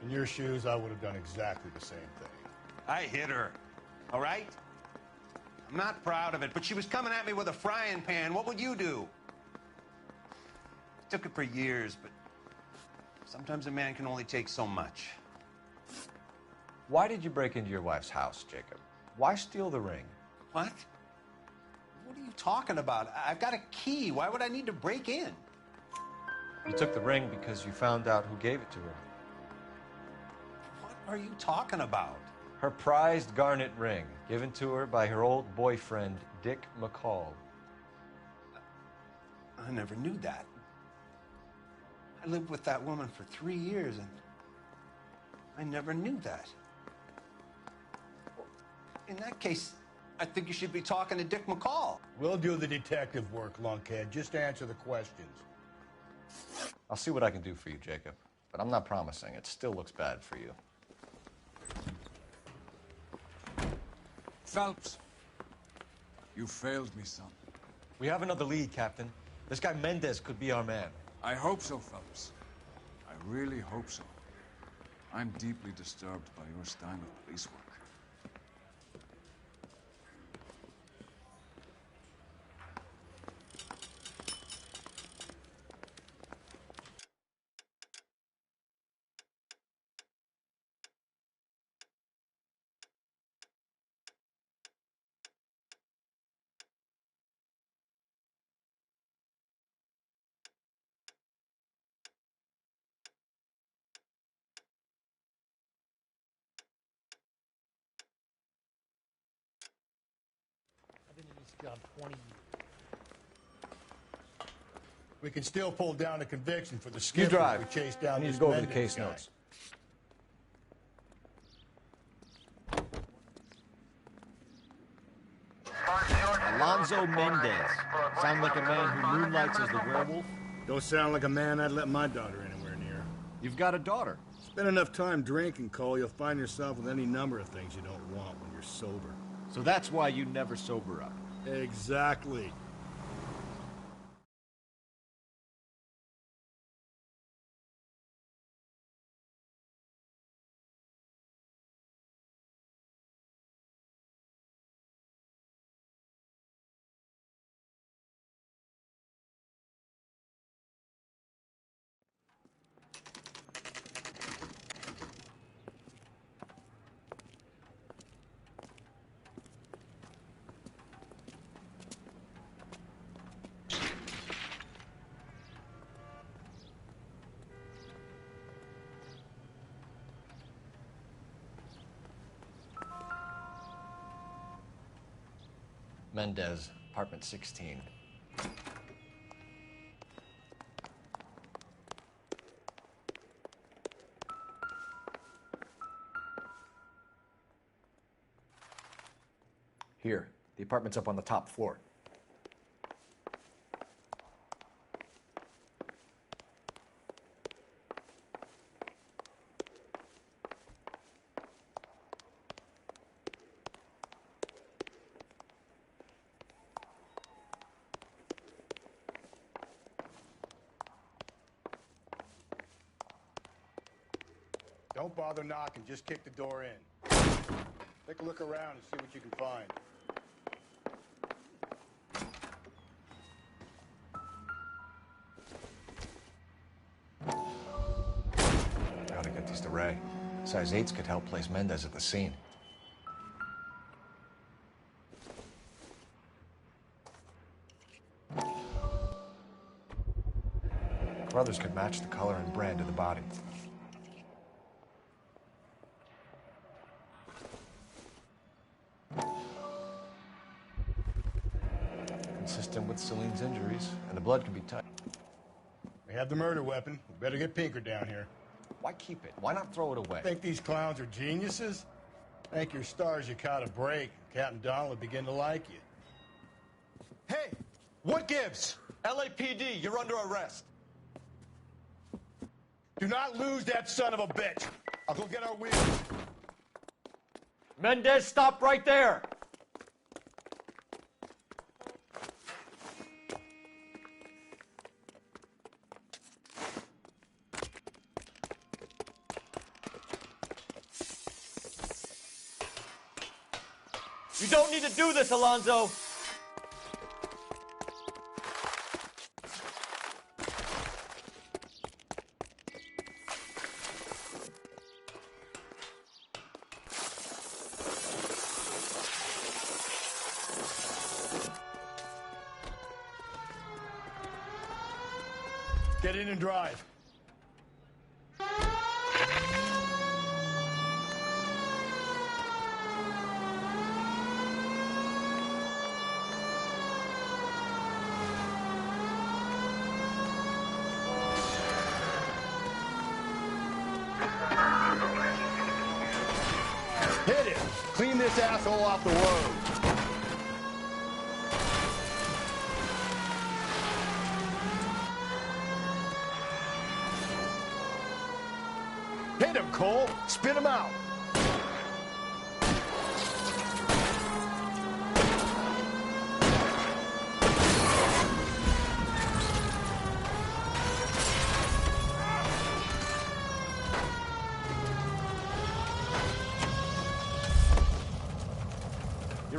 In your shoes, I would have done exactly the same thing. I hit her, all right? I'm not proud of it, but she was coming at me with a frying pan. What would you do? Took it for years, but sometimes a man can only take so much. Why did you break into your wife's house, Jacob? Why steal the ring? What? What are you talking about? I've got a key. Why would I need to break in? You took the ring because you found out who gave it to her. What are you talking about? Her prized garnet ring, given to her by her old boyfriend, Dick McCall. I never knew that. I lived with that woman for 3 years, and I never knew that. In that case, I think you should be talking to Dick McCall. We'll do the detective work, lunkhead. Just answer the questions. I'll see what I can do for you, Jacob. But I'm not promising. It still looks bad for you. Phelps, you failed me, son. We have another lead, Captain. This guy Mendez could be our man. I hope so, Phelps. I really hope so. I'm deeply disturbed by your style of police work. I've been in this job 20 years. We can still pull down a conviction for the You skipper drive. if we chase down I need this to go over the Mendez case guy. notes. Alonzo Mendez. Sound like a man who moonlights as the werewolf? Don't sound like a man I'd let my daughter anywhere near. You've got a daughter. Spend enough time drinking, Cole, you'll find yourself with any number of things you don't want when you're sober. So that's why you never sober up. Exactly. Mendez, apartment 16. Here, the apartment's up on the top floor. Don't bother knocking, just kick the door in. Take a look around and see what you can find. Gotta get these to Ray. Size 8s could help place Mendez at the scene. Brothers could match the color and brand of the body. Consistent with Celine's injuries, and the blood can be tight. We have the murder weapon. We better get Pinker down here. Why keep it? Why not throw it away? Think these clowns are geniuses? Thank your stars you caught a break. Captain Donald will begin to like you. Hey, what gives? LAPD, you're under arrest. Do not lose that son of a bitch. I'll go get our wheels. Mendez, stop right there. You don't need to do this, Alonzo. Get in and drive. Hit it! Clean this asshole off the road. Hit him, Cole! Spit him out!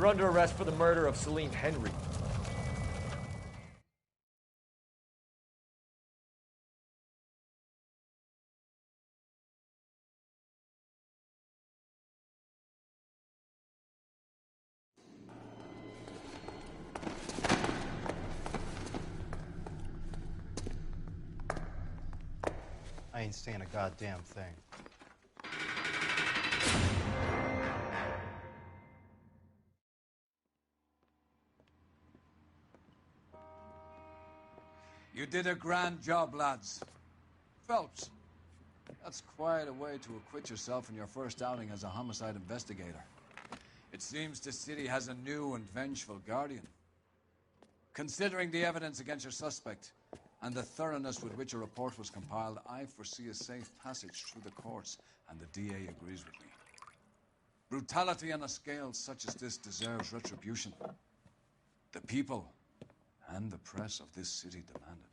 You're under arrest for the murder of Celine Henry. I ain't saying a goddamn thing. You did a grand job, lads. Phelps, that's quite a way to acquit yourself in your first outing as a homicide investigator. It seems the city has a new and vengeful guardian. Considering the evidence against your suspect and the thoroughness with which a report was compiled, I foresee a safe passage through the courts, and the DA agrees with me. Brutality on a scale such as this deserves retribution. The people and the press of this city demand it.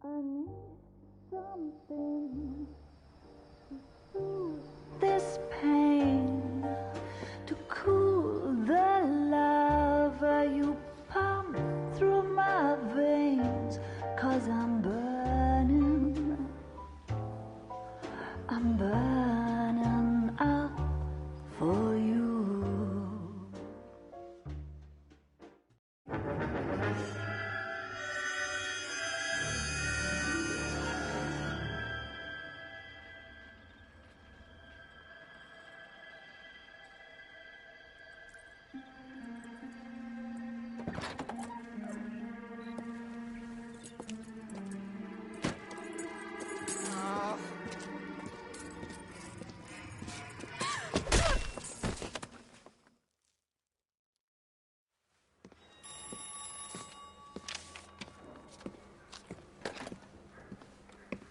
I need something to soothe this pain, to cool the lava you pump through my veins, 'cause I'm burning up for you.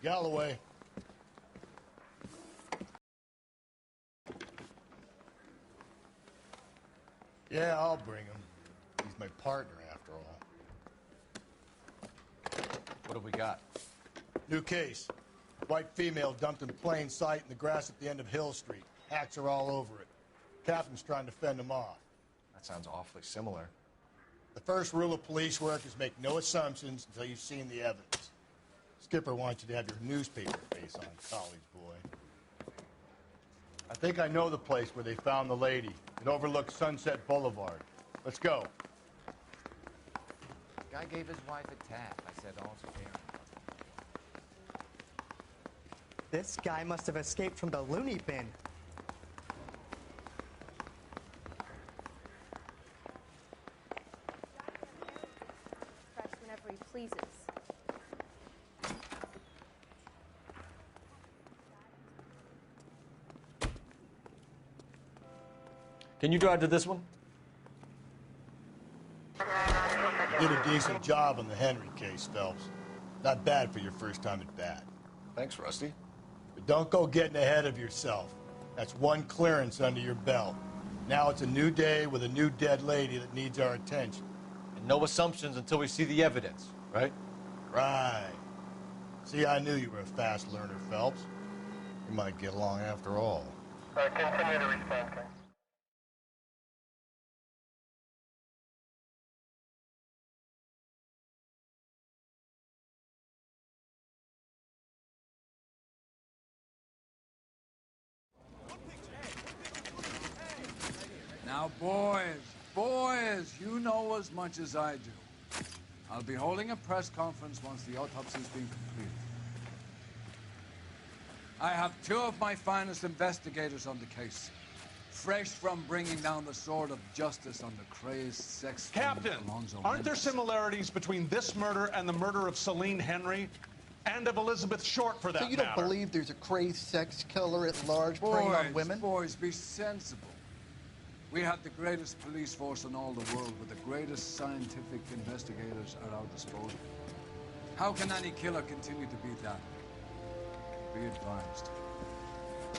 Galloway. Yeah, I'll bring him. He's my partner, after all. What have we got? New case. White female dumped in plain sight in the grass at the end of Hill Street. Hacks are all over it. Captain's trying to fend them off. That sounds awfully similar. The first rule of police work is make no assumptions until you've seen the evidence. Skipper wants you to have your newspaper face on, college boy. I think I know the place where they found the lady. It overlooks Sunset Boulevard. Let's go. Guy gave his wife a tap. I said, all's fair. This guy must have escaped from the loony bin. Press whenever he pleases. Can you drive to this one? You did a decent job on the Henry case, Phelps. Not bad for your first time at bat. Thanks, Rusty. But don't go getting ahead of yourself. That's one clearance under your belt. Now it's a new day with a new dead lady that needs our attention. And no assumptions until we see the evidence, right? Right. See, I knew you were a fast learner, Phelps. We might get along after all. Continue to respond, King. Now, boys, you know as much as I do. I'll be holding a press conference once the autopsy's been completed. I have two of my finest investigators on the case, fresh from bringing down the sword of justice on the crazed sex Captain, Alonzo aren't there Mendes. similarities between this murder and the murder of Celine Henry? And of Elizabeth Short, for that So you matter? don't believe there's a crazed sex killer at large preying on women? Boys, be sensible. We have the greatest police force in all the world, with the greatest scientific investigators at our disposal. How can any killer continue to beat that? Be advised.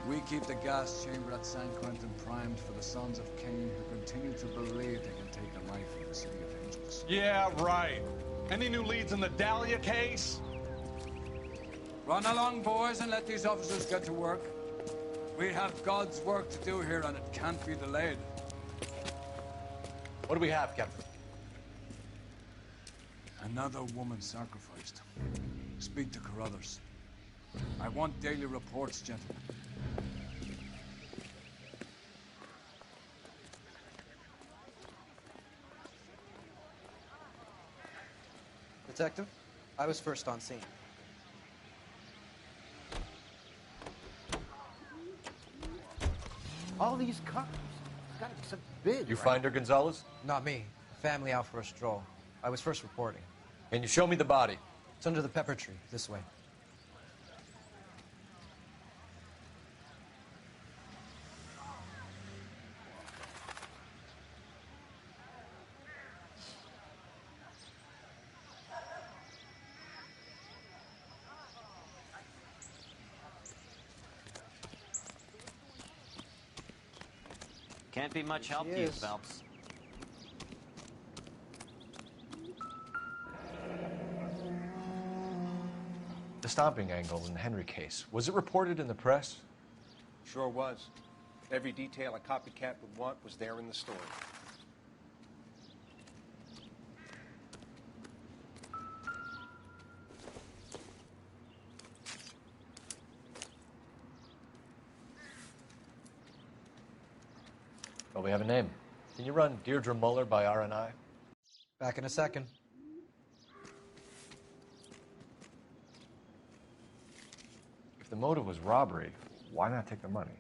We keep the gas chamber at San Quentin primed for the sons of Cain who continue to believe they can take the life of the City of Angels. Yeah, right. Any new leads in the Dahlia case? Run along, boys, and let these officers get to work. We have God's work to do here, and it can't be delayed. What do we have, Captain? Another woman sacrificed. Speak to Carruthers. I want daily reports, gentlemen. Detective, I was first on scene. All these cars. It's gotta be something big. You right? find her, Gonzalez? Not me. Family out for a stroll. I was first reporting. Can you show me the body? It's under the pepper tree, this way. Can't be much help to you, Phelps. The stomping angle in the Henry case, was it reported in the press? Sure was. Every detail a copycat would want was there in the story. Well, we have a name. Can you run Deirdre Muller by RNI? Back in a second. If the motive was robbery, why not take the money?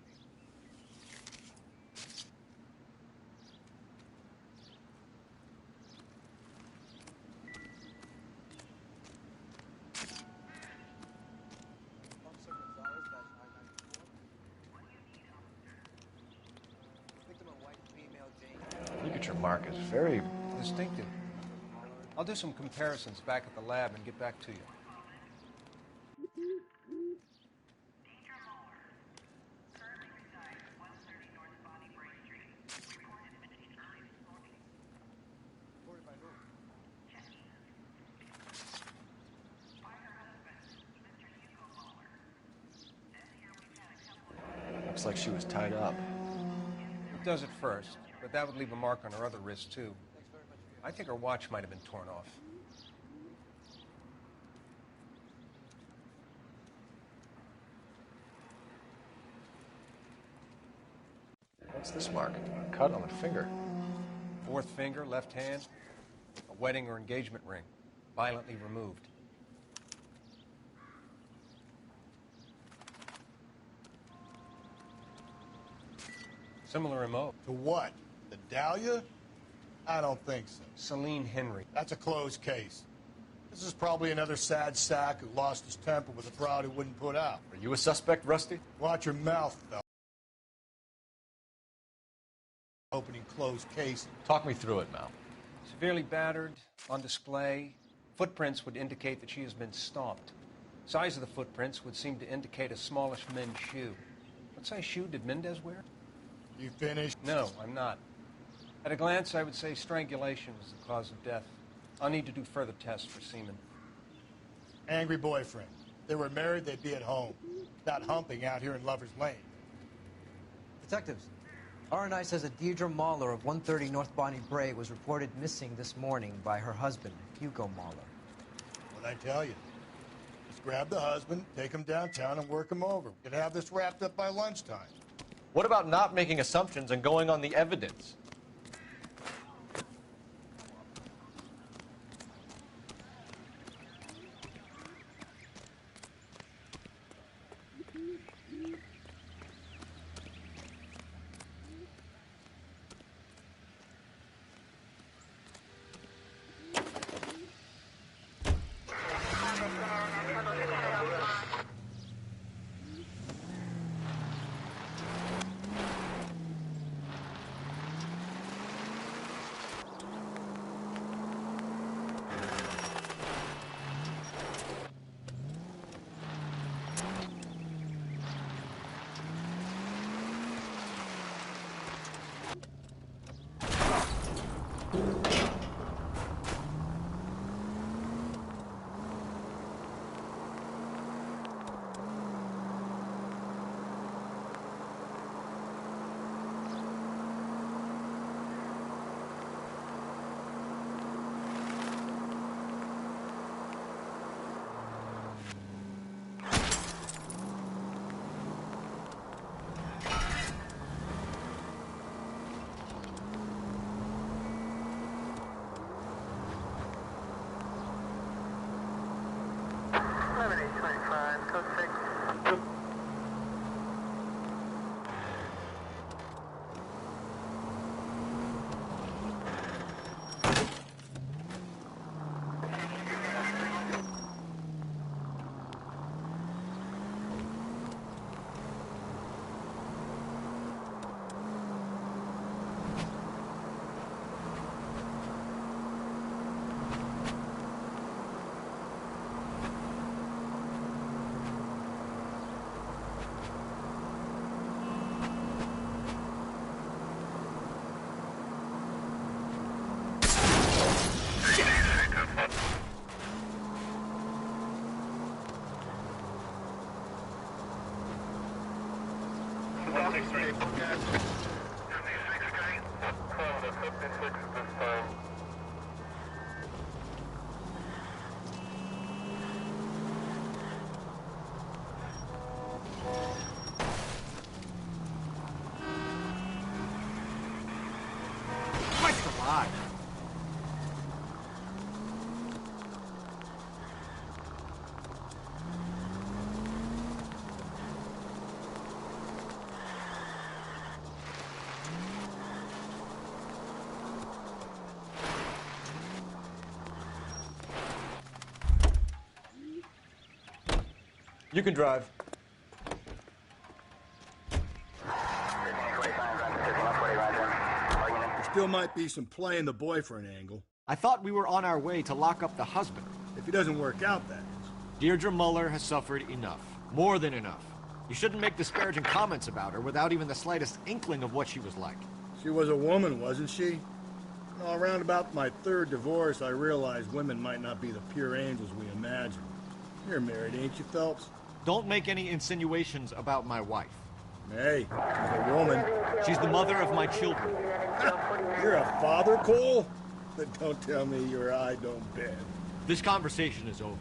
Look at your mark. It's very Distinctive. I'll do some comparisons back at the lab and get back to you. Looks like she was tied up. It does at first, but that would leave a mark on her other wrist, too. I think her watch might have been torn off. What's this mark? A cut on the finger. Fourth finger, left hand, a wedding or engagement ring, violently removed. Similar remote. To what? The Dahlia? I don't think so. Celine Henry. That's a closed case. This is probably another sad sack who lost his temper with a bride who wouldn't put out. Are you a suspect, Rusty? Watch your mouth, though. Opening closed case. Talk me through it, Mal. Severely battered, on display. Footprints would indicate that she has been stomped. Size of the footprints would seem to indicate a smallish men's shoe. What size shoe did Mendez wear? You finished? No, I'm not. At a glance, I would say strangulation was the cause of death. I'll need to do further tests for semen. Angry boyfriend. If they were married, they'd be at home. Not humping out here in Lover's Lane. Detectives, RNI says that Deirdre Mahler of 130 North Bonnie Bray was reported missing this morning by her husband, Hugo Mahler. What'd I tell you? Just grab the husband, take him downtown, and work him over. We could have this wrapped up by lunchtime. What about not making assumptions and going on the evidence? Christ alive! You can drive. There still might be some playing the boyfriend angle. I thought we were on our way to lock up the husband. If he doesn't work out, that is. Deirdre Muller has suffered enough. More than enough. You shouldn't make disparaging comments about her without even the slightest inkling of what she was like. She was a woman, wasn't she? Around about my third divorce, I realized women might not be the pure angels we imagine. You're married, ain't you, Phelps? Don't make any insinuations about my wife. Hey, she's a woman. She's the mother of my children. You're a father, Cole? But don't tell me your eye don't bend. This conversation is over.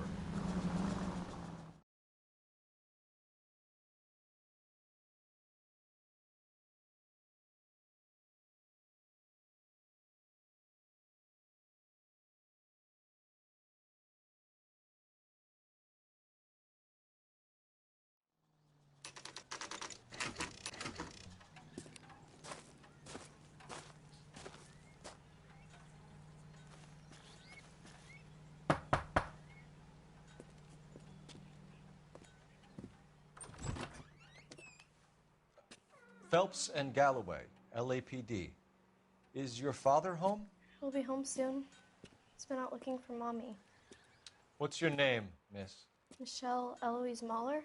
Phelps and Galloway, LAPD. Is your father home? He'll be home soon. He's been out looking for Mommy. What's your name, miss? Michelle Eloise Mahler?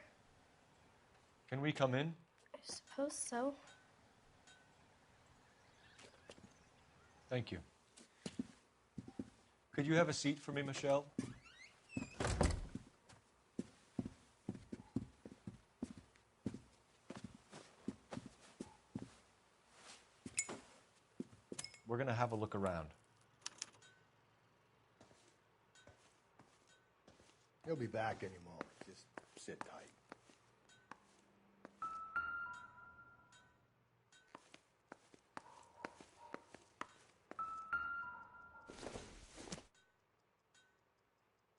Can we come in? I suppose so. Thank you. Could you have a seat for me, Michelle? We're going to have a look around. He'll be back any moment. Just sit tight.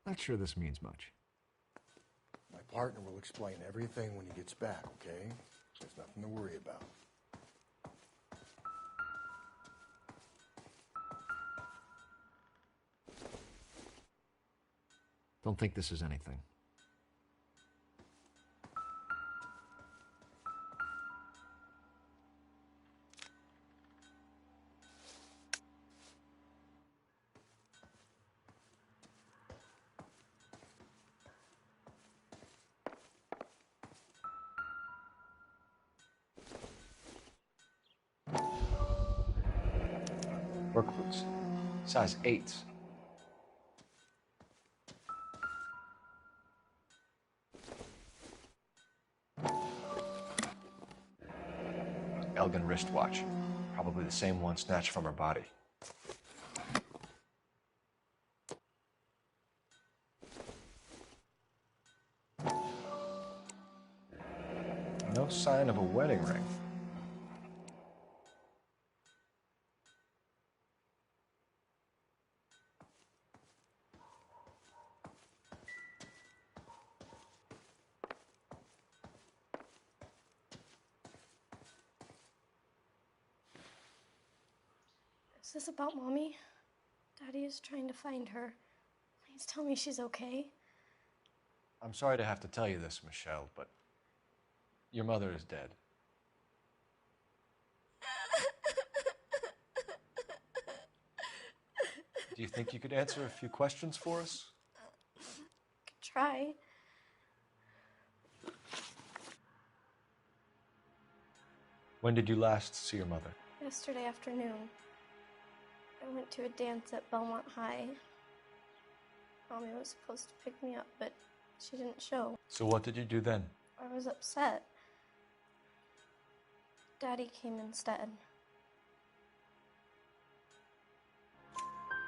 Not sure this means much. My partner will explain everything when he gets back, okay? There's nothing to worry about. Don't think this is anything. Work boots. Size 8. Elgin wristwatch. Probably the same one snatched from her body. No sign of a wedding ring. Is this about Mommy? Daddy is trying to find her. Please tell me she's okay. I'm sorry to have to tell you this, Michelle, but your mother is dead. Do you think you could answer a few questions for us? Could try. When did you last see your mother? Yesterday afternoon. I went to a dance at Belmont High. Mommy was supposed to pick me up, but she didn't show. So what did you do then? I was upset. Daddy came instead.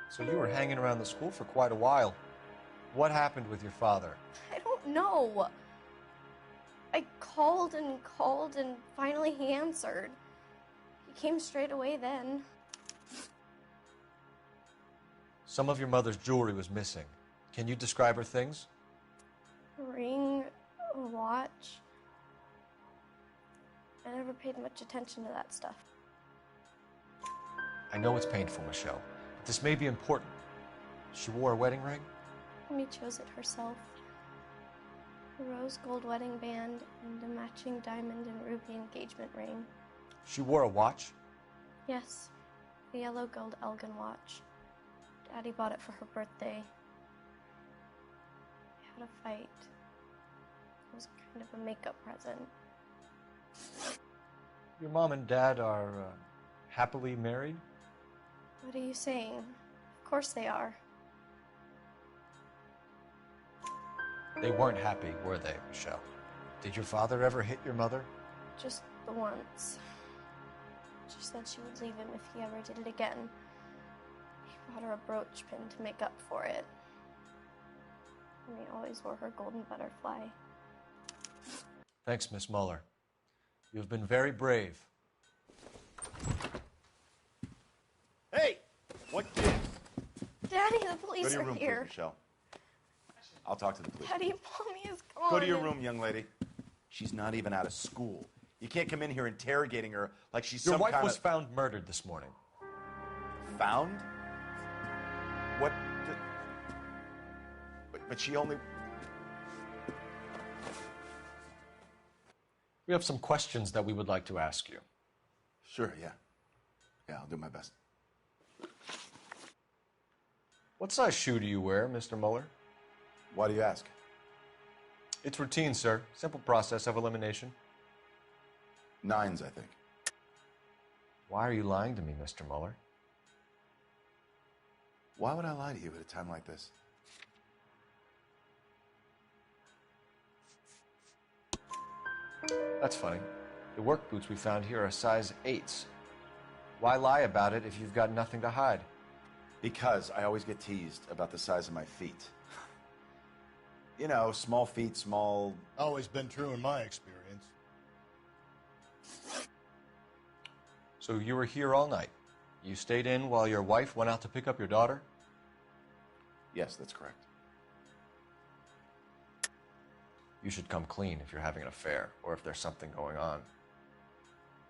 So you were hanging around the school for quite a while. What happened with your father? I don't know. I called and called, and finally he answered. He came straight away then. Some of your mother's jewelry was missing. Can you describe her things? A ring, a watch. I never paid much attention to that stuff. I know it's painful, Michelle, but this may be important. She wore a wedding ring? Amy chose it herself. A rose gold wedding band and a matching diamond and ruby engagement ring. She wore a watch? Yes, a yellow gold Elgin watch. Daddy bought it for her birthday. We had a fight. It was kind of a makeup present. Your mom and dad are happily married? What are you saying? Of course they are. They weren't happy, were they, Michelle? Did your father ever hit your mother? Just the once. She said she would leave him if he ever did it again. He bought her a brooch pin to make up for it. And he always wore her golden butterfly. Thanks, Miss Muller. You've been very brave. Hey! What gives? Daddy, the police Go to your are room, here. please, Michelle. I'll talk to the police. Daddy, Mommy is gone. Go to your room, young lady. She's not even out of school. You can't come in here interrogating her like she's Your some wife kind was of... found murdered this morning. Found? What? But she only... We have some questions that we would like to ask you. Sure, yeah. Yeah, I'll do my best. What size shoe do you wear, Mr. Muller? Why do you ask? It's routine, sir. Simple process of elimination. 9s, I think. Why are you lying to me, Mr. Muller? Why would I lie to you at a time like this? That's funny. The work boots we found here are size 8s. Why lie about it if you've got nothing to hide? Because I always get teased about the size of my feet. You know, small feet, small... Always been true in my experience. So you were here all night. You stayed in while your wife went out to pick up your daughter? Yes, that's correct. You should come clean if you're having an affair, or if there's something going on.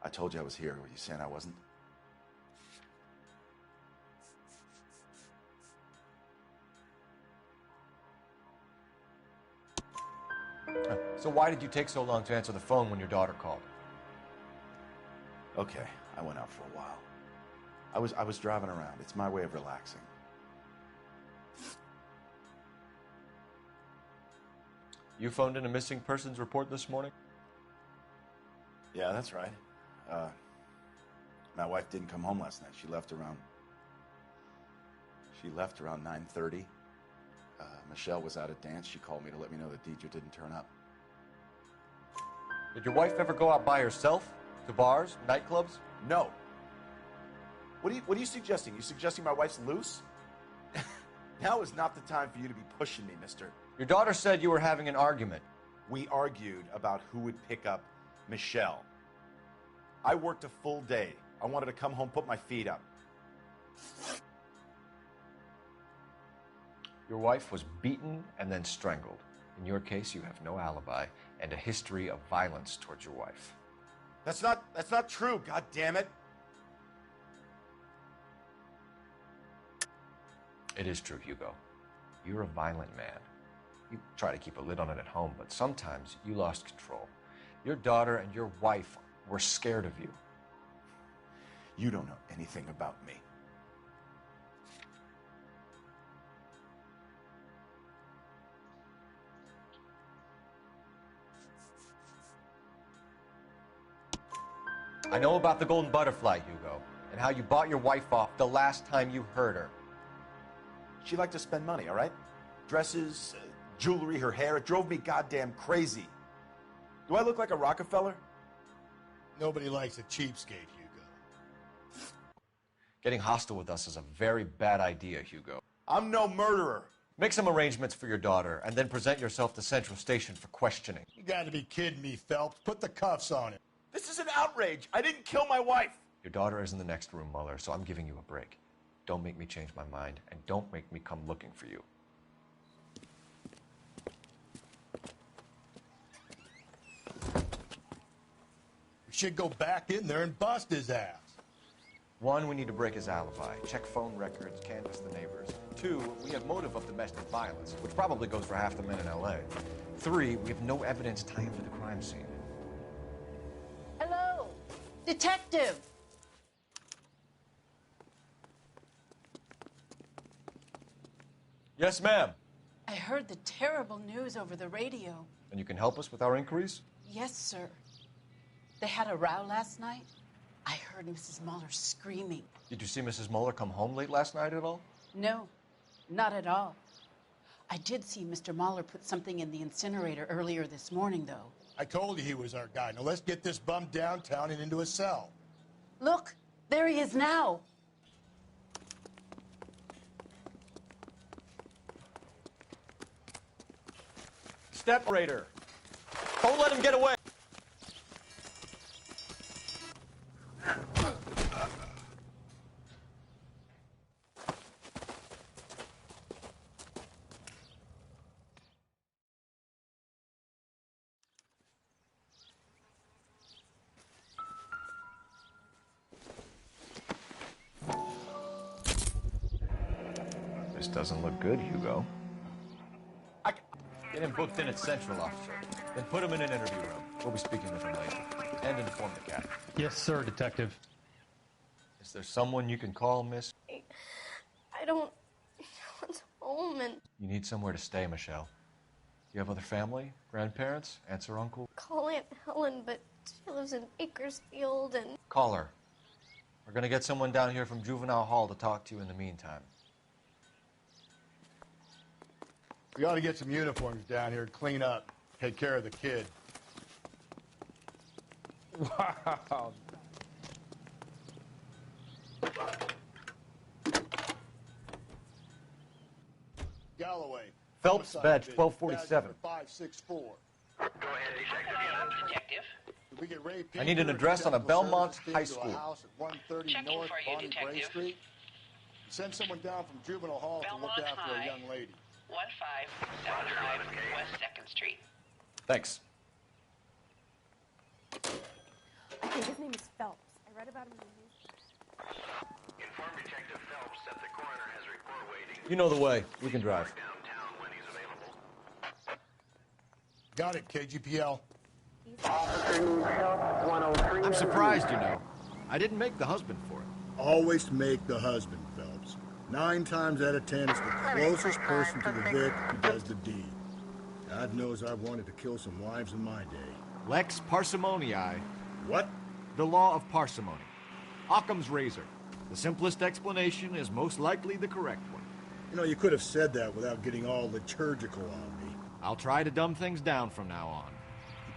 I told you I was here. Were you saying I wasn't? So why did you take so long to answer the phone when your daughter called? Okay, I went out for a while. I was driving around. It's my way of relaxing. You phoned in a missing persons report this morning? Yeah, that's right. My wife didn't come home last night. She left around 9:30. Michelle was out at dance. She called me to let me know that Deidre didn't turn up. Did your wife ever go out by herself? To bars, nightclubs? No. What are you suggesting? You suggesting my wife's loose? Now is not the time for you to be pushing me, mister. Your daughter said you were having an argument. We argued about who would pick up Michelle. I worked a full day. I wanted to come home, put my feet up. Your wife was beaten and then strangled. In your case, you have no alibi and a history of violence towards your wife. That's not true, God damn it. It is true, Hugo. You're a violent man. You try to keep a lid on it at home, but sometimes you lost control. Your daughter and your wife were scared of you. You don't know anything about me. I know about the golden butterfly, Hugo, and how you bought your wife off the last time you heard her. She liked to spend money, all right? Dresses, jewelry, her hair. It drove me goddamn crazy. Do I look like a Rockefeller? Nobody likes a cheapskate, Hugo. Getting hostile with us is a very bad idea, Hugo. I'm no murderer. Make some arrangements for your daughter, and then present yourself to Central Station for questioning. You gotta be kidding me, Phelps. Put the cuffs on him. This is an outrage. I didn't kill my wife. Your daughter is in the next room, Mueller, so I'm giving you a break. Don't make me change my mind, and don't make me come looking for you. We should go back in there and bust his ass. 1, we need to break his alibi, check phone records, canvass the neighbors. 2, we have motive of domestic violence, which probably goes for half the men in L.A. 3, we have no evidence tying him to the crime scene. Hello, detective. Yes, ma'am. I heard the terrible news over the radio. And you can help us with our inquiries? Yes, sir. They had a row last night. I heard Mrs. Mueller screaming. Did you see Mrs. Mueller come home late last night at all? No, not at all. I did see Mr. Mueller put something in the incinerator earlier this morning, though. I told you he was our guy. Now let's get this bum downtown and into a cell. Look, there he is now. Step raider. Don't let him get away. This doesn't look good, Hugo. Get him booked in at Central, officer. Then put him in an interview room. We'll be speaking with him later. And inform the captain. Yes, sir, detective. Is there someone you can call, miss? I don't want home and You need somewhere to stay, Michelle. Do you have other family? Grandparents? Aunts or uncle? call Aunt Helen, but she lives in Bakersfield and Call her. We're gonna get someone down here from Juvenile Hall to talk to you in the meantime. We ought to get some uniforms down here, clean up, take care of the kid. Wow. Galloway. Phelps, badge 1247. 564. Detective. Did we get Ray I need an address on a Belmont High School. House at 130 Checking North for you, Bonnie Bray detective. Street. Send someone down from Juvenile Hall to Belmont look after High. a young lady. 1575 West 2nd Street. Thanks. I think his name is Phelps. I read about him in the news. Inform Detective Phelps that the coroner has report waiting. You know the way. We can drive. Downtown when he's available. Got it, KGPL. I'm surprised, you know. I didn't make the husband for it. Always make the husband, Phelps. 9 times out of 10, it's the closest person to the Vic who does the deed. God knows I've wanted to kill some wives in my day. Lex parsimoniae. What? The law of parsimony. Occam's razor. The simplest explanation is most likely the correct one. You know, you could have said that without getting all liturgical on me. I'll try to dumb things down from now on.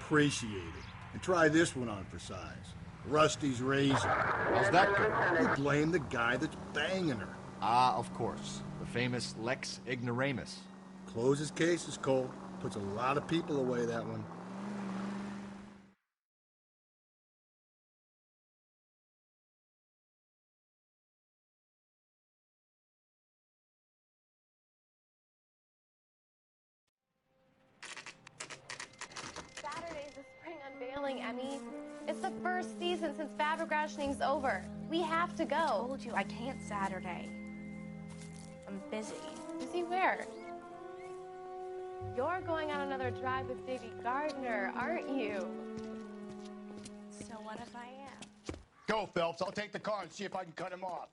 Appreciate it. And try this one on for size. Rusty's razor. How's that go? You blame the guy that's banging her. Ah, of course. The famous Lex ignoramus. Closes cases, Cole. Puts a lot of people away, that one. Saturday's the spring unveiling, Emmy. It's the first season since fabric rationing's over. We have to go. I told you I can't Saturday. I'm busy. Busy where? You're going on another drive with Davy Gardner, aren't you? So what if I am? Go, Phelps. I'll take the car and see if I can cut him off.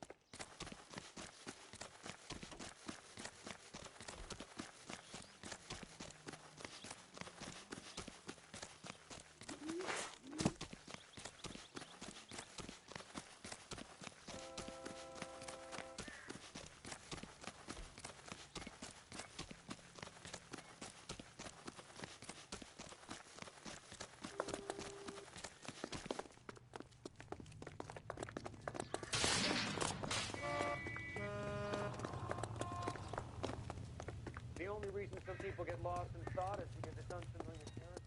people get lost in sawdust because it's unfamiliar territory.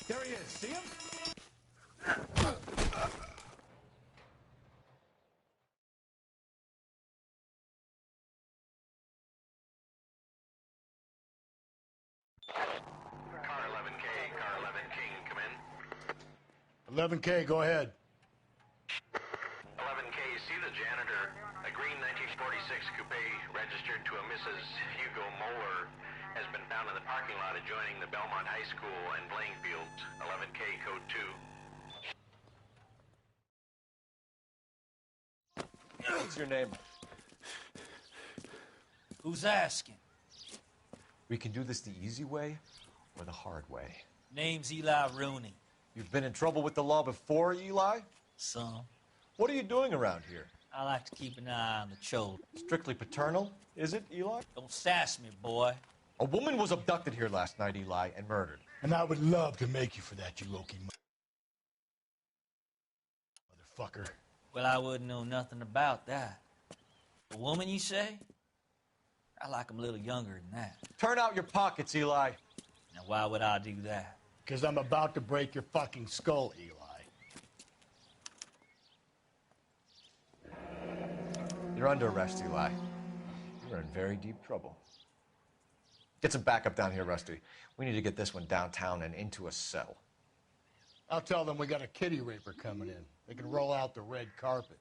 There he is. See him? Car 11K, car 11 King, come in. 11K, go ahead. 11K, see the janitor. A green 1946 coupe registered to a Mrs. Hugo Moeller has been found in the parking lot adjoining the Belmont High School and playing fields. 11K, code 2. What's your name? Who's asking? We can do this the easy way or the hard way. Name's Eli Rooney. You've been in trouble with the law before, Eli? Some. What are you doing around here? I like to keep an eye on the children. Strictly paternal, is it, Eli? Don't sass me, boy. A woman was abducted here last night, Eli, and murdered. And I would love to make you for that, you Okie motherfucker. Well, I wouldn't know nothing about that. A woman, you say? I like 'em a little younger than that. Turn out your pockets, Eli. Now, why would I do that? Because I'm about to break your fucking skull, Eli. You're under arrest, Eli. You're in very deep trouble. Get some backup down here, Rusty. We need to get this one downtown and into a cell. I'll tell them we got a kitty raper coming in. They can roll out the red carpet.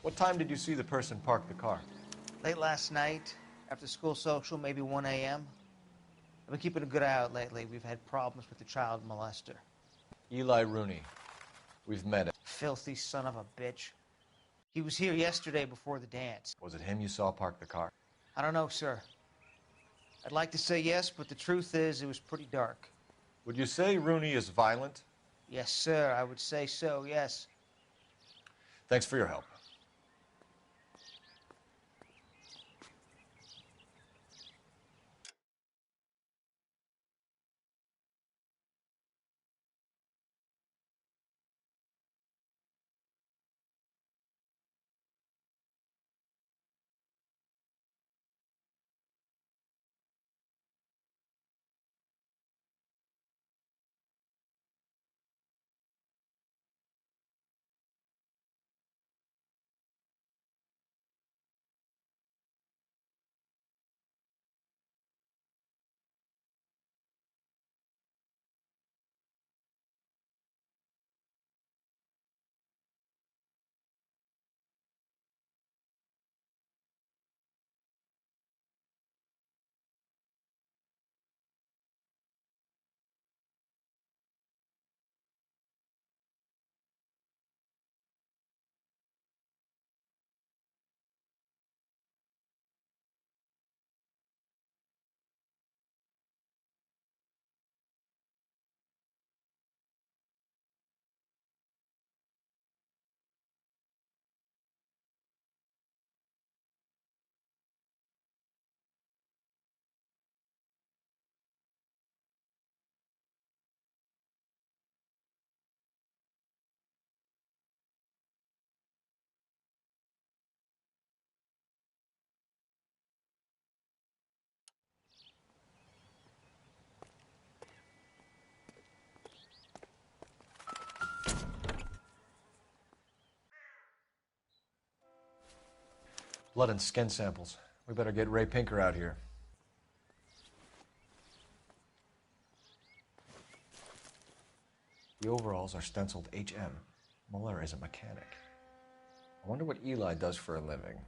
What time did you see the person park the car? Late last night, after school social, maybe 1 a.m. I've been keeping a good eye out lately. We've had problems with the child molester. Eli Rooney. We've met him. Filthy son of a bitch. He was here yesterday before the dance. Was it him you saw park the car? I don't know, sir. I'd like to say yes, but the truth is it was pretty dark. Would you say Rooney is violent? Yes, sir. I would say so, yes. Thanks for your help. Blood and skin samples. We better get Ray Pinker out here. The overalls are stenciled HM. Muller is a mechanic. I wonder what Eli does for a living.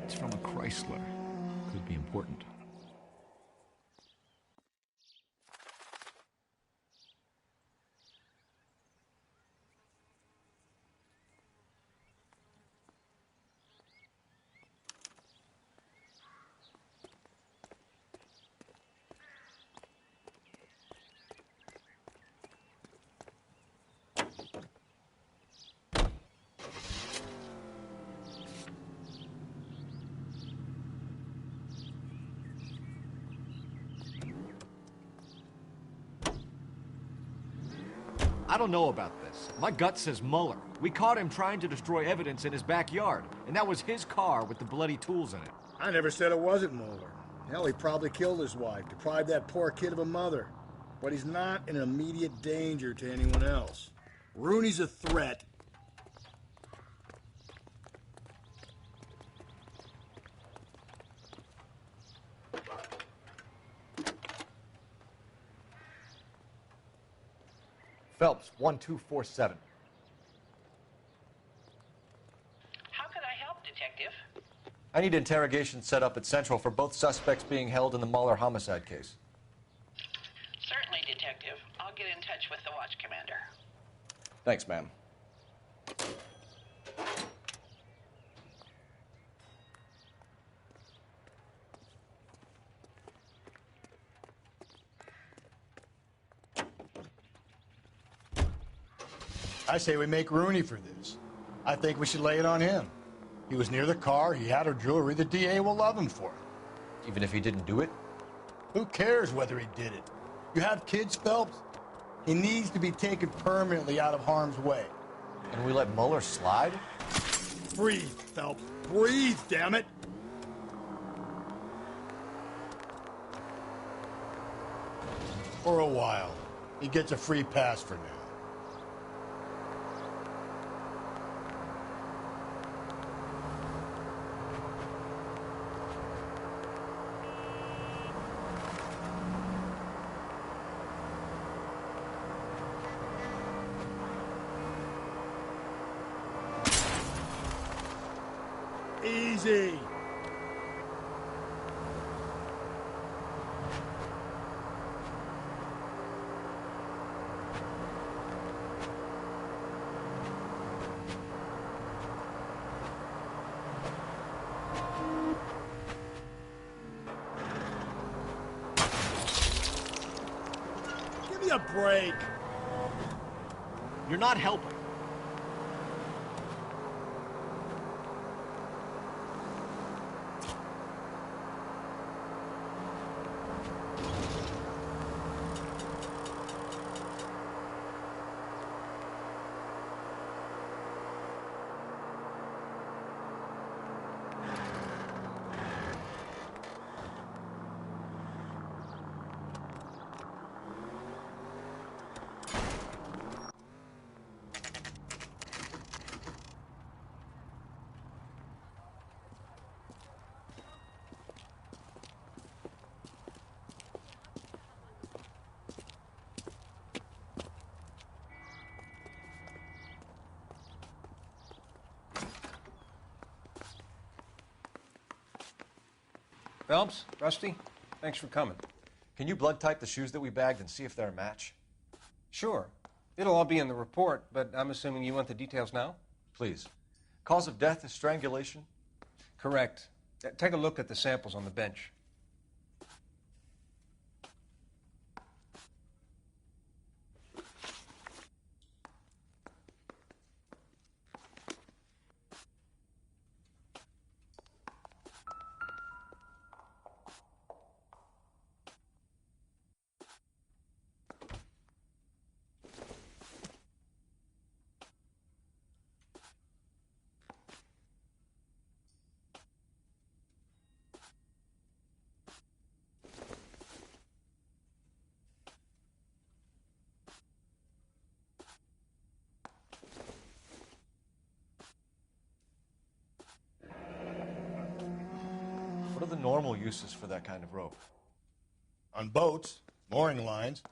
It's from a Chrysler. Could be important. don't know about this. My gut says Muller. We caught him trying to destroy evidence in his backyard, and that was his car with the bloody tools in it. I never said it wasn't Muller. Hell, he probably killed his wife, deprived that poor kid of a mother. But he's not in immediate danger to anyone else. Rooney's a threat. Phelps, 1247. How could I help, Detective? I need interrogation set up at Central for both suspects being held in the Muller homicide case. Certainly, Detective. I'll get in touch with the watch commander. Thanks, ma'am. I say we make Rooney for this. I think we should lay it on him. He was near the car, he had her jewelry, the DA will love him for it. Even if he didn't do it? Who cares whether he did it? You have kids, Phelps? He needs to be taken permanently out of harm's way. And we let Muller slide? Breathe, Phelps. Breathe, damn it! For a while. He gets a free pass for now. Easy. Give me a break. You're not helping. Phelps, Rusty, thanks for coming. Can you blood type the shoes that we bagged and see if they're a match? Sure. It'll all be in the report, but I'm assuming you want the details now? Please. Cause of death is strangulation? Correct. Take a look at the samples on the bench. What are the normal uses for that kind of rope? On boats, mooring lines.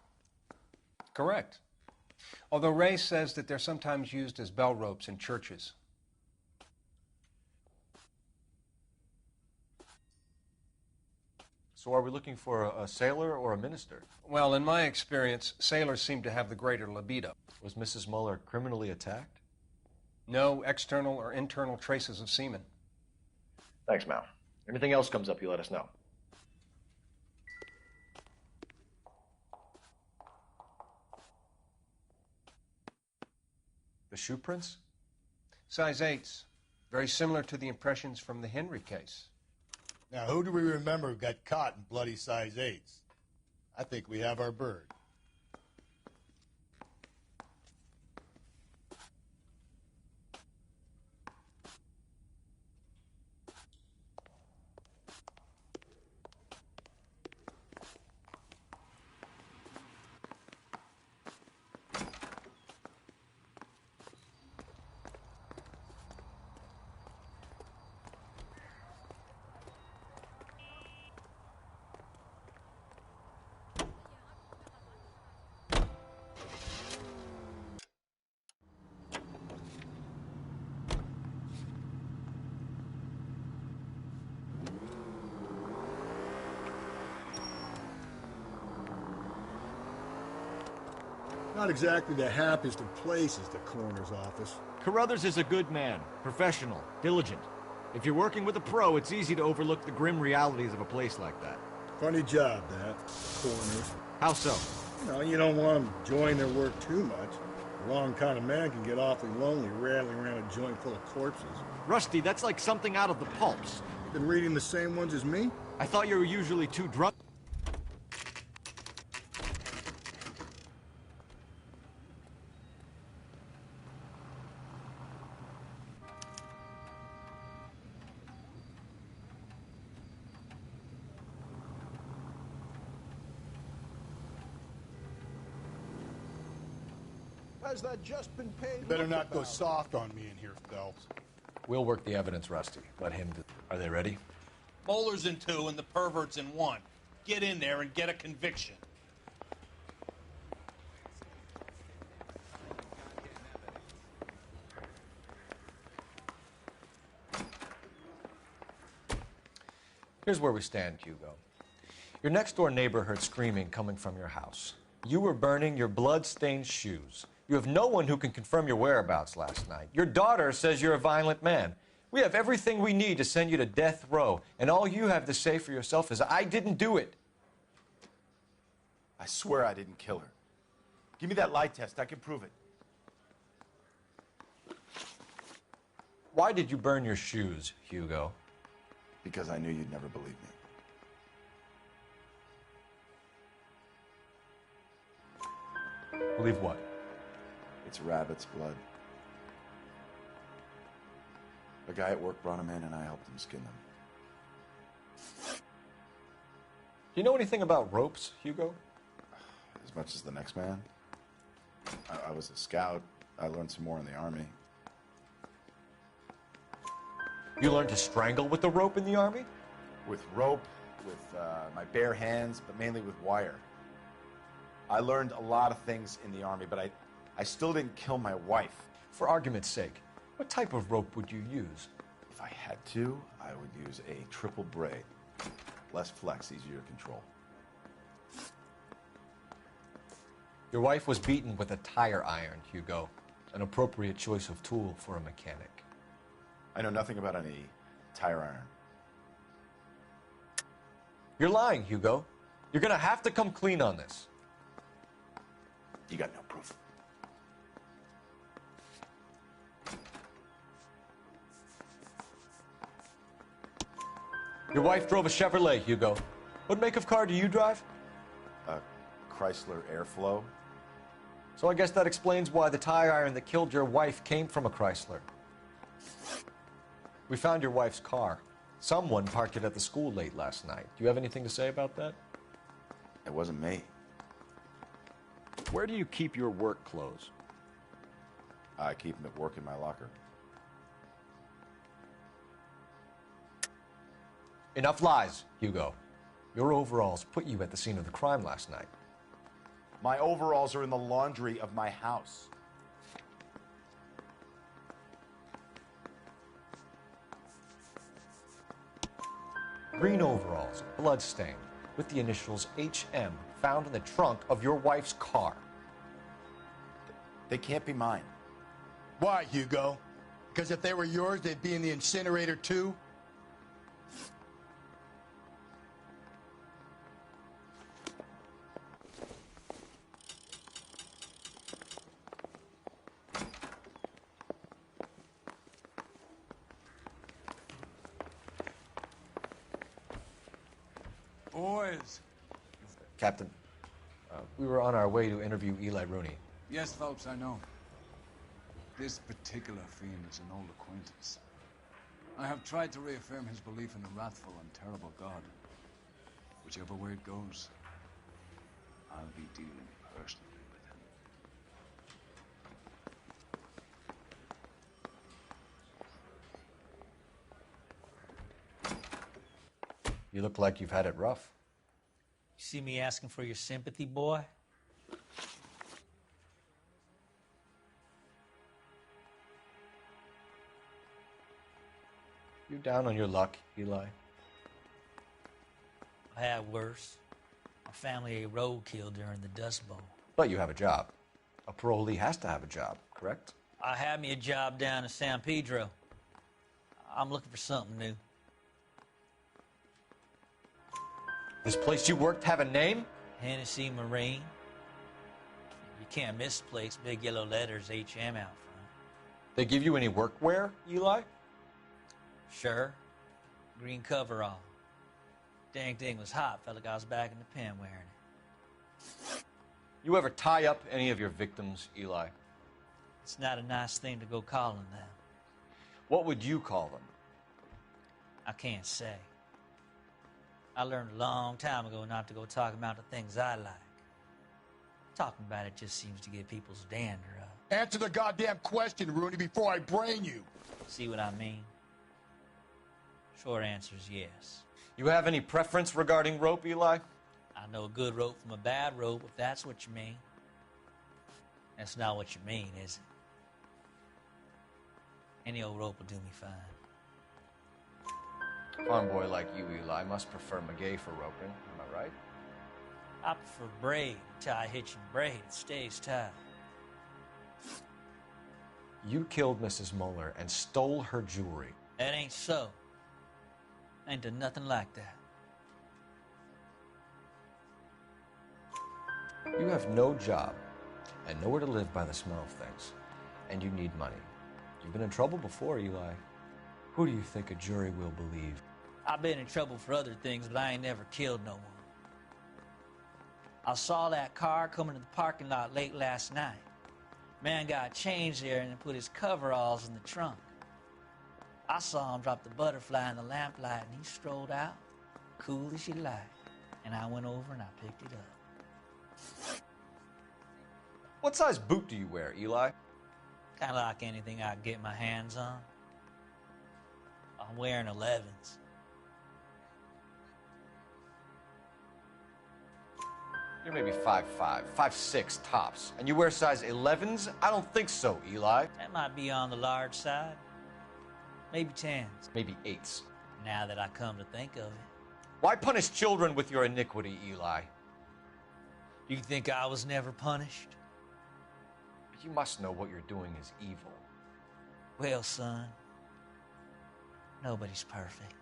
Correct. Although Ray says that they're sometimes used as bell ropes in churches. So are we looking for a sailor or a minister? Well, in my experience, sailors seem to have the greater libido. Was Mrs. Muller criminally attacked? No external or internal traces of semen. Thanks, Mal. Anything else comes up, you let us know. The shoe prints? Size 8s. Very similar to the impressions from the Henry case. Now, who do we remember got caught in bloody size 8s? I think we have our bird. Not exactly the happiest of places, the coroner's office. Carruthers is a good man, professional, diligent. If you're working with a pro, it's easy to overlook the grim realities of a place like that. Funny job, that. Coroners. How so? You don't want them enjoying their work too much. The wrong kind of man can get awfully lonely rattling around a joint full of corpses. Rusty, that's like something out of the pulps. You been reading the same ones as me? I thought you were usually too drunk. Has that just been paid? You better not go soft on me in here, Phelps. We'll work the evidence, Rusty. Let him do. Are they ready? Bowler's in 2 and the pervert's in 1. Get in there and get a conviction. Here's where we stand, Hugo. Your next-door neighbor heard screaming coming from your house. You were burning your blood-stained shoes. You have no one who can confirm your whereabouts last night. Your daughter says you're a violent man. We have everything we need to send you to death row, and all you have to say for yourself is, I didn't do it. I swear I didn't kill her. Give me that lie test. I can prove it. Why did you burn your shoes, Hugo? Because I knew you'd never believe me. Believe what? It's rabbit's blood. A guy at work brought him in and I helped him skin them. Do you know anything about ropes, Hugo? As much as the next man. I was a scout. I learned some more in the Army. You learned to strangle with the rope in the Army? With rope, with my bare hands, but mainly with wire. I learned a lot of things in the Army, but I still didn't kill my wife. For argument's sake, what type of rope would you use? If I had to, I would use a triple braid. Less flex, easier to control. Your wife was beaten with a tire iron, Hugo. An appropriate choice of tool for a mechanic. I know nothing about any tire iron. You're lying, Hugo. You're gonna have to come clean on this. You got no proof. Your wife drove a Chevrolet, Hugo. What make of car do you drive? A Chrysler Airflow. So I guess that explains why the tire iron that killed your wife came from a Chrysler. We found your wife's car. Someone parked it at the school late last night. Do you have anything to say about that? It wasn't me. Where do you keep your work clothes? I keep them at work in my locker. Enough lies, Hugo. Your overalls put you at the scene of the crime last night. My overalls are in the laundry of my house. Green overalls, blood-stained, with the initials HM found in the trunk of your wife's car. They can't be mine. Why, Hugo? Because if they were yours, they'd be in the incinerator too? Boys. Captain, we were on our way to interview Eli Rooney. Yes, Phelps, I know. This particular fiend is an old acquaintance. I have tried to reaffirm his belief in a wrathful and terrible God. Whichever way it goes, I'll be dealing personally with him. You look like you've had it rough. You see me asking for your sympathy, boy? You down on your luck, Eli? I had worse. My family ate roadkill during the Dust Bowl. But you have a job. A parolee has to have a job, correct? I had me a job down in San Pedro. I'm looking for something new. This place you worked have a name? Hennessy Marine. You can't miss the place. Big yellow letters, HM out front. They give you any workwear, Eli? Sure. Green coverall. Dang thing was hot. Felt like I was back in the pen wearing it. You ever tie up any of your victims, Eli? It's not a nice thing to go calling them. What would you call them? I can't say. I learned a long time ago not to go talking about the things I like. Talking about it just seems to get people's dander up. Answer the goddamn question, Rooney, before I brain you. See what I mean? Short answer is yes. You have any preference regarding rope, Eli? I know a good rope from a bad rope, if that's what you mean. That's not what you mean, is it? Any old rope will do me fine. A farm boy like you, Eli, must prefer Magay for roping. Am I right? I prefer braid. Tie, hitch, and braid. It stays tied. You killed Mrs. Moeller and stole her jewelry. That ain't so. I ain't done nothing like that. You have no job and nowhere to live by the smell of things. And you need money. You've been in trouble before, Eli. Who do you think a jury will believe? I've been in trouble for other things, but I ain't never killed no one. I saw that car coming to the parking lot late last night. Man got changed there and then put his coveralls in the trunk. I saw him drop the butterfly in the lamplight and he strolled out, cool as you like. And I went over and I picked it up. What size boot do you wear, Eli? Kind of like anything I can get my hands on. I'm wearing 11s. You're maybe 5'5", 5'6", tops. And you wear size 11s? I don't think so, Eli. That might be on the large side. Maybe 10s. Maybe 8s. Now that I come to think of it. Why punish children with your iniquity, Eli? You think I was never punished? You must know what you're doing is evil. Well, son, nobody's perfect.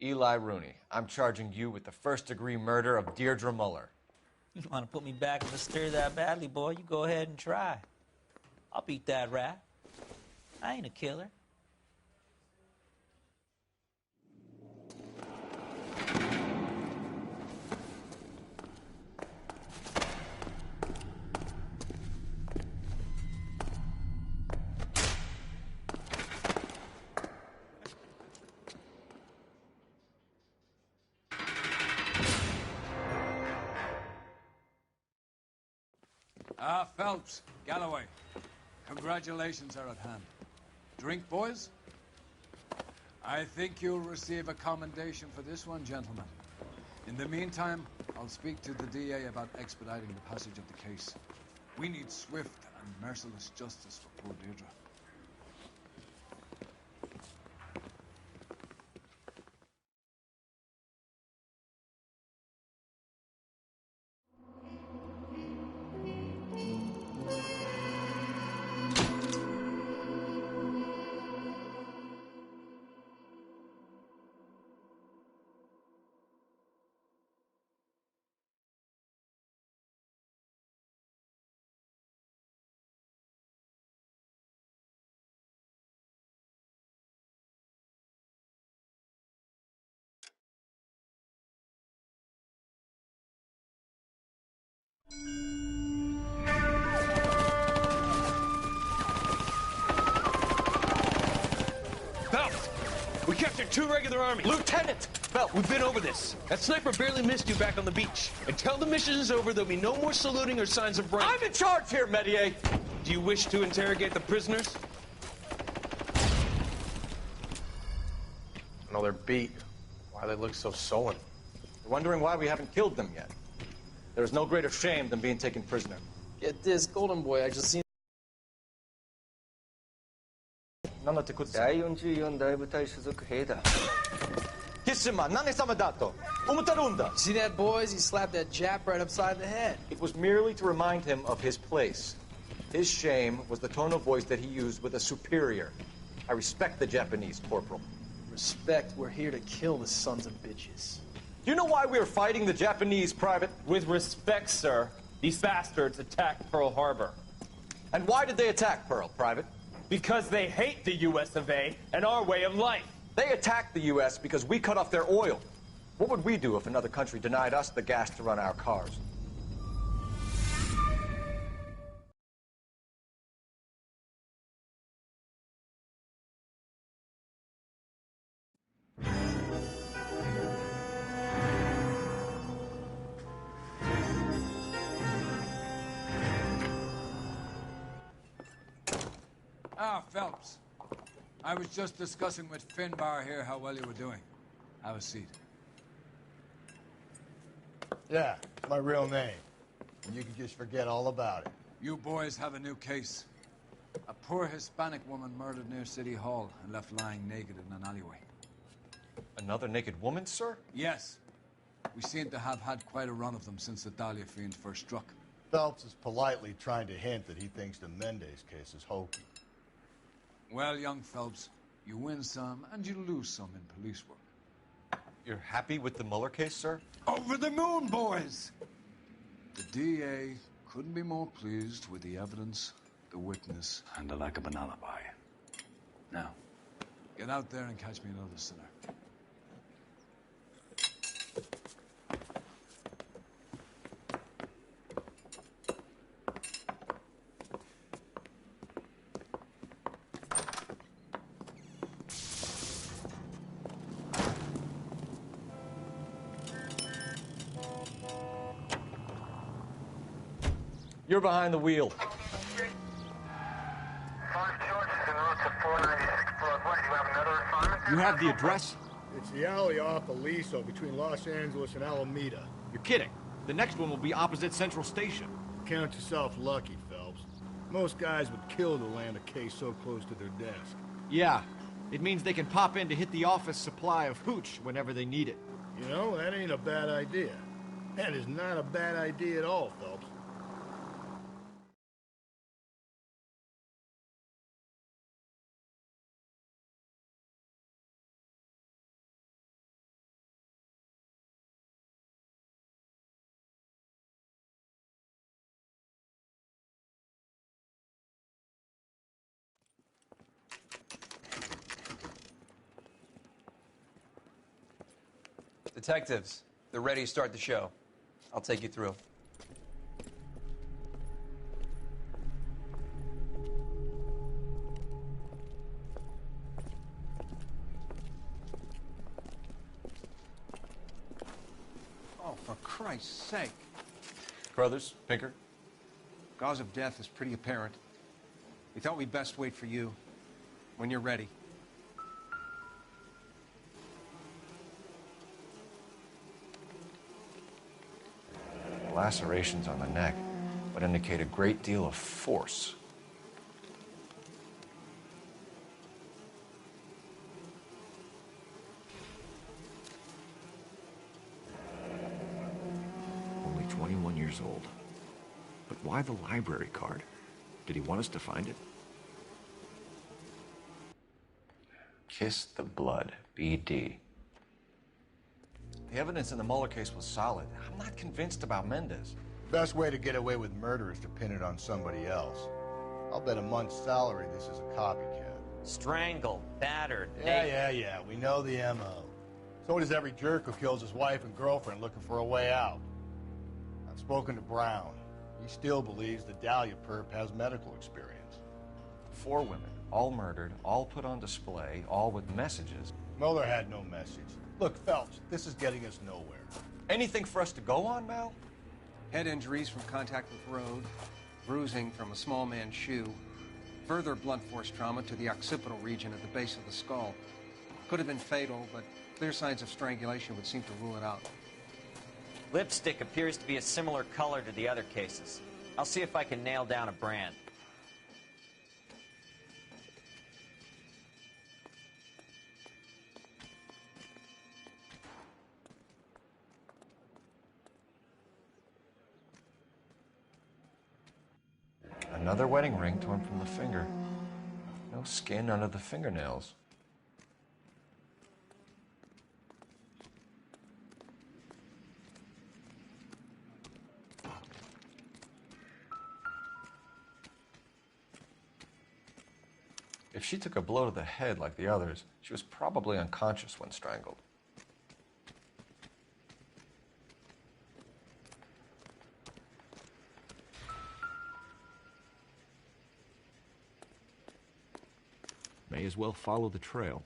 Eli Rooney, I'm charging you with the first-degree murder of Deirdre Muller. You want to put me back in the stir that badly, boy? You go ahead and try. I'll beat that rap. I ain't a killer. Phelps, Galloway, congratulations are at hand. Drink, boys? I think you'll receive a commendation for this one, gentlemen. In the meantime, I'll speak to the DA about expediting the passage of the case. We need swift and merciless justice for poor Deirdre. We captured 2 regular army. Lieutenant! Phelps, we've been over this. That sniper barely missed you back on the beach. Until the mission is over, there'll be no more saluting or signs of rank. I'm in charge here, Medier! Do you wish to interrogate the prisoners? No, they're beat. Why they look so sullen? You're wondering why we haven't killed them yet. There's no greater shame than being taken prisoner. Get this, Golden Boy, I just seen... See that, boys? He slapped that Jap right upside the head. It was merely to remind him of his place. His shame was the tone of voice that he used with a superior. I respect the Japanese, Corporal. Respect, we're here to kill the sons of bitches. Do you know why we are fighting the Japanese, Private? With respect, sir, these bastards attacked Pearl Harbor. And why did they attack Pearl, Private? Because they hate the US of A and our way of life. They attacked the US because we cut off their oil. What would we do if another country denied us the gas to run our cars? Ah, Phelps. I was just discussing with Finbar here how well you were doing. Have a seat. Yeah, it's my real name. And you can just forget all about it. You boys have a new case. A poor Hispanic woman murdered near City Hall and left lying naked in an alleyway. Another naked woman, sir? Yes. We seem to have had quite a run of them since the Dahlia fiend first struck. Phelps is politely trying to hint that he thinks the Mendez case is hokey. Well, young Phelps, you win some and you lose some in police work. You're happy with the Mueller case, sir? Over the moon, boys! The DA couldn't be more pleased with the evidence, the witness, and the lack of an alibi. Now, get out there and catch me another sinner. You're behind the wheel. You have the address? It's the alley off Aliso between Los Angeles and Alameda. You're kidding. The next one will be opposite Central Station. Count yourself lucky, Phelps. Most guys would kill to land a case so close to their desk. Yeah. It means they can pop in to hit the office supply of hooch whenever they need it. You know, that ain't a bad idea. That is not a bad idea at all, Phelps. Detectives, they're ready to start the show. I'll take you through. Oh, for Christ's sake. Brothers, Pinker? Cause of death is pretty apparent. We thought we'd best wait for you when you're ready. Lacerations on the neck would indicate a great deal of force. Only 21 years old. But why the library card? Did he want us to find it? Kiss the blood, BD. The evidence in the Mueller case was solid. I'm not convinced about Mendez. Best way to get away with murder is to pin it on somebody else. I'll bet a month's salary this is a copycat. Strangled, battered, Yeah. We know the M.O. So does every jerk who kills his wife and girlfriend looking for a way out. I've spoken to Brown. He still believes the Dahlia perp has medical experience. 4 women. all murdered, all put on display, all with messages. Mueller had no message. Look, Phelps, this is getting us nowhere. Anything for us to go on, Mal? Head injuries from contact with road, bruising from a small man's shoe, further blunt force trauma to the occipital region at the base of the skull. Could have been fatal, but clear signs of strangulation would seem to rule it out. Lipstick appears to be a similar color to the other cases. I'll see if I can nail down a brand. Another wedding ring torn from the finger. No skin under the fingernails. If she took a blow to the head like the others, she was probably unconscious when strangled. May as well follow the trail.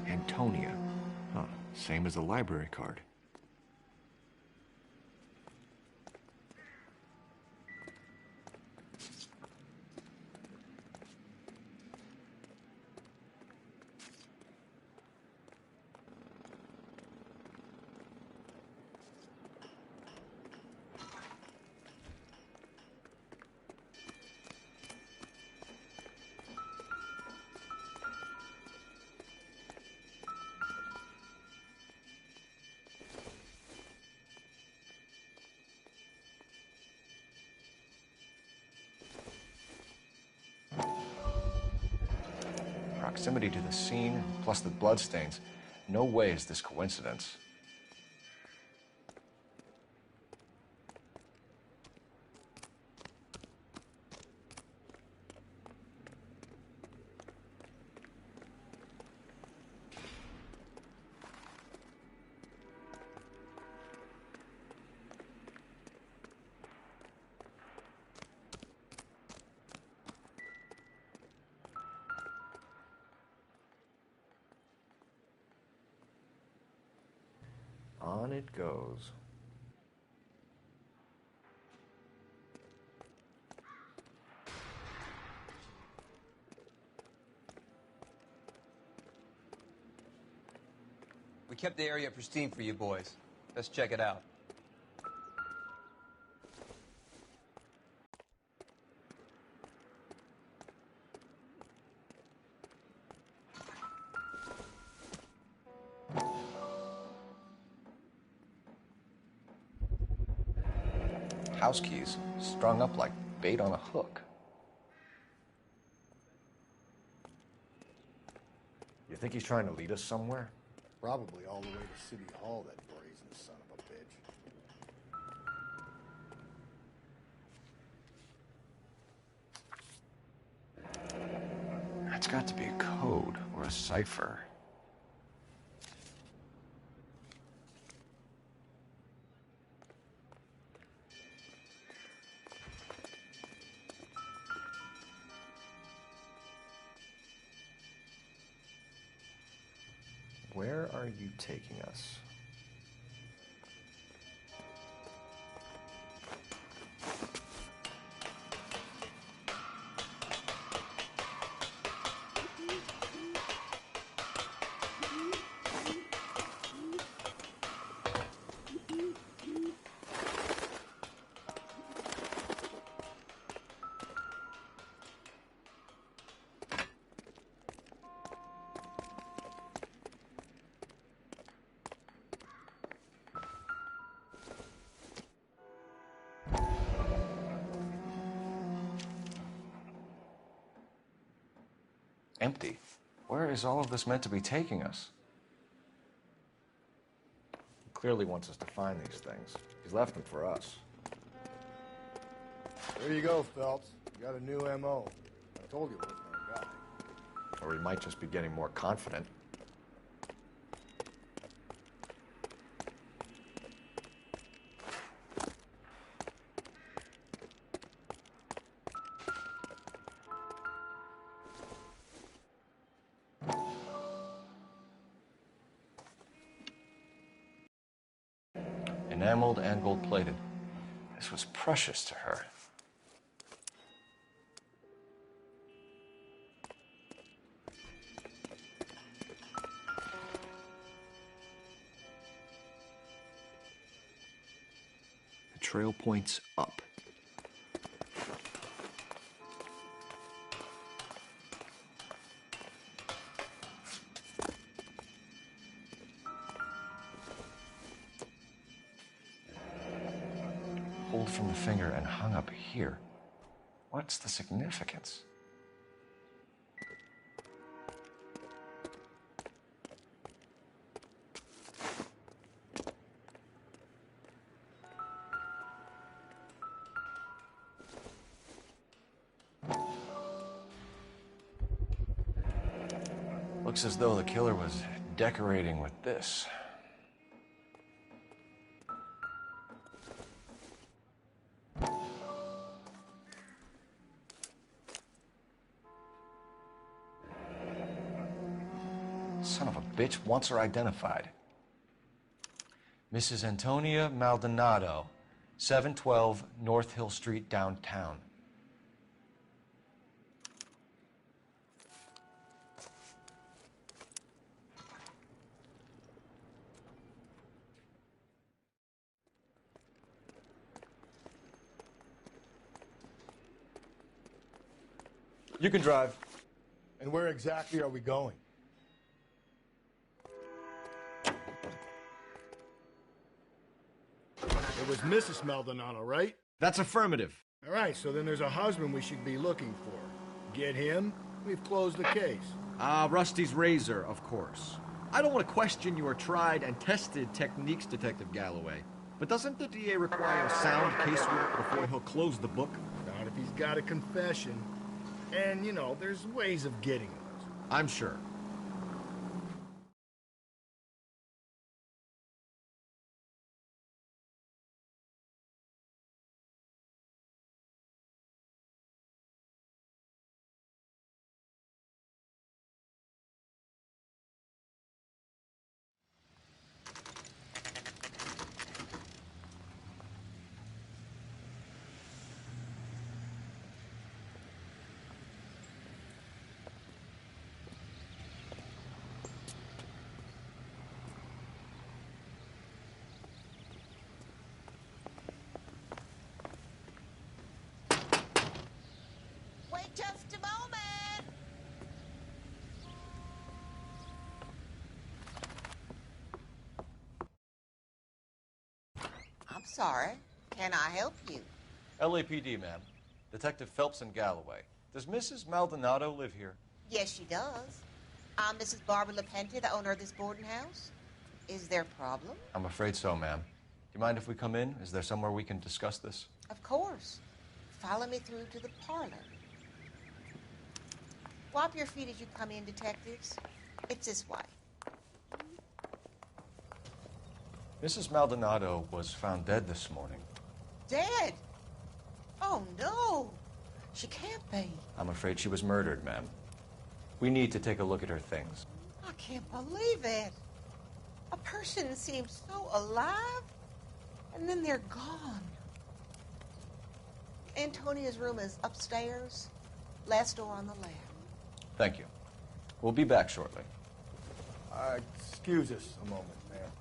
Antonia. Huh. Same as the library card. Proximity to the scene, plus the bloodstains. No way is this coincidence. On it goes. We kept the area pristine for you boys. Let's check it out. House keys, strung up like bait on a hook. You think he's trying to lead us somewhere? Probably all the way to City Hall, that brazen son of a bitch. That's got to be a code or a cipher. Where are you taking us? Empty. Where is all of this meant to be taking us? He clearly wants us to find these things. He's left them for us. There you go, Phelps. You got a new M.O. I told you it wasn't our guy. Or he might just be getting more confident. Enameled and gold-plated. This was precious to her. The trail points up. Pulled from the finger and hung up here. What's the significance? Looks as though the killer was decorating with this. Son of a bitch wants her identified. Mrs. Antonia Maldonado, 712 North Hill Street, downtown. You can drive. And where exactly are we going? It was Mrs. Maldonado, right? That's affirmative. All right, so then there's a husband we should be looking for. Get him, we've closed the case. Rusty's razor, of course. I don't want to question your tried and tested techniques, Detective Galloway. But doesn't the DA require sound casework before he'll close the book? Not if he's got a confession. And, you know, there's ways of getting those. I'm sure. Just a moment. I'm sorry. Can I help you? LAPD, ma'am. Detective Phelps and Galloway. Does Mrs. Maldonado live here? Yes, she does. I'm Mrs. Barbara LaPente, the owner of this boarding house. Is there a problem? I'm afraid so, ma'am. Do you mind if we come in? Is there somewhere we can discuss this? Of course. Follow me through to the parlor. Wipe your feet as you come in, detectives. It's this way. Mrs. Maldonado was found dead this morning. Dead? Oh, no. She can't be. I'm afraid she was murdered, ma'am. We need to take a look at her things. I can't believe it. A person seems so alive, and then they're gone. Antonia's room is upstairs, last door on the left. Thank you. We'll be back shortly. Excuse us a moment, ma'am.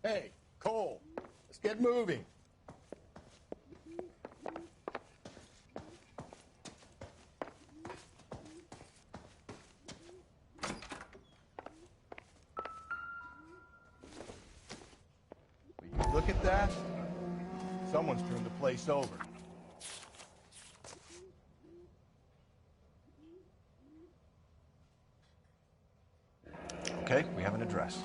Hey, Cole, let's get moving. Look at that. Someone's turned the place over. Okay, we have an address.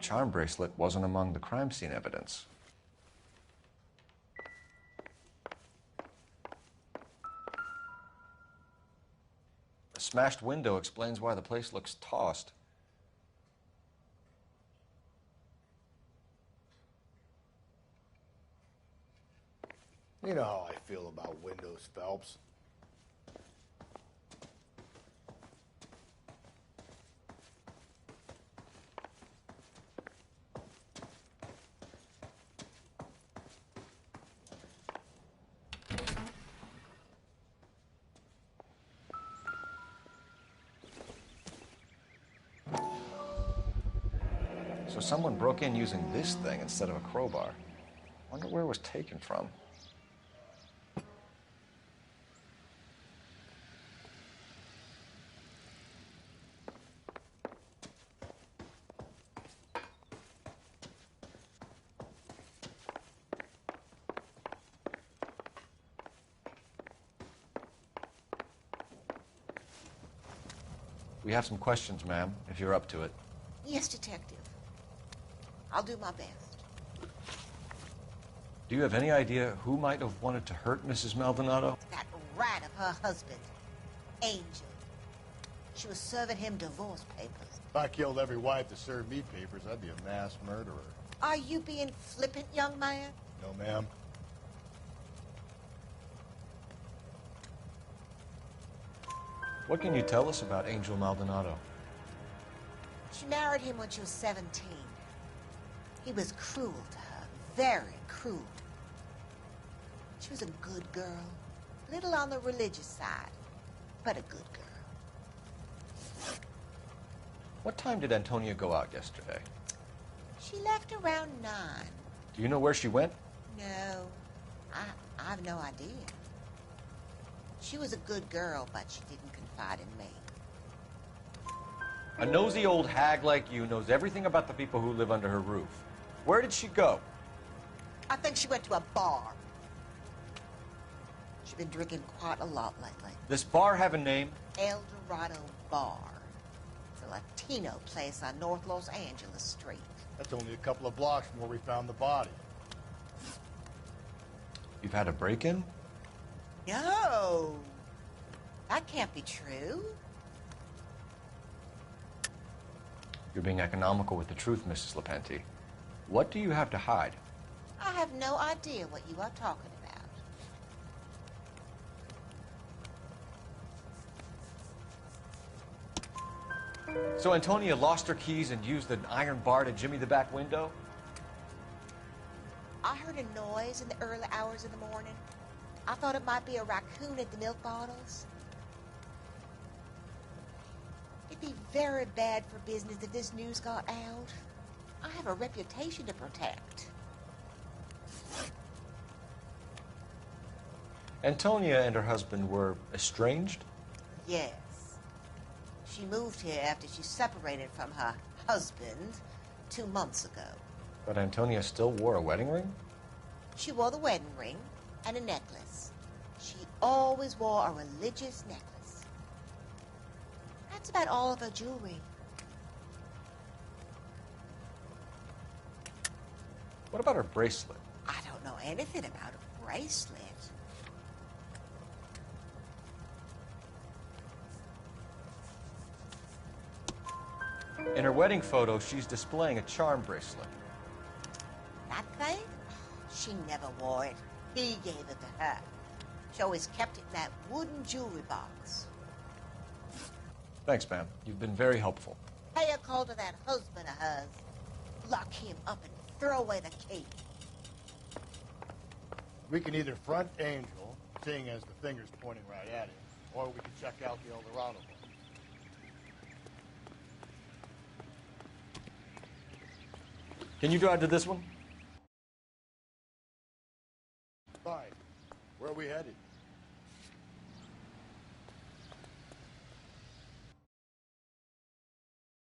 charm bracelet wasn't among the crime scene evidence. The smashed window explains why the place looks tossed. You know how I feel about windows, Phelps. So someone broke in using this thing instead of a crowbar. Wonder where it was taken from. We have some questions, ma'am, if you're up to it. Yes, Detective. I'll do my best. Do you have any idea who might have wanted to hurt Mrs. Maldonado? That rat of her husband, Angel. She was serving him divorce papers. If I killed every wife to serve me papers, I'd be a mass murderer. Are you being flippant, young man? No, ma'am. What can you tell us about Angel Maldonado? She married him when she was 17. He was cruel to her, very cruel. She was a good girl, a little on the religious side, but a good girl. What time did Antonia go out yesterday? She left around 9. Do you know where she went? No, I have no idea. She was a good girl, but she didn't confide in me. A nosy old hag like you knows everything about the people who live under her roof. Where did she go? I think she went to a bar. She's been drinking quite a lot lately. This bar have a name? El Dorado Bar. It's a Latino place on North Los Angeles Street. That's only a couple of blocks from where we found the body. You've had a break-in? No. That can't be true. You're being economical with the truth, Mrs. Lepenti. What do you have to hide? I have no idea what you are talking about. So Antonia lost her keys and used an iron bar to jimmy the back window? I heard a noise in the early hours of the morning. I thought it might be a raccoon at the milk bottles. It'd be very bad for business if this news got out. I have a reputation to protect. Antonia and her husband were estranged? Yes. She moved here after she separated from her husband 2 months ago. But Antonia still wore a wedding ring? She wore the wedding ring and a necklace. She always wore a religious necklace. That's about all of her jewelry. What about her bracelet? I don't know anything about a bracelet. In her wedding photo, she's displaying a charm bracelet. That thing? She never wore it. He gave it to her. She always kept it in that wooden jewelry box. Thanks, ma'am. You've been very helpful. Pay a call to that husband of hers. Lock him up and throw away the key. We can either front Angel, seeing as the finger's pointing right at him, or we can check out the El Dorado one. Can you drive to this one? Fine. Where are we headed?